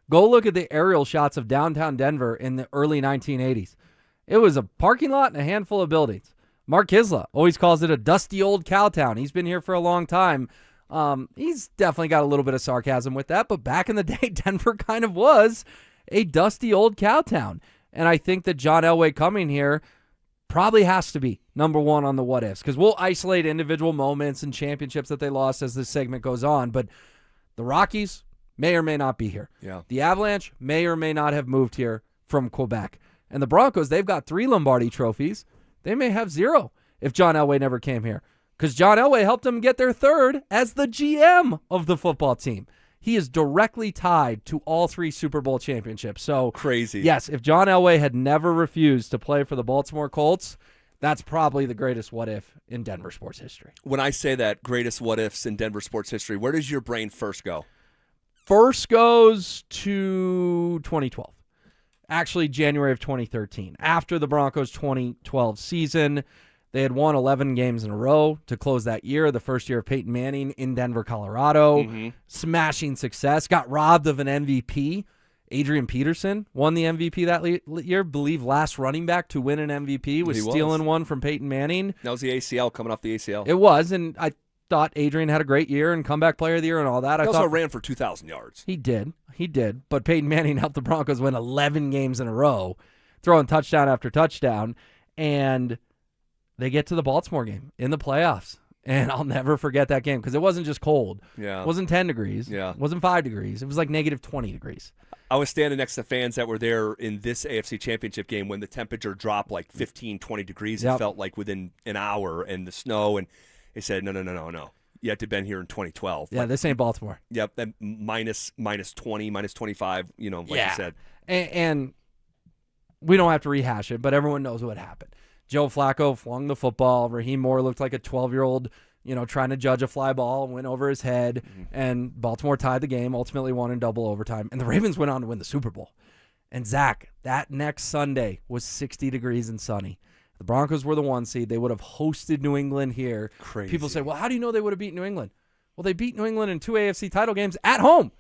Go look at the aerial shots of downtown Denver in the early 1980s. It was a parking lot and a handful of buildings. Mark Kisla always calls it a dusty old cow town. He's been here for a long time. He's definitely got a little bit of sarcasm with that, but back in the day, Denver kind of was a dusty old cow town. And I think that John Elway coming here probably has to be number one on the what ifs, because we'll isolate individual moments and championships that they lost as this segment goes on, but the Rockies may or may not be here. Yeah. The Avalanche may or may not have moved here from Quebec. And the Broncos, they've got 3 Lombardi trophies. They may have 0 if John Elway never came here, because John Elway helped them get their 3rd as the GM of the football team. He is directly tied to all 3 Super Bowl championships. So crazy. Yes, if John Elway had never refused to play for the Baltimore Colts, that's probably the greatest what if in Denver sports history. When I say that, greatest what ifs in Denver sports history, where does your brain first go? First goes to 2012. Actually, January of 2013. After the Broncos' 2012 season, they had won 11 games in a row to close that year, the first year of Peyton Manning in Denver, Colorado. Mm-hmm. Smashing success. Got robbed of an MVP. Adrian Peterson won the MVP that year. Believe last running back to win an MVP was stealing one from Peyton Manning. That was the ACL, coming off the ACL. It was, and I thought Adrian had a great year and comeback player of the year and all that. He also ran for 2,000 yards. He did. But Peyton Manning helped the Broncos win 11 games in a row, throwing touchdown after touchdown, and they get to the Baltimore game in the playoffs. And I'll never forget that game because it wasn't just cold. Yeah. It wasn't 10 degrees. Yeah. It wasn't 5 degrees. It was like negative 20 degrees. I was standing next to fans that were there in this AFC Championship game when the temperature dropped like 15, 20 degrees. Yep. It felt like within an hour, and the snow, and they said, no. You had to have been here in 2012. Yeah, this ain't Baltimore. Yep, and minus 20, minus 25, like you said. And we don't have to rehash it, but everyone knows what happened. Joe Flacco flung the football. Raheem Moore looked like a 12-year-old, trying to judge a fly ball, went over his head, and Baltimore tied the game, ultimately won in double overtime, and the Ravens went on to win the Super Bowl. And Zach, that next Sunday was 60 degrees and sunny. The Broncos were the 1 seed. They would have hosted New England here. Crazy. People say, well, how do you know they would have beat New England? Well, they beat New England in 2 AFC title games at home.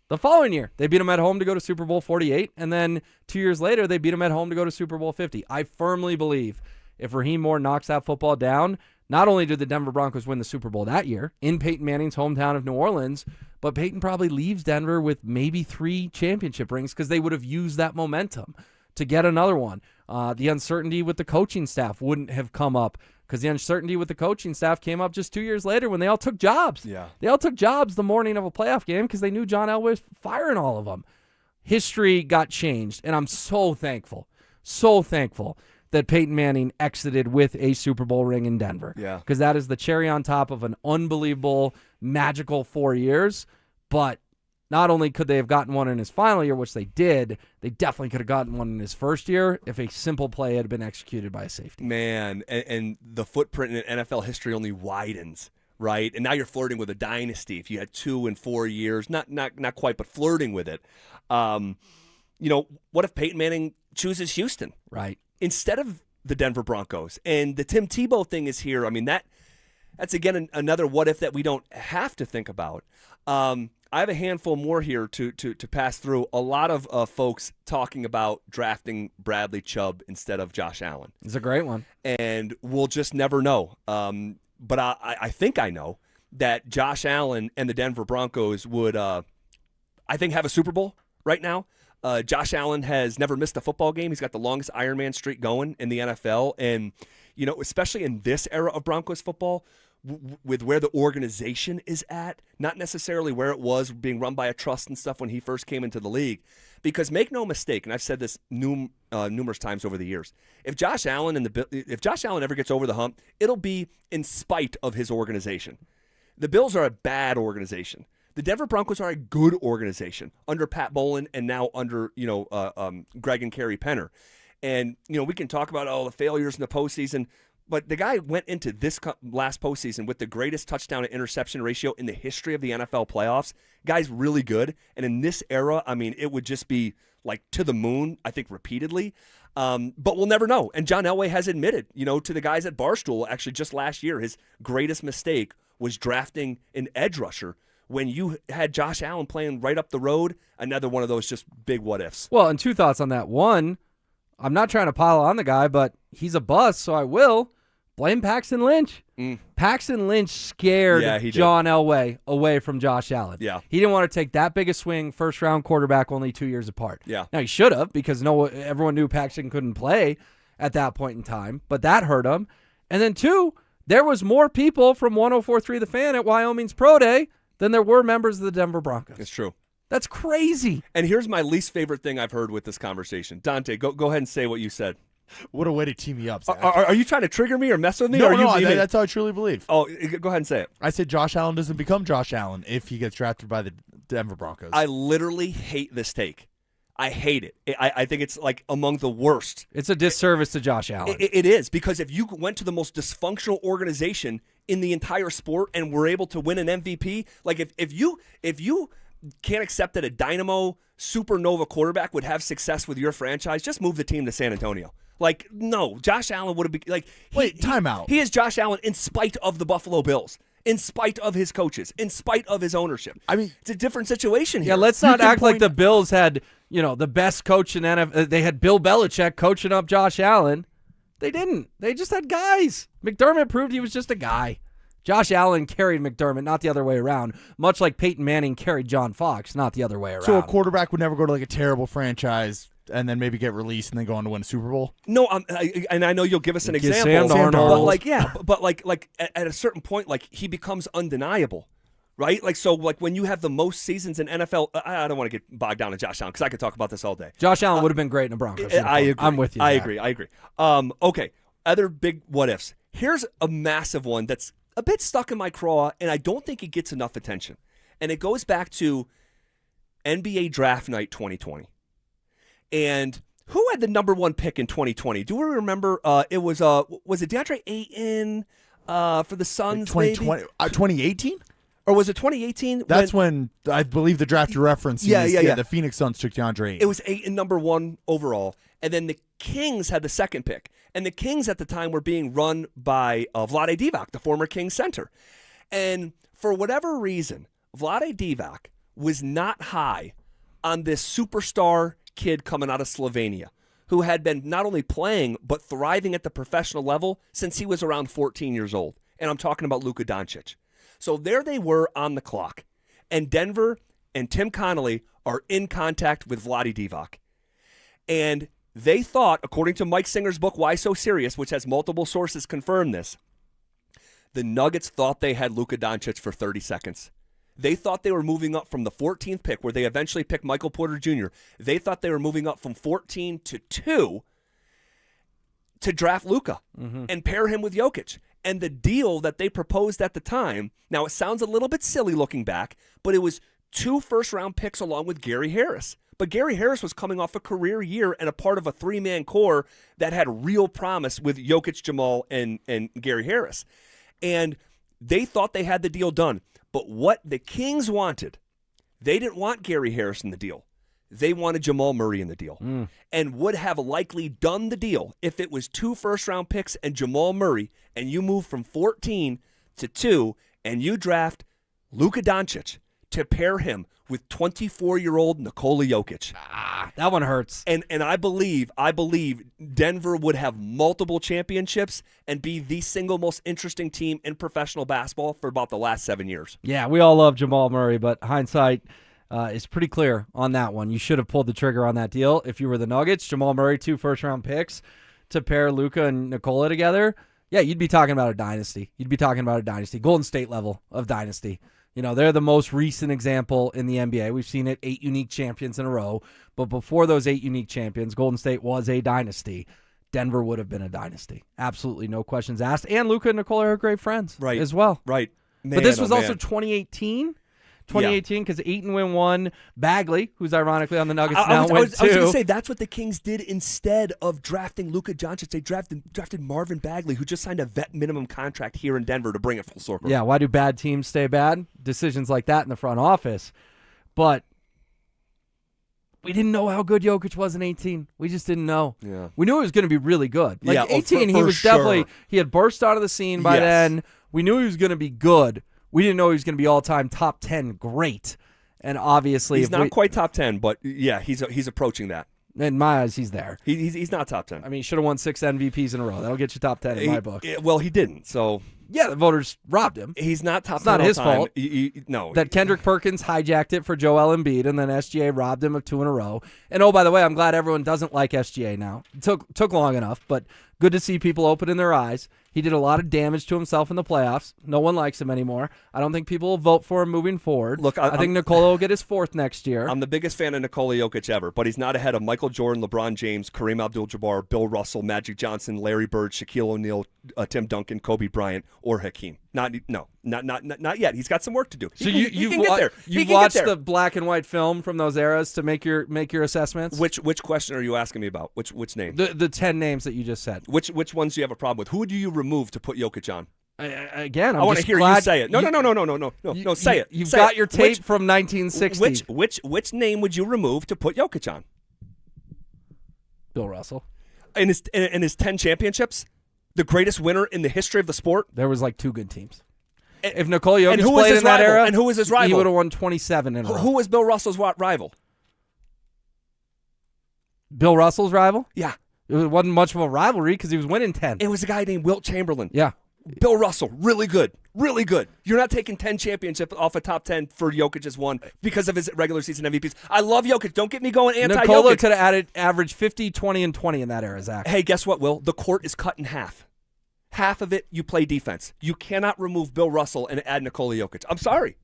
The following year, they beat them at home to go to Super Bowl 48, and then 2 years later, they beat them at home to go to Super Bowl 50. I firmly believe if Raheem Moore knocks that football down, not only did the Denver Broncos win the Super Bowl that year in Peyton Manning's hometown of New Orleans, but Peyton probably leaves Denver with maybe 3 championship rings because they would have used that momentum to get another one. The uncertainty with the coaching staff wouldn't have come up because the uncertainty with the coaching staff came up just 2 years later when they all took jobs. Yeah. They all took jobs the morning of a playoff game because they knew John Elway was firing all of them. History got changed, and I'm so thankful that Peyton Manning exited with a Super Bowl ring in Denver. Yeah. Because that is the cherry on top of an unbelievable, magical 4 years. But not only could they have gotten one in his final year, which they did, they definitely could have gotten one in his first year if a simple play had been executed by a safety. Man, and the footprint in NFL history only widens, right? And now you're flirting with a dynasty. If you had 2 and 4 years, not quite, but flirting with it. What if Peyton Manning chooses Houston? Right. Instead of the Denver Broncos. And the Tim Tebow thing is here. I mean, that's again another what if that we don't have to think about. I have a handful more here to pass through. A lot of folks talking about drafting Bradley Chubb instead of Josh Allen. It's a great one. And we'll just never know. But I think I know that Josh Allen and the Denver Broncos would I think, have a Super Bowl right now. Josh Allen has never missed a football game. He's got the longest Ironman streak going in the NFL. And, especially in this era of Broncos football, with where the organization is at, not necessarily where it was being run by a trust and stuff when he first came into the league. Because make no mistake, and I've said this numerous times over the years, if Josh Allen ever gets over the hump, it'll be in spite of his organization. The Bills are a bad organization. The Denver Broncos are a good organization under Pat Bowlen and now under Greg and Kerry Penner. And we can talk about all the failures in the postseason, but the guy went into this last postseason with the greatest touchdown to interception ratio in the history of the NFL playoffs. Guy's really good. And in this era, I mean, it would just be like to the moon, I think, repeatedly. But we'll never know. And John Elway has admitted, to the guys at Barstool, actually just last year, his greatest mistake was drafting an edge rusher when you had Josh Allen playing right up the road. Another one of those just big what ifs. Well, and two thoughts on that. One, I'm not trying to pile on the guy, but he's a bust, so I will. Blame Paxton Lynch. Paxton Lynch scared John Elway away from Josh Allen. Yeah. He didn't want to take that big a swing, first-round quarterback only 2 years apart. Yeah. Now, he should have because everyone knew Paxton couldn't play at that point in time, but that hurt him. And then two, there was more people from 104.3 The Fan at Wyoming's Pro Day than there were members of the Denver Broncos. It's true. That's crazy. And here's my least favorite thing I've heard with this conversation. Dante, go ahead and say what you said. What a way to tee me up, Zach. Are you trying to trigger me or mess with me? No, That's how I truly believe. Oh, go ahead and say it. I said Josh Allen doesn't become Josh Allen if he gets drafted by the Denver Broncos. I literally hate this take. I hate it. I think it's like among the worst. It's a disservice to Josh Allen. It is, because if you went to the most dysfunctional organization in the entire sport and were able to win an MVP, like if you can't accept that a dynamo supernova quarterback would have success with your franchise, just move the team to San Antonio. Like, no, Josh Allen would have been like. Timeout. He is Josh Allen in spite of the Buffalo Bills, in spite of his coaches, in spite of his ownership. I mean, it's a different situation here. Yeah, let's not act like the Bills had, the best coach in NFL. They had Bill Belichick coaching up Josh Allen. They didn't. They just had guys. McDermott proved he was just a guy. Josh Allen carried McDermott, not the other way around, much like Peyton Manning carried John Fox, not the other way around. So a quarterback would never go to like a terrible franchise and then maybe get released and then go on to win a Super Bowl? No, and I know you'll give us an example. Sam Darnold. But at a certain point, like, he becomes undeniable, right? Like, so like when you have the most seasons in NFL, I don't want to get bogged down in Josh Allen because I could talk about this all day. Josh Allen would have been great in the Broncos. I agree. I'm with you. I agree. Okay, other big what ifs. Here's a massive one that's a bit stuck in my craw, and I don't think it gets enough attention. And it goes back to NBA Draft Night 2020. And who had the number one pick in 2020? Do we remember? It was it DeAndre Ayton for the Suns? 2020, 2018? Or was it 2018? That's when I believe the draft you're referencing. Yeah. The Phoenix Suns took DeAndre Ayton. It was Ayton number one overall, and then the Kings had the second pick. And the Kings at the time were being run by Vlade Divac, the former Kings center. And for whatever reason, Vlade Divac was not high on this superstar kid coming out of Slovenia who had been not only playing but thriving at the professional level since he was around 14 years old. And I'm talking about Luka Doncic. So there they were on the clock. And Denver and Tim Connolly are in contact with Vlade Divac. And they thought, according to Mike Singer's book, Why So Serious, which has multiple sources confirm this, the Nuggets thought they had Luka Doncic for 30 seconds. They thought they were moving up from the 14th pick, where they eventually picked Michael Porter Jr. They thought they were moving up from 14 to 2 to draft Luka and pair him with Jokic. And the deal that they proposed at the time, now it sounds a little bit silly looking back, but it was 2 first-round picks along with Gary Harris. But Gary Harris was coming off a career year and a part of a 3-man core that had real promise with Jokic, Jamal, and Gary Harris. And they thought they had the deal done. But what the Kings wanted, they didn't want Gary Harris in the deal. They wanted Jamal Murray in the deal and would have likely done the deal if it was 2 first-round picks and Jamal Murray, and you move from 14 to 2 and you draft Luka Doncic to pair him with 24-year-old Nikola Jokic. That one hurts. And I believe Denver would have multiple championships and be the single most interesting team in professional basketball for about the last 7 years. Yeah, we all love Jamal Murray, but hindsight is pretty clear on that one. You should have pulled the trigger on that deal if you were the Nuggets. Jamal Murray, 2 first-round picks to pair Luka and Nikola together. Yeah, you'd be talking about a dynasty. Golden State level of dynasty. They're the most recent example in the NBA. We've seen it, 8 unique champions in a row. But before those 8 unique champions, Golden State was a dynasty. Denver would have been a dynasty. Absolutely no questions asked. And Luka and Nikola are great friends as well. Right. But this was also 2018. 2018, because Ayton win 1. Bagley, who's ironically on the Nuggets now, went 2. I was going to say, that's what the Kings did instead of drafting Luka Doncic. They drafted Marvin Bagley, who just signed a vet minimum contract here in Denver to bring it full circle. Yeah, why do bad teams stay bad? Decisions like that in the front office. But we didn't know how good Jokic was in 18. We just didn't know. Yeah. We knew he was going to be really good. Like 18, for he was sure. definitely, he had burst onto the scene by then. We knew he was going to be good. We didn't know he was going to be all-time top 10 great. And obviously, he's not quite top 10, but yeah, he's approaching that. In my eyes, he's there. He's not top 10. I mean, he should have won 6 MVPs in a row. That'll get you top 10 in my book. Well, he didn't. So yeah, the voters robbed him. He's not top 10. It's not his fault. No, that Kendrick Perkins hijacked it for Joel Embiid, and then SGA robbed him of 2 in a row. And oh, by the way, I'm glad everyone doesn't like SGA now. It took long enough, but good to see people opening their eyes. He did a lot of damage to himself in the playoffs. No one likes him anymore. I don't think people will vote for him moving forward. Look, I think Nikola will get his 4th next year. I'm the biggest fan of Nikola Jokic ever, but he's not ahead of Michael Jordan, LeBron James, Kareem Abdul-Jabbar, Bill Russell, Magic Johnson, Larry Bird, Shaquille O'Neal, Tim Duncan, Kobe Bryant, or Hakeem. Not yet. He's got some work to do. He can get there. You've watched the black and white film from those eras to make your assessments? Which question are you asking me about? Which name? The 10 names that you just said. Which ones do you have a problem with? Who do you remove to put Jokic on? I want to hear you say it. No, say it. You've got your tape from 1960. Which name would you remove to put Jokic on? Bill Russell. In his 10 championships, the greatest winner in the history of the sport. There was like 2 good teams. If Nikola Jokic who played was in that era, and who was his rival? He would have won 27 in a row. Who was Bill Russell's rival? Bill Russell's rival? Yeah. It wasn't much of a rivalry because he was winning 10. It was a guy named Wilt Chamberlain. Yeah. Bill Russell, really good. Really good. You're not taking 10 championships off a top 10 for Jokic as one because of his regular season MVPs. I love Jokic. Don't get me going anti-Jokic. Nikola could have averaged 50, 20, and 20 in that era, Zach. Hey, guess what, Will? The court is cut in half. Half of it, you play defense. You cannot remove Bill Russell and add Nikola Jokic. I'm sorry.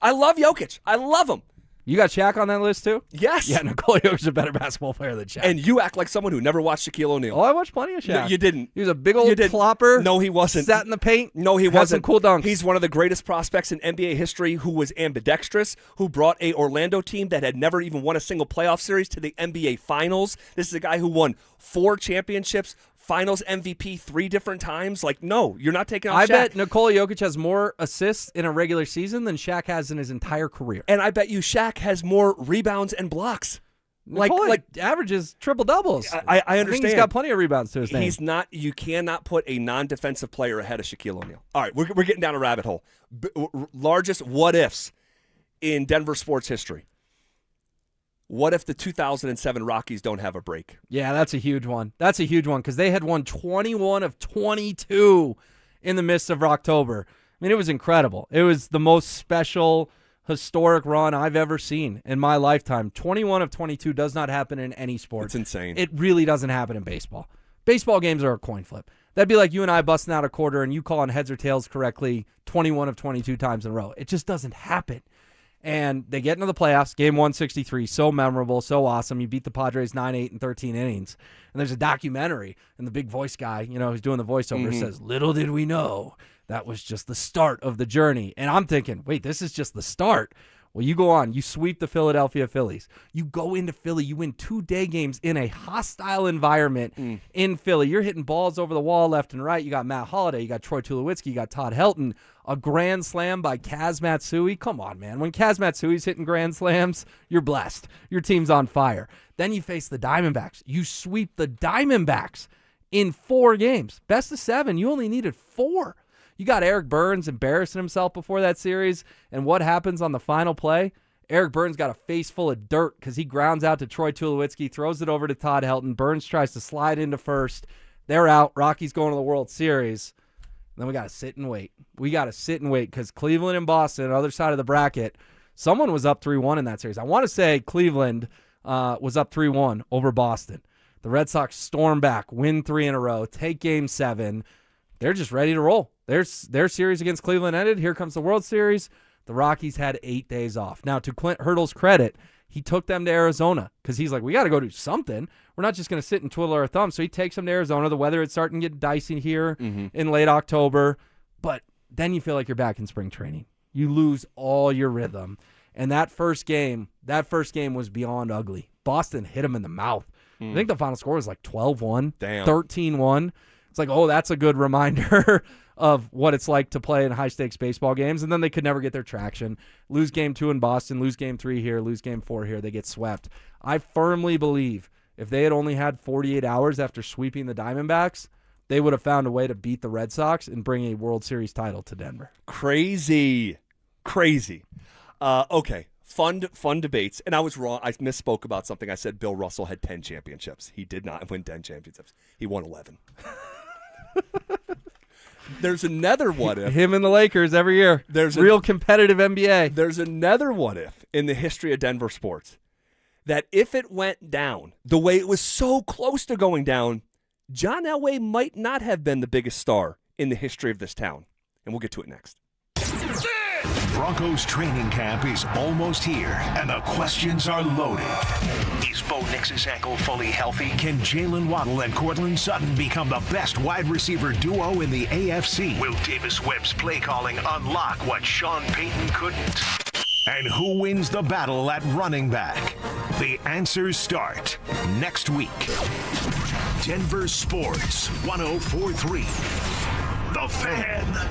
I love Jokic. I love him. You got Shaq on that list too? Yes. Yeah, Nikola Jokic is a better basketball player than Shaq. And you act like someone who never watched Shaquille O'Neal. Oh, I watched plenty of Shaq. No, you didn't. He was a big old clopper. No, he wasn't. Sat in the paint. No, he had wasn't. Some cool dunks. He's one of the greatest prospects in NBA history who was ambidextrous, who brought a Orlando team that had never even won a single playoff series to the NBA Finals. This is a guy who won 4 championships, Finals MVP 3 different times. Like, no, you're not taking off Shaq. I bet Nikola Jokic has more assists in a regular season than Shaq has in his entire career. And I bet you Shaq has more rebounds and blocks. Nikola averages triple doubles. I understand. I think he's got plenty of rebounds to his name. He's not. You cannot put a non-defensive player ahead of Shaquille O'Neal. All right, we're getting down a rabbit hole. Largest what ifs in Denver sports history. What if the 2007 Rockies don't have a break? Yeah, that's a huge one. That's a huge one because they had won 21 of 22 in the midst of October. I mean, it was incredible. It was the most special, historic run I've ever seen in my lifetime. 21 of 22 does not happen in any sport. It's insane. It really doesn't happen in baseball. Baseball games are a coin flip. That'd be like you and I busting out a quarter and you calling heads or tails correctly 21 of 22 times in a row. It just doesn't happen. And they get into the playoffs, game 163, so memorable, so awesome. You beat the Padres 9-8 in 13 innings. And there's a documentary, and the big voice guy, who's doing the voiceover says, little did we know that was just the start of the journey. And I'm thinking, wait, this is just the start. Well, you go on. You sweep the Philadelphia Phillies. You go into Philly. You win 2 day games in a hostile environment in Philly. You're hitting balls over the wall left and right. You got Matt Holliday. You got Troy Tulowitzki. You got Todd Helton. A grand slam by Kaz Matsui. Come on, man. When Kaz Matsui's hitting grand slams, you're blessed. Your team's on fire. Then you face the Diamondbacks. You sweep the Diamondbacks in 4 games. Best of 7. You only needed 4. You got Eric Burns embarrassing himself before that series, and what happens on the final play? Eric Burns got a face full of dirt because he grounds out to Troy Tulowitzki, throws it over to Todd Helton. Burns tries to slide into first. They're out. Rockies going to the World Series. And then we got to sit and wait. We got to sit and wait because Cleveland and Boston, other side of the bracket, Someone was up 3-1 in that series. I want to say Cleveland was up 3-1 over Boston. The Red Sox storm back, win 3 in a row, take Game 7. They're just ready to roll. Their series against Cleveland ended. Here comes the World Series. The Rockies had 8 days off. Now, to Clint Hurdle's credit, he took them to Arizona because he's like, we got to go do something. We're not just going to sit and twiddle our thumbs. So he takes them to Arizona. The weather is starting to get dicey here in late October. But then you feel like you're back in spring training. You lose all your rhythm. And that first game was beyond ugly. Boston hit him in the mouth. I think the final score was like 12-1, 13-1. It's like, oh, that's a good reminder of what it's like to play in high-stakes baseball games. And then they could never get their traction. Lose Game 2 in Boston, lose Game 3 here, lose Game 4 here. They get swept. I firmly believe if they had only had 48 hours after sweeping the Diamondbacks, they would have found a way to beat the Red Sox and bring a World Series title to Denver. Crazy. Okay. Fun debates. And I was wrong. I misspoke about something. I said Bill Russell had 10 championships. He did not win 10 championships. He won 11. There's another what if. Him and the Lakers every year. There's real competitive NBA. There's another what if in the history of Denver sports. That if it went down the way it was so close to going down, John Elway might not have been the biggest star in the history of this town. And we'll get to it next. Broncos training camp is almost here, and the questions are loaded. Is Bo Nix's ankle fully healthy? Can Jalen Waddle and Cortland Sutton become the best wide receiver duo in the AFC? Will Davis Webb's play calling unlock what Sean Payton couldn't? And who wins the battle at running back? The answers start next week. Denver Sports 104.3. The Fan.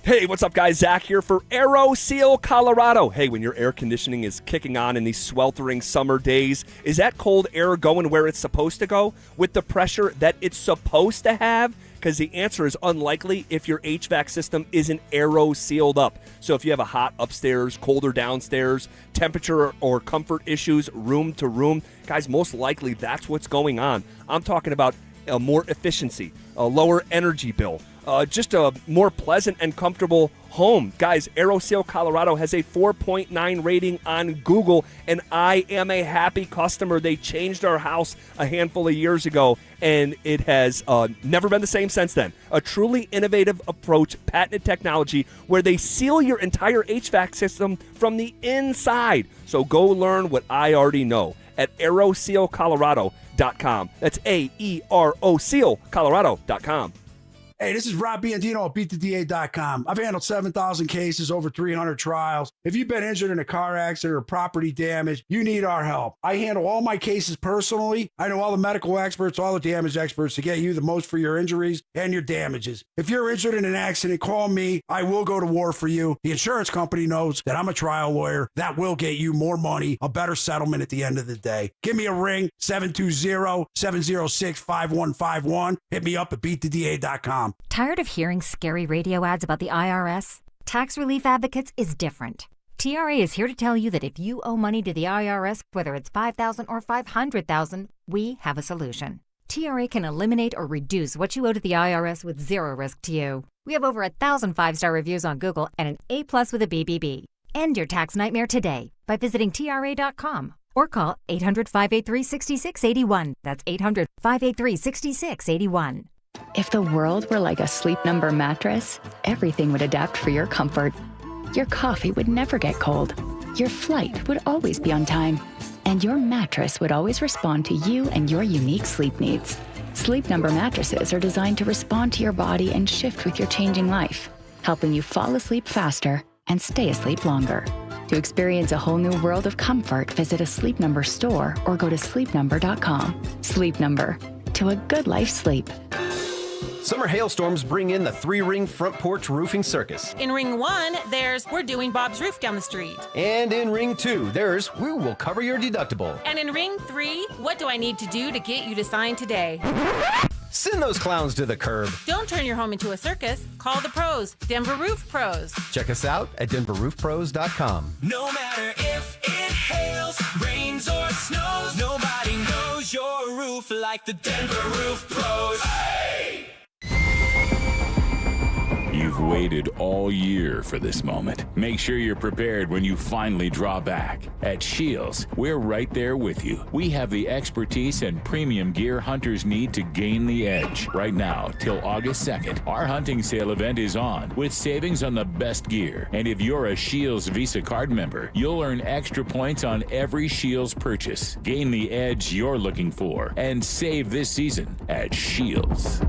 Hey, what's up, guys? Zach here for Aero Seal, Colorado. Hey, when your air conditioning is kicking on in these sweltering summer days, is that cold air going where it's supposed to go with the pressure that it's supposed to have? Because the answer is unlikely if your HVAC system isn't aero sealed up. So if you have a hot upstairs, colder downstairs, temperature or comfort issues room to room, guys, most likely that's what's going on. I'm talking about more efficiency, a lower energy bill, just a more pleasant and comfortable home. Guys, AeroSeal Colorado has a 4.9 rating on Google, and I am a happy customer. They changed our house a handful of years ago, and it has never been the same since then. A truly innovative approach, patented technology, where they seal your entire HVAC system from the inside. So go learn what I already know at AeroSealColorado.com. That's AeroSealColorado.com. Hey, this is Rob Biandino at BeatTheDA.com. I've handled 7,000 cases, over 300 trials. If you've been injured in a car accident or property damage, you need our help. I handle all my cases personally. I know all the medical experts, all the damage experts to get you the most for your injuries and your damages. If you're injured in an accident, call me. I will go to war for you. The insurance company knows that I'm a trial lawyer. That will get you more money, a better settlement at the end of the day. Give me a ring, 720-706-5151. Hit me up at BeatTheDA.com. Tired of hearing scary radio ads about the IRS? Tax Relief Advocates is different. TRA is here to tell you that if you owe money to the IRS, whether it's $5,000 or $500,000, we have a solution. TRA can eliminate or reduce what you owe to the IRS with zero risk to you. We have over 1,000 five-star reviews on Google and an A+ with a BBB. End your tax nightmare today by visiting TRA.com or call 800-583-6681. That's 800-583-6681. If the world were like a Sleep Number mattress, everything would adapt for your comfort. Your coffee would never get cold. Your flight would always be on time. And your mattress would always respond to you and your unique sleep needs. Sleep Number mattresses are designed to respond to your body and shift with your changing life, helping you fall asleep faster and stay asleep longer. To experience a whole new world of comfort, visit a Sleep Number store or go to sleepnumber.com. Sleep Number. To a good life sleep. Summer hailstorms bring in the 3-ring front porch roofing circus. In ring 1, there's We're Doing Bob's Roof Down the Street. And in ring 2, there's We Will Cover Your Deductible. And in ring 3, What Do I Need to Do to Get You to Sign Today? Send those clowns to the curb. Don't turn your home into a circus. Call the pros, Denver Roof Pros. Check us out at DenverRoofPros.com. No matter if it hails, rains, or snows, nobody knows your roof like the Denver Roof Pros. Hey! You've You've waited all year for this moment. Make sure you're prepared when you finally draw back. At Shields, we're right there with you. We have the expertise and premium gear hunters need to gain the edge. Right now, till August 2nd, our hunting sale event is on with savings on the best gear. And if you're a Shields Visa card member, you'll earn extra points on every Shields purchase. Gain the edge you're looking for and save this season at Shields.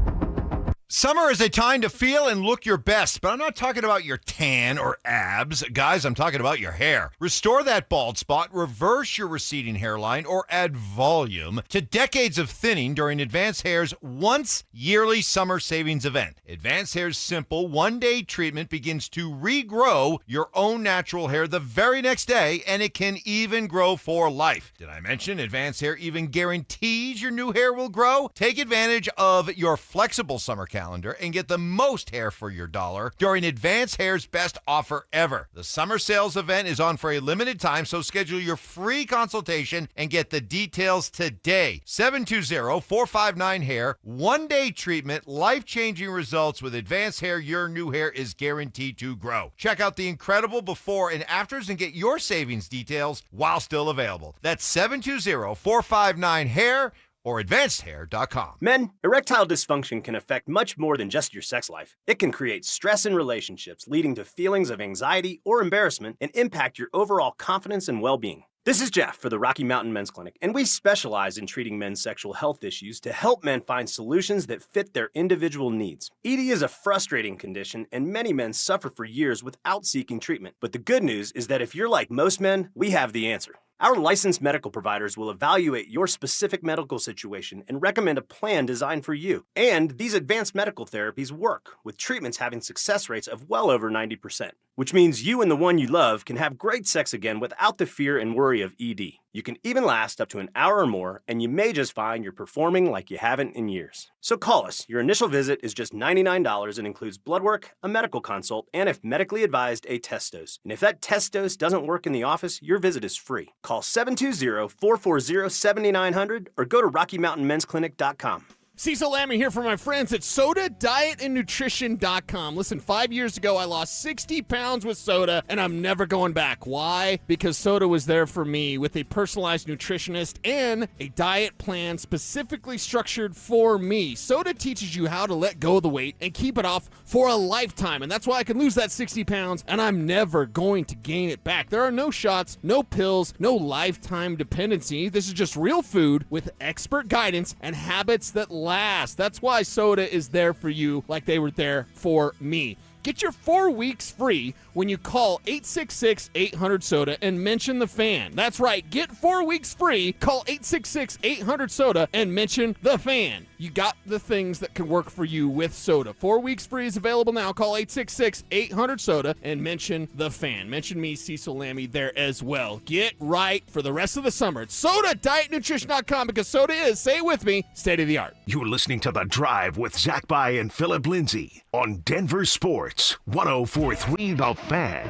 Summer is a time to feel and look your best, but I'm not talking about your tan or abs. Guys, I'm talking about your hair. Restore that bald spot, reverse your receding hairline, or add volume to decades of thinning during Advanced Hair's once yearly summer savings event. Advanced Hair's simple one-day treatment begins to regrow your own natural hair the very next day, and it can even grow for life. Did I mention Advanced Hair even guarantees your new hair will grow? Take advantage of your flexible summer calendar and get the most hair for your dollar during Advanced Hair's best offer ever. The summer sales event is on for a limited time, so schedule your free consultation and get the details today. 720-459-HAIR. One-day treatment, life-changing results with Advanced Hair. Your new hair is guaranteed to grow. Check out the incredible before and afters and get your savings details while still available. That's 720-459-HAIR. or advancedhair.com. Men, erectile dysfunction can affect much more than just your sex life. It can create stress in relationships, leading to feelings of anxiety or embarrassment, and impact your overall confidence and well-being. This is Jeff for the Rocky Mountain Men's Clinic, and we specialize in treating men's sexual health issues to help men find solutions that fit their individual needs. ED is a frustrating condition, and many men suffer for years without seeking treatment. But the good news is that if you're like most men, we have the answer. Our licensed medical providers will evaluate your specific medical situation and recommend a plan designed for you. And these advanced medical therapies work, with treatments having success rates of well over 90%, which means you and the one you love can have great sex again without the fear and worry of ED. You can even last up to an hour or more, and you may just find you're performing like you haven't in years. So call us. Your initial visit is just $99 and includes blood work, a medical consult, and if medically advised, a test dose. And if that test dose doesn't work in the office, your visit is free. Call 720-440-7900 or go to RockyMountainMen'sClinic.com. Cecil Lammy here for my friends at SodaDietAndNutrition.com. Listen, 5 years ago, I lost 60 pounds with soda, and I'm never going back. Why? Because soda was there for me with a personalized nutritionist and a diet plan specifically structured for me. Soda teaches you how to let go of the weight and keep it off for a lifetime, and that's why I can lose that 60 pounds, and I'm never going to gain it back. There are no shots, no pills, no lifetime dependency. This is just real food with expert guidance and habits that last. That's why soda is there for you like they were there for me. Get your 4 weeks free when you call 866-800-SODA and mention the fan. That's right. Get 4 weeks free. Call 866-800-SODA and mention the fan. You got the things that can work for you with soda. 4 weeks free is available now. Call 866-800-SODA and mention the fan. Mention me, Cecil Lammy, there as well. Get right for the rest of the summer. It's SodaDietNutrition.com because soda is, say it with me, state of the art. You're listening to The Drive with Zach By and Phillip Lindsay on Denver Sports 104.3 The Fan.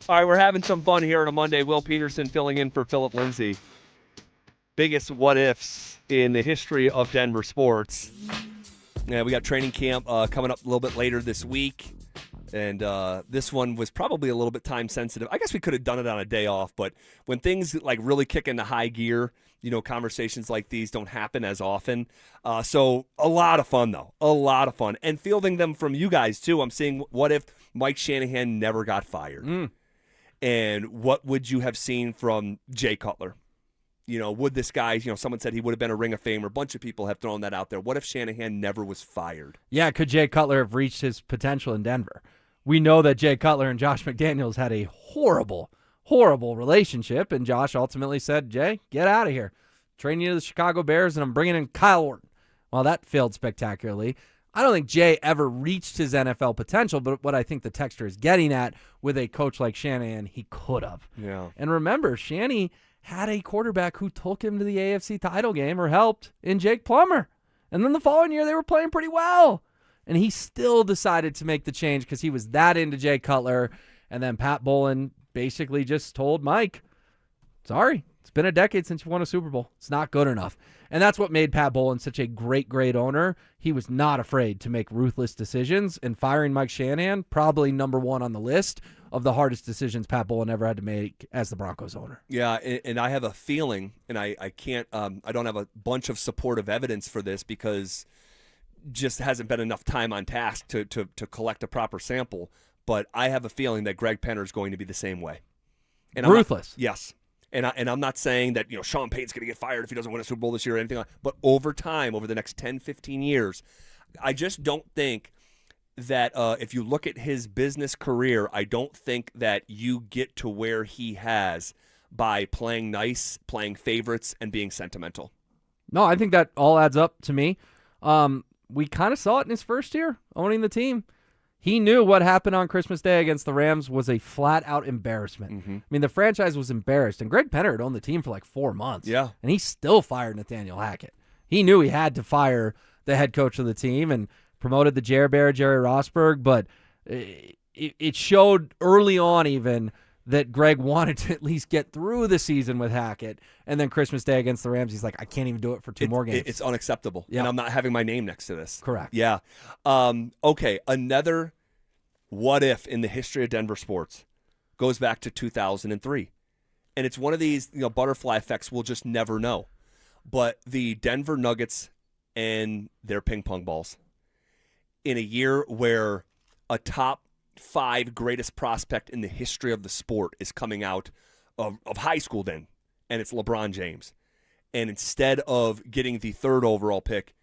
All right, we're having some fun here on a Monday. Will Peterson filling in for Phillip Lindsay. Biggest what-ifs in the history of Denver sports. Yeah, we got training camp coming up a little bit later this week. And this one was probably a little bit time sensitive. I guess we could have done it on a day off, but when things like really kick into high gear, you know, conversations like these don't happen as often. So a lot of fun, though. A lot of fun. And fielding them from you guys, too. I'm seeing what if Mike Shanahan never got fired? And what would you have seen from Jay Cutler? You know, would this guy, you know, someone said he would have been a Ring of Famer. A bunch of people have thrown that out there. What if Shanahan never was fired? Yeah, could Jay Cutler have reached his potential in Denver? We know that Jay Cutler and Josh McDaniels had a horrible, horrible relationship, and Josh ultimately said, Jay, get out of here. Training you to the Chicago Bears, and I'm bringing in Kyle Orton. Well, that failed spectacularly. I don't think Jay ever reached his NFL potential, but what I think the texter is getting at with a coach like Shanahan, he could have. Yeah. And remember, Shanny had a quarterback who took him to the AFC title game or helped in Jake Plummer. And then the following year, they were playing pretty well. And he still decided to make the change because he was that into Jay Cutler. And then Pat Bowlen basically just told Mike, Sorry. It's been a decade since you won a Super Bowl. It's not good enough. And that's what made Pat Bowlen such a great, great owner. He was not afraid to make ruthless decisions, and firing Mike Shanahan, probably number one on the list of the hardest decisions Pat Bowlen ever had to make as the Broncos owner. Yeah, and I have a feeling, and I can't, I don't have a bunch of supportive evidence for this because just hasn't been enough time on task to collect a proper sample, but I have a feeling that Greg Penner is going to be the same way. And Ruthless. Yes. And I'm not saying that Sean Payton's going to get fired if he doesn't win a Super Bowl this year or anything like that. But over time, over the next 10, 15 years, I just don't think that if you look at his business career, I don't think that you get to where he has by playing nice, playing favorites, and being sentimental. No, I think that all adds up to me. We kind of saw it in his first year owning the team. He knew what happened on Christmas Day against the Rams was a flat-out embarrassment. Mm-hmm. I mean, the franchise was embarrassed, and Greg Penner had owned the team for like 4 months. Yeah. And he still fired Nathaniel Hackett. He knew he had to fire the head coach of the team and promoted the Jerry Bear, Jerry Rosberg, but it showed early on even that Greg wanted to at least get through the season with Hackett. And then Christmas Day against the Rams, he's like, I can't even do it for two more games. It's unacceptable. Yeah. And I'm not having my name next to this. Correct. Yeah. Okay, another what if in the history of Denver sports goes back to 2003. And it's one of these butterfly effects we'll just never know. But the Denver Nuggets and their ping pong balls in a year where a top 5 greatest prospect in the history of the sport is coming out of high school then, and it's LeBron James. And instead of getting the 3rd overall pick,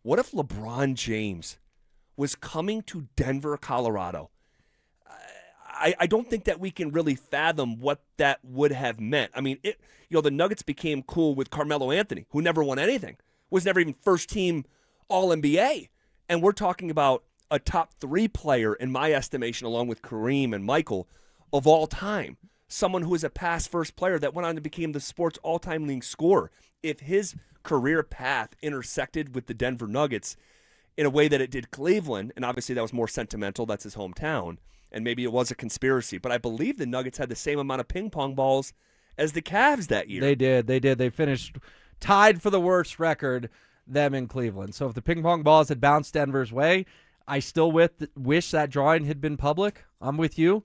what if LeBron James was coming to Denver, Colorado? I don't think that we can really fathom what that would have meant. I mean, the Nuggets became cool with Carmelo Anthony, who never won anything, was never even first-team All-NBA. And we're talking about a top 3 player, in my estimation, along with Kareem and Michael, of all time. Someone who is a pass-first player that went on to become the sport's all-time leading scorer. If his career path intersected with the Denver Nuggets in a way that it did Cleveland, and obviously that was more sentimental, that's his hometown, and maybe it was a conspiracy, but I believe the Nuggets had the same amount of ping pong balls as the Cavs that year. They did. They finished tied for the worst record, them in Cleveland. So if the ping pong balls had bounced Denver's way, I still wish that drawing had been public. I'm with you.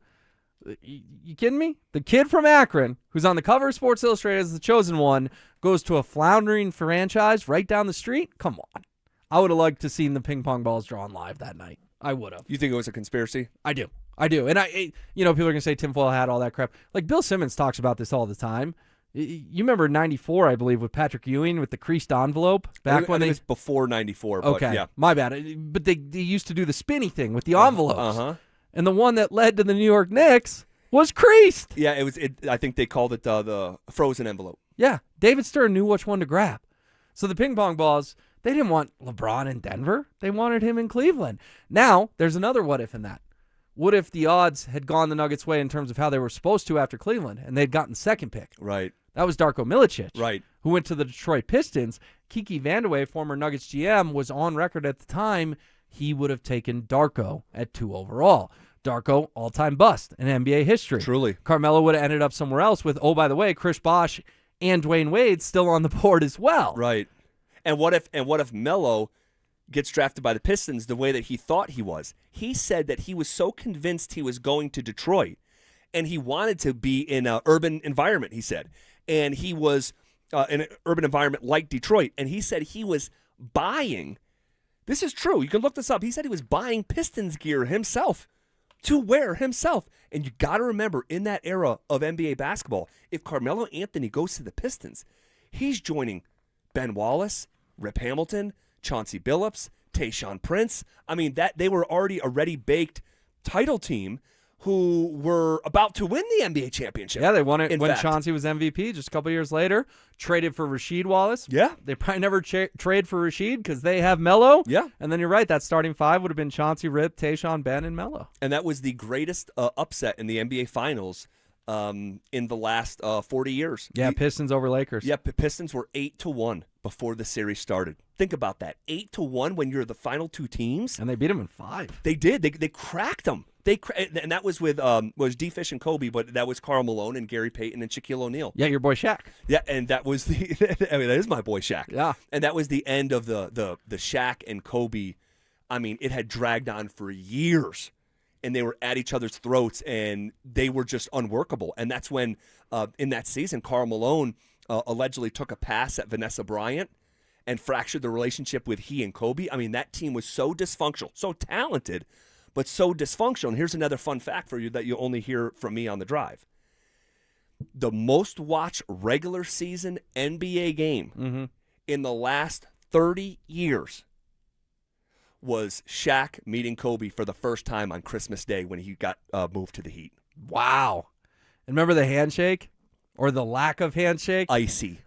You kidding me? The kid from Akron, who's on the cover of Sports Illustrated as the chosen one, goes to a floundering franchise right down the street? Come on. I would have liked to seen the ping pong balls drawn live that night. I would have. You think it was a conspiracy? I do. And people are going to say tinfoil hat, all that crap. Like Bill Simmons talks about this all the time. You remember 94, I believe, with Patrick Ewing with the creased envelope? Back when it was before 94. But okay, yeah. My bad. But they used to do the spinny thing with the envelopes. Uh-huh. And the one that led to the New York Knicks was creased. Yeah, it was. I think they called it the frozen envelope. Yeah, David Stern knew which one to grab. So the ping pong balls, they didn't want LeBron in Denver. They wanted him in Cleveland. Now, there's another what if in that. What if the odds had gone the Nuggets' way in terms of how they were supposed to after Cleveland, and they'd gotten second pick? Right. That was Darko Milicic, right, who went to the Detroit Pistons. Kiki Vandeweghe, former Nuggets GM, was on record at the time he would have taken Darko at 2 overall. Darko, all-time bust in NBA history. Truly. Carmelo would have ended up somewhere else with, oh, by the way, Chris Bosh and Dwayne Wade still on the board as well. Right. And what if Melo gets drafted by the Pistons the way that he thought he was? He said that he was so convinced he was going to Detroit, and he wanted to be in an urban environment, he said. And he was in an urban environment like Detroit, and he said he was buying, this is true, you can look this up, he said he was buying Pistons gear himself to wear himself. And you got to remember, in that era of NBA basketball, if Carmelo Anthony goes to the Pistons, he's joining Ben Wallace, Rip Hamilton, Chauncey Billups, Tayshaun Prince. I mean, that they were already a ready-baked title team who were about to win the NBA championship. Yeah, they won it when fact. Chauncey was MVP just a couple years later. Traded for Rasheed Wallace. Yeah. They probably never trade for Rasheed because they have Melo. Yeah. And then you're right, that starting 5 would have been Chauncey, Rip, Tayshaun, Ben, and Melo. And that was the greatest upset in the NBA Finals in the last 40 years. Yeah, Pistons over Lakers. Yeah, Pistons were 8-1 before the series started. Think about that. 8-1 when you're the final 2 teams. And they beat them in 5. They did. They cracked them. And that was with was D-Fish and Kobe, but that was Karl Malone and Gary Payton and Shaquille O'Neal. Yeah, your boy Shaq. Yeah, and that was that is my boy Shaq. Yeah. And that was the end of the Shaq and Kobe. I mean, it had dragged on for years, and they were at each other's throats, and they were just unworkable. And that's when, in that season, Karl Malone allegedly took a pass at Vanessa Bryant and fractured the relationship with he and Kobe. I mean, that team was so dysfunctional, so talented, but so dysfunctional. And here's another fun fact for you that you only hear from me on the drive. The most watched regular season NBA game in the last 30 years was Shaq meeting Kobe for the first time on Christmas Day when he got moved to the Heat. Wow. And remember the handshake? Or the lack of handshake? Icy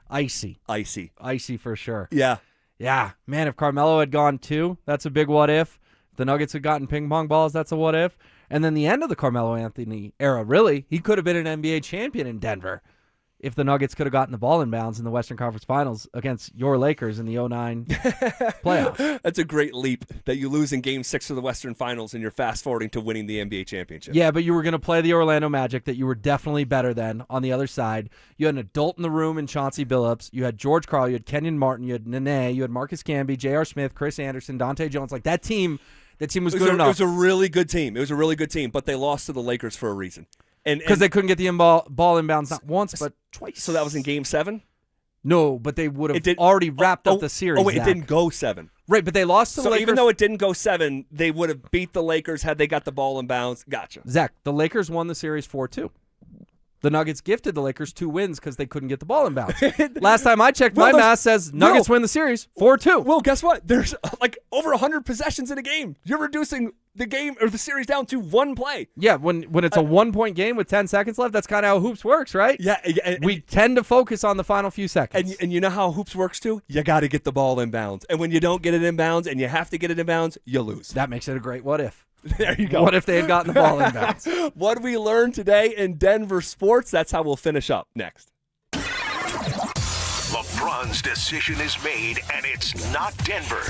for sure. Yeah. Yeah. Man, if Carmelo had gone too, that's a big what if. If the Nuggets had gotten ping pong balls, that's a what if. And then the end of the Carmelo Anthony era, really, he could have been an NBA champion in Denver if the Nuggets could have gotten the ball inbounds in the Western Conference Finals against your Lakers in the 2009 playoffs. That's a great leap that you lose in Game 6 of the Western Finals and you're fast-forwarding to winning the NBA championship. Yeah, but you were going to play the Orlando Magic that you were definitely better than on the other side. You had an adult in the room in Chauncey Billups. You had George Karl. You had Kenyon Martin. You had Nene. You had Marcus Camby, J.R. Smith, Chris Anderson, Dante Jones. Like that team was good enough. It was a really good team. But they lost to the Lakers for a reason. Because they couldn't get the ball inbounds not once, but twice. So that was in Game 7? No, but they would have already wrapped up the series. Oh, wait, Zach. it didn't go 7. Right, but they lost to the So Lakers. even though it didn't go 7, they would have beat the Lakers had they got the ball inbounds. Gotcha. Zach, the Lakers won the series 4-2. The Nuggets gifted the Lakers 2 wins because they couldn't get the ball inbounds. Last time I checked, my math says Nuggets win the series 4-2. Well, guess what? There's like over 100 possessions in a game. You're reducing the game or the series down to one play. Yeah, when it's a 1-point game with 10 seconds left, that's kind of how hoops works, right? Yeah. And we tend to focus on the final few seconds. And you know how hoops works too? You got to get the ball inbounds. And when you don't get it inbounds and you have to get it inbounds, you lose. That makes it a great what if. There you go. What if they had gotten the ball inbounds? What we learned today in Denver sports, that's how we'll finish up next. LeBron's decision is made, and it's not Denver.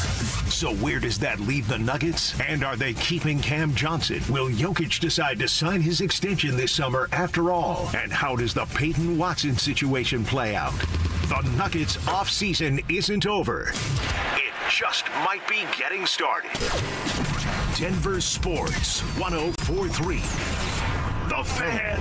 So where does that leave the Nuggets? And are they keeping Cam Johnson? Will Jokic decide to sign his extension this summer after all? And how does the Payton Watson situation play out? The Nuggets offseason isn't over. It just might be getting started. Denver Sports 104.3. The Fan.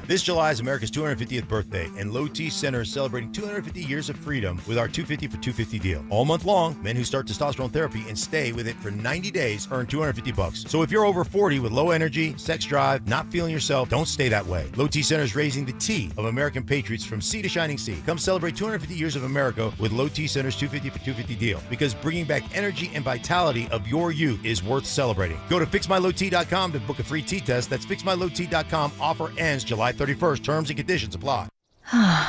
This July is America's 250th birthday, and Low T Center is celebrating 250 years of freedom with our 250 for 250 deal. All month long, men who start testosterone therapy and stay with it for 90 days earn $250. So if you're over 40 with low energy, sex drive, not feeling yourself, don't stay that way. Low T Center is raising the T of American patriots from sea to shining sea. Come celebrate 250 years of America with Low T Center's 250 for 250 deal, because bringing back energy and vitality of your youth is worth celebrating. Go to fixmylowt.com to book a free T test. That's fixmylowt.com. Offer ends July 31st. Terms and conditions apply. A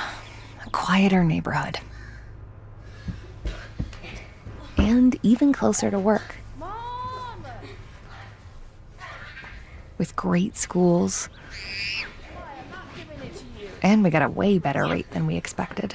quieter neighborhood. And even closer to work. With great schools. And we got a way better rate than we expected.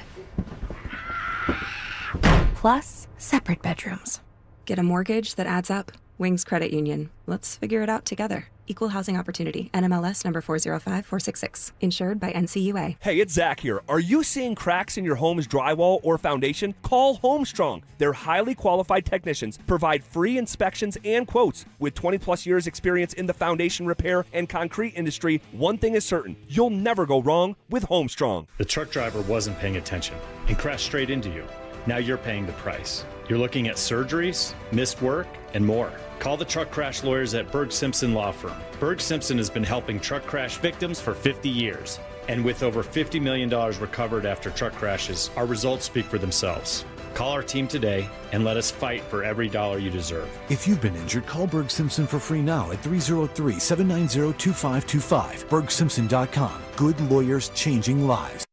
Plus, separate bedrooms. Get a mortgage that adds up. Wings Credit Union. Let's figure it out together. Equal housing opportunity. NMLS number 405466. Insured by NCUA. Hey, it's Zach here. Are you seeing cracks in your home's drywall or foundation? Call Homestrong. Their highly qualified technicians provide free inspections and quotes. With 20-plus years experience in the foundation repair and concrete industry, one thing is certain. You'll never go wrong with Homestrong. The truck driver wasn't paying attention and crashed straight into you. Now you're paying the price. You're looking at surgeries, missed work, and more. Call the truck crash lawyers at Berg Simpson Law Firm. Berg Simpson has been helping truck crash victims for 50 years. And with over $50 million recovered after truck crashes, our results speak for themselves. Call our team today and let us fight for every dollar you deserve. If you've been injured, call Berg Simpson for free now at 303-790-2525. BergSimpson.com. Good lawyers changing lives.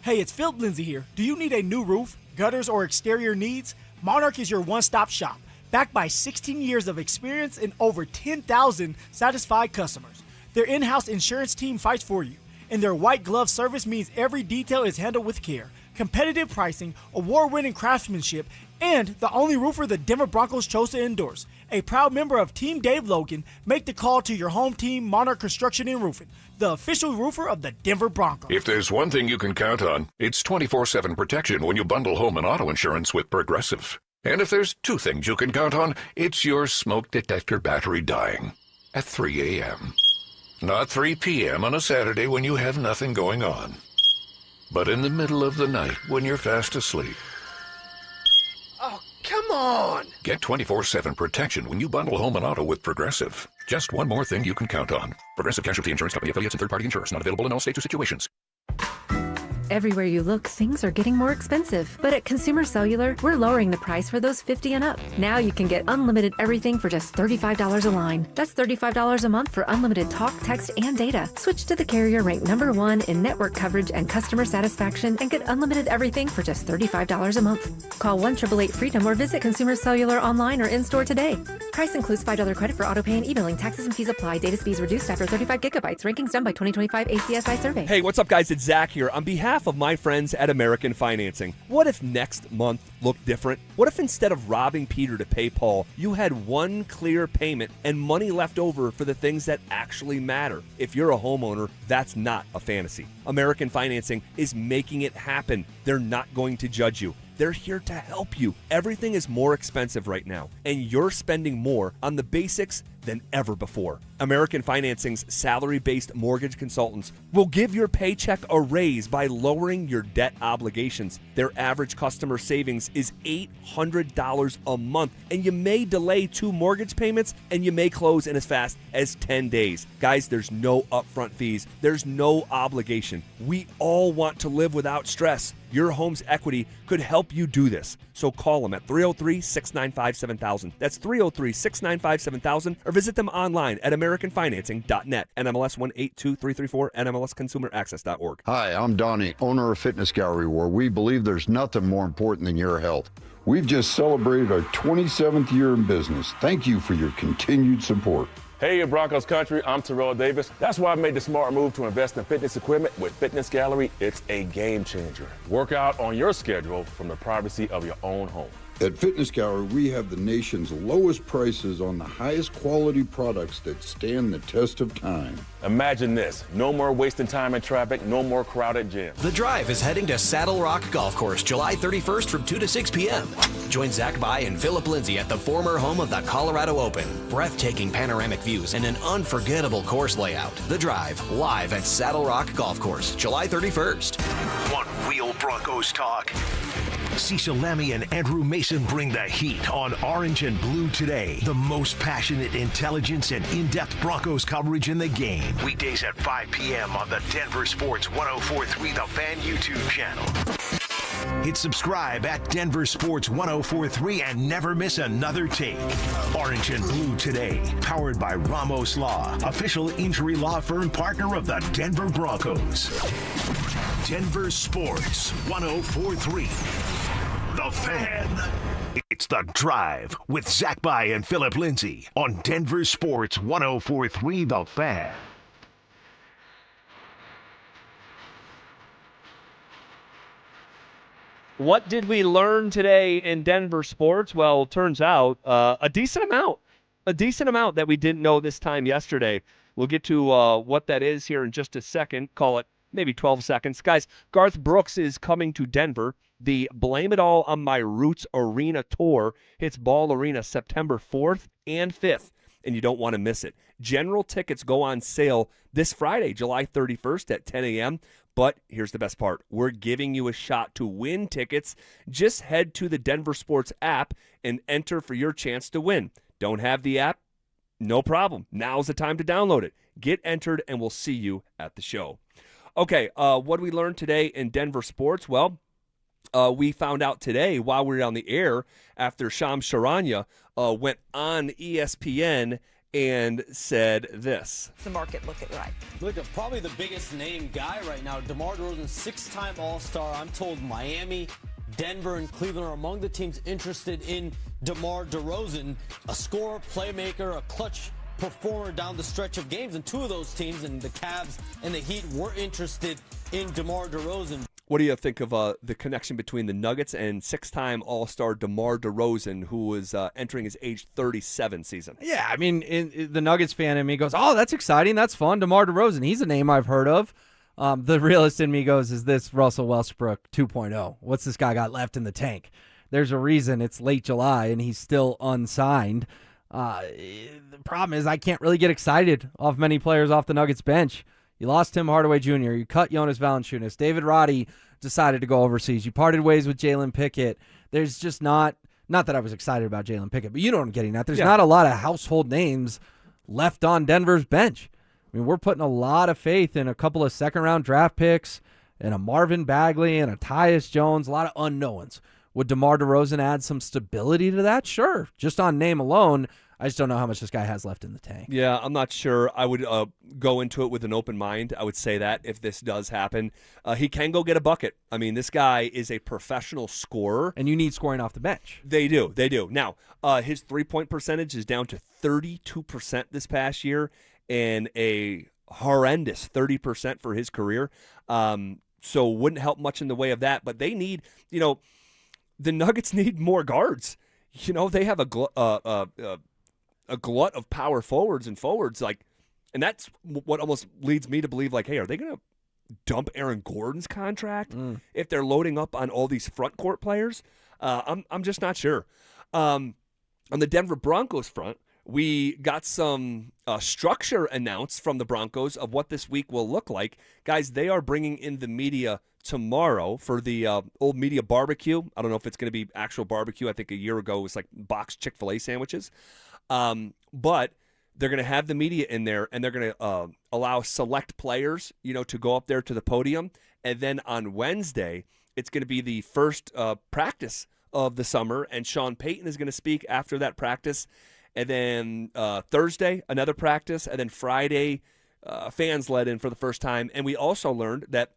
Hey, it's Phillip Lindsay here. Do you need a new roof, gutters, or exterior needs? Monarch is your one-stop shop. Backed by 16 years of experience and over 10,000 satisfied customers. Their in-house insurance team fights for you, and their white glove service means every detail is handled with care. Competitive pricing, award-winning craftsmanship, and the only roofer the Denver Broncos chose to endorse. a proud member of Team Dave Logan, make the call to your home team, Monarch Construction and Roofing, the official roofer of the Denver Broncos. If there's one thing you can count on, it's 24/7 protection when you bundle home and auto insurance with Progressive. And if there's two things you can count on, it's your smoke detector battery dying at 3 a.m. Not 3 p.m. on a Saturday when you have nothing going on, but in the middle of the night when you're fast asleep. Oh, come on! Get 24/7 protection when you bundle home and auto with Progressive. Just one more thing you can count on. Progressive Casualty Insurance Company affiliates and third-party insurers. Not available in all states or situations. Everywhere you look, things are getting more expensive. But at Consumer Cellular, we're lowering the price for those 50 and up. Now you can get unlimited everything for just $35 a line. That's $35 a month for unlimited talk, text, and data. Switch to the carrier ranked #1 in network coverage and customer satisfaction and get unlimited everything for just $35 a month. Call 1-888-FREEDOM or visit Consumer Cellular online or in-store today. Price includes $5 credit for auto pay and e-billing. Taxes and fees apply. Data speeds reduced after 35 gigabytes. Rankings done by 2025 ACSI survey. Hey, what's up, guys? It's Zach here. On behalf of my friends at American Financing, what if next month looked different? What if instead of robbing Peter to pay Paul, you had one clear payment and money left over for the things that actually matter? If you're a homeowner, that's not a fantasy. American Financing is making it happen. They're not going to judge you. They're here to help you. Everything is more expensive right now, and you're spending more on the basics than ever before. American Financing's salary-based mortgage consultants will give your paycheck a raise by lowering your debt obligations. Their average customer savings is $800 a month, and you may delay 2 mortgage payments, and you may close in as fast as 10 days. Guys, there's no upfront fees. There's no obligation. We all want to live without stress. Your home's equity could help you do this. So call them at 303-695-7000. That's 303-695-7000, or visit them online at AmericanFinancing.net. NMLS 182334, NMLSConsumerAccess.org. Hi, I'm Donnie, owner of Fitness Gallery, where we believe there's nothing more important than your health. We've just celebrated our 27th year in business. Thank you for your continued support. Hey, Broncos country, I'm Terrell Davis. That's why I made the smart move to invest in fitness equipment with Fitness Gallery. It's a game changer. Work out on your schedule from the privacy of your own home. At Fitness Gallery, we have the nation's lowest prices on the highest quality products that stand the test of time. Imagine this. No more wasting time in traffic, no more crowded gyms. The Drive is heading to Saddle Rock Golf Course July 31st from 2 to 6 p.m. Join Zach By and Phillip Lindsay at the former home of the Colorado Open. Breathtaking panoramic views and an unforgettable course layout. The Drive, live at Saddle Rock Golf Course, July 31st. Want real Broncos talk? Cecil Lammy and Andrew Mason bring the heat on Orange and Blue Today. The most passionate intelligence and in-depth Broncos coverage in the game. Weekdays at 5 p.m. on the Denver Sports 104.3 The Fan YouTube channel. Hit subscribe at Denver Sports 104.3 and never miss another take. Orange and Blue Today, powered by Ramos Law, official injury law firm partner of the Denver Broncos. Denver Sports 104.3. The Fan. It's The Drive with Zach By and Phillip Lindsay on Denver Sports 104.3 The Fan. What did we learn today in Denver sports? Well, it turns out a decent amount that we didn't know this time yesterday. We'll get to what that is here in just a second. Call it maybe 12 seconds. Guys, Garth Brooks is coming to Denver. The Blame It All on My Roots Arena Tour hits Ball Arena September 4th and 5th, and you don't want to miss it. General tickets go on sale this Friday, July 31st at 10 a.m., but here's the best part. We're giving you a shot to win tickets. Just head to the Denver Sports app and enter for your chance to win. Don't have the app? No problem. Now's the time to download it. Get entered, and we'll see you at the show. Okay, what did we learn today in Denver sports? Well, we found out today while we were on the air after Shams Charania went on ESPN and said this. The market look at right. Look at probably the biggest name guy right now, DeMar DeRozan, 6-time All-Star. I'm told Miami, Denver, and Cleveland are among the teams interested in DeMar DeRozan, a scorer, playmaker, a clutch performer down the stretch of games. And 2 of those teams, and the Cavs and the Heat, were interested in DeMar DeRozan. What do you think of the connection between the Nuggets and 6-time All-Star DeMar DeRozan, who was entering his age 37 season? Yeah, I mean, the Nuggets fan in me goes, oh, that's exciting. That's fun. DeMar DeRozan, he's a name I've heard of. The realist in me goes, is this Russell Westbrook 2.0? What's this guy got left in the tank? There's a reason it's late July and he's still unsigned. The problem is I can't really get excited off many players off the Nuggets bench. You lost Tim Hardaway Jr. You cut Jonas Valanciunas. David Roddy decided to go overseas. You parted ways with Jalen Pickett. There's just not that I was excited about Jalen Pickett, but you know what I'm getting at. There's not a lot of household names left on Denver's bench. I mean, we're putting a lot of faith in a couple of second-round draft picks and a Marvin Bagley and a Tyus Jones, a lot of unknowns. Would DeMar DeRozan add some stability to that? Sure. Just on name alone, I just don't know how much this guy has left in the tank. Yeah, I'm not sure. I would go into it with an open mind. I would say that if this does happen, he can go get a bucket. I mean, this guy is a professional scorer. And you need scoring off the bench. They do. Now, his three-point percentage is down to 32% this past year and a horrendous 30% for his career. So wouldn't help much in the way of that. But they need, the Nuggets need more guards. They have a glut of power forwards and forwards, and that's what almost leads me to believe, hey, are they going to dump Aaron Gordon's contract if they're loading up on all these front court players? I'm just not sure. On the Denver Broncos front, we got some structure announced from the Broncos of what this week will look like. Guys, they are bringing in the media tomorrow for the old media barbecue. I don't know if it's going to be actual barbecue. I think a year ago it was boxed Chick-fil-A sandwiches. But they're going to have the media in there, and they're going to allow select players, to go up there to the podium. And then on Wednesday, it's going to be the first practice of the summer, and Sean Payton is going to speak after that practice. And then Thursday, another practice, and then Friday, fans let in for the first time. And we also learned that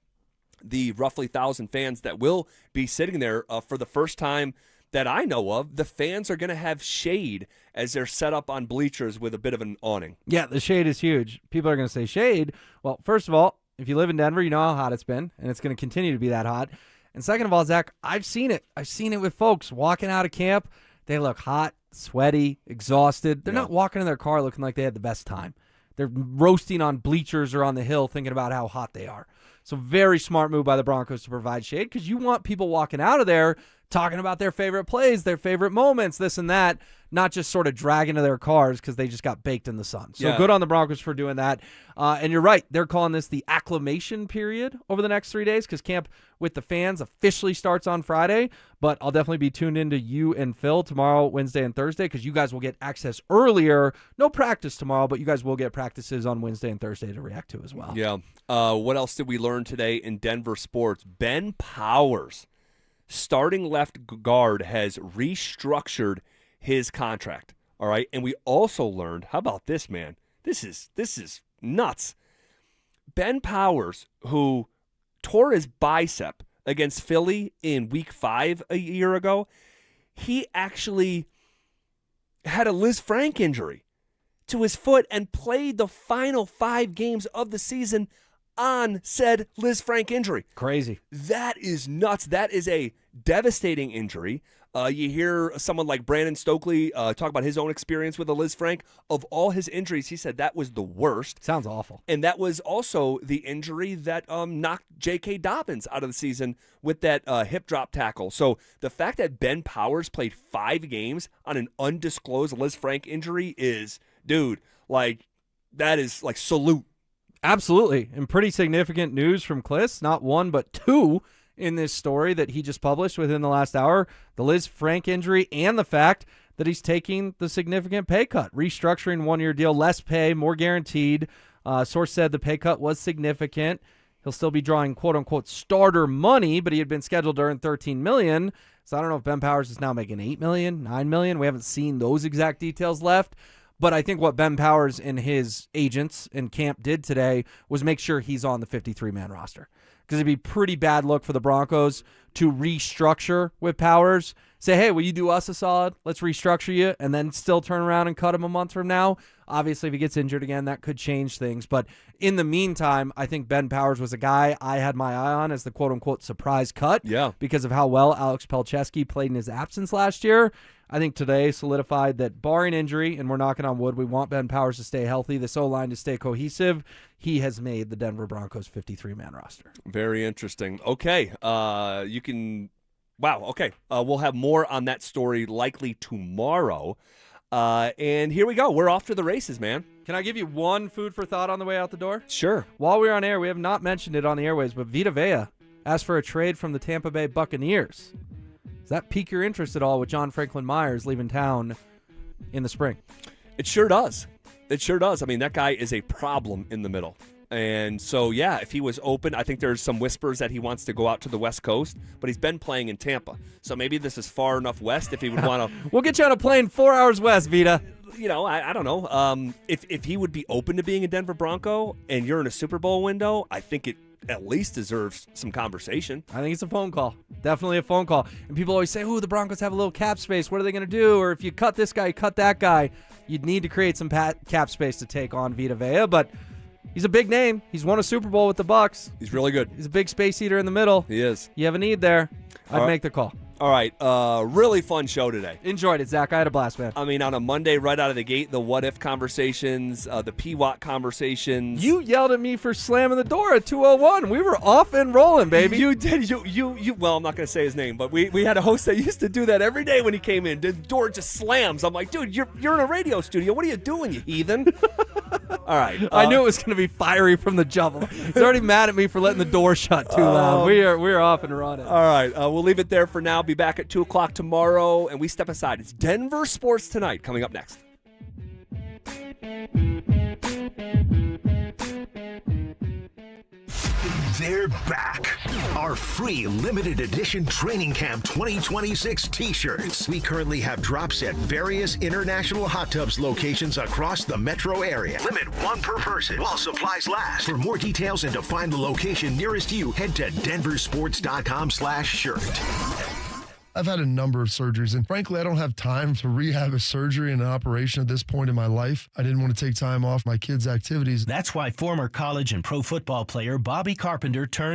the roughly 1,000 fans that will be sitting there for the first time that I know of, the fans are going to have shade as they're set up on bleachers with a bit of an awning. Yeah, the shade is huge. People are going to say shade. Well, first of all, if you live in Denver, you know how hot it's been, and it's going to continue to be that hot. And second of all, Zach, I've seen it. I've seen it with folks walking out of camp. They look hot, sweaty, exhausted. They're not walking in their car looking like they had the best time. They're roasting on bleachers or on the hill thinking about how hot they are. So very smart move by the Broncos to provide shade because you want people walking out of there talking about their favorite plays, their favorite moments, this and that, not just sort of dragging to their cars because they just got baked in the sun. So good on the Broncos for doing that. And you're right. They're calling this the acclimation period over the next 3 days because camp with the fans officially starts on Friday. But I'll definitely be tuned into you and Phil tomorrow, Wednesday, and Thursday because you guys will get access earlier. No practice tomorrow, but you guys will get practices on Wednesday and Thursday to react to as well. Yeah. What else did we learn today in Denver sports? Ben Powers, starting left guard, has restructured his contract. All right. And we also learned, how about this, man? This is nuts. Ben Powers, who tore his bicep against Philly in week 5 a year ago, he actually had a Liz Frank injury to his foot and played the final 5 games of the season on said Liz Frank injury. Crazy. That is nuts. That is a devastating injury. You hear someone like Brandon Stokely talk about his own experience with a Liz Frank. Of all his injuries, he said that was the worst. Sounds awful. And that was also the injury that knocked J.K. Dobbins out of the season with that hip drop tackle. So the fact that Ben Powers played 5 games on an undisclosed Liz Frank injury is, dude, that is salute. Absolutely. And pretty significant news from Kliss. Not one, but 2 in this story that he just published within the last hour. The Liz Frank injury and the fact that he's taking the significant pay cut, restructuring 1-year deal, less pay, more guaranteed. Source said the pay cut was significant. He'll still be drawing quote-unquote starter money, but he had been scheduled to earn $13 million. So I don't know if Ben Powers is now making $8 million, $9 million. We haven't seen those exact details left. But I think what Ben Powers and his agents and camp did today was make sure he's on the 53-man roster. Because it'd be a pretty bad look for the Broncos to restructure with Powers say, hey, will you do us a solid? Let's restructure you, and then still turn around and cut him a month from now. Obviously, if he gets injured again, that could change things. But in the meantime, I think Ben Powers was a guy I had my eye on as the quote-unquote surprise cut because of how well Alex Pelcheski played in his absence last year. I think today solidified that barring injury, and we're knocking on wood, we want Ben Powers to stay healthy, this O-line to stay cohesive. He has made the Denver Broncos 53-man roster. Very interesting. Okay. You can – wow, okay. We'll have more on that story likely tomorrow. And here we go. We're off to the races, man. Can I give you one food for thought on the way out the door? Sure. While we're on air, we have not mentioned it on the airways, but Vita Vea asked for a trade from the Tampa Bay Buccaneers. Does that pique your interest at all with John Franklin Myers leaving town in the spring? It sure does. It sure does. I mean, that guy is a problem in the middle. And so, yeah, if he was open, I think there's some whispers that he wants to go out to the West Coast, but he's been playing in Tampa. So maybe this is far enough west if he would want to. We'll get you on a plane 4 hours west, Vita. You know, I don't know. If he would be open to being a Denver Bronco and you're in a Super Bowl window, I think it at least deserves some conversation. I think it's a phone call. Definitely a phone call. And people always say, the Broncos have a little cap space. What are they going to do? Or if you cut this guy, you cut that guy. You'd need to create some cap space to take on Vita Vea. But he's a big name. He's won a Super Bowl with the Bucs. He's really good. He's a big space eater in the middle. He is. You have a need there. I'd make the call. All right. Really fun show today. Enjoyed it, Zach. I had a blast, man. I mean, on a Monday, right out of the gate, the what-if conversations, the P-Watt conversations. You yelled at me for slamming the door at 2:01. We were off and rolling, baby. You did. You. Well, I'm not going to say his name, but we had a host that used to do that every day when he came in. The door just slams. I'm like, dude, you're in a radio studio. What are you doing, you heathen? All right. I knew it was going to be fiery from the jumble. He's already mad at me for letting the door shut too loud. We're off and running. All right. We'll leave it there for now. Be back at 2 o'clock tomorrow, and we step aside. It's Denver Sports Tonight coming up next. They're back. Our free limited edition Training Camp 2026 t-shirts. We currently have drops at various international hot tubs locations across the metro area. Limit 1 per person while supplies last. For more details and to find the location nearest you, head to denversports.com/shirt. I've had a number of surgeries, and frankly, I don't have time to rehab a surgery and an operation at this point in my life. I didn't want to take time off my kids' activities. That's why former college and pro football player Bobby Carpenter turned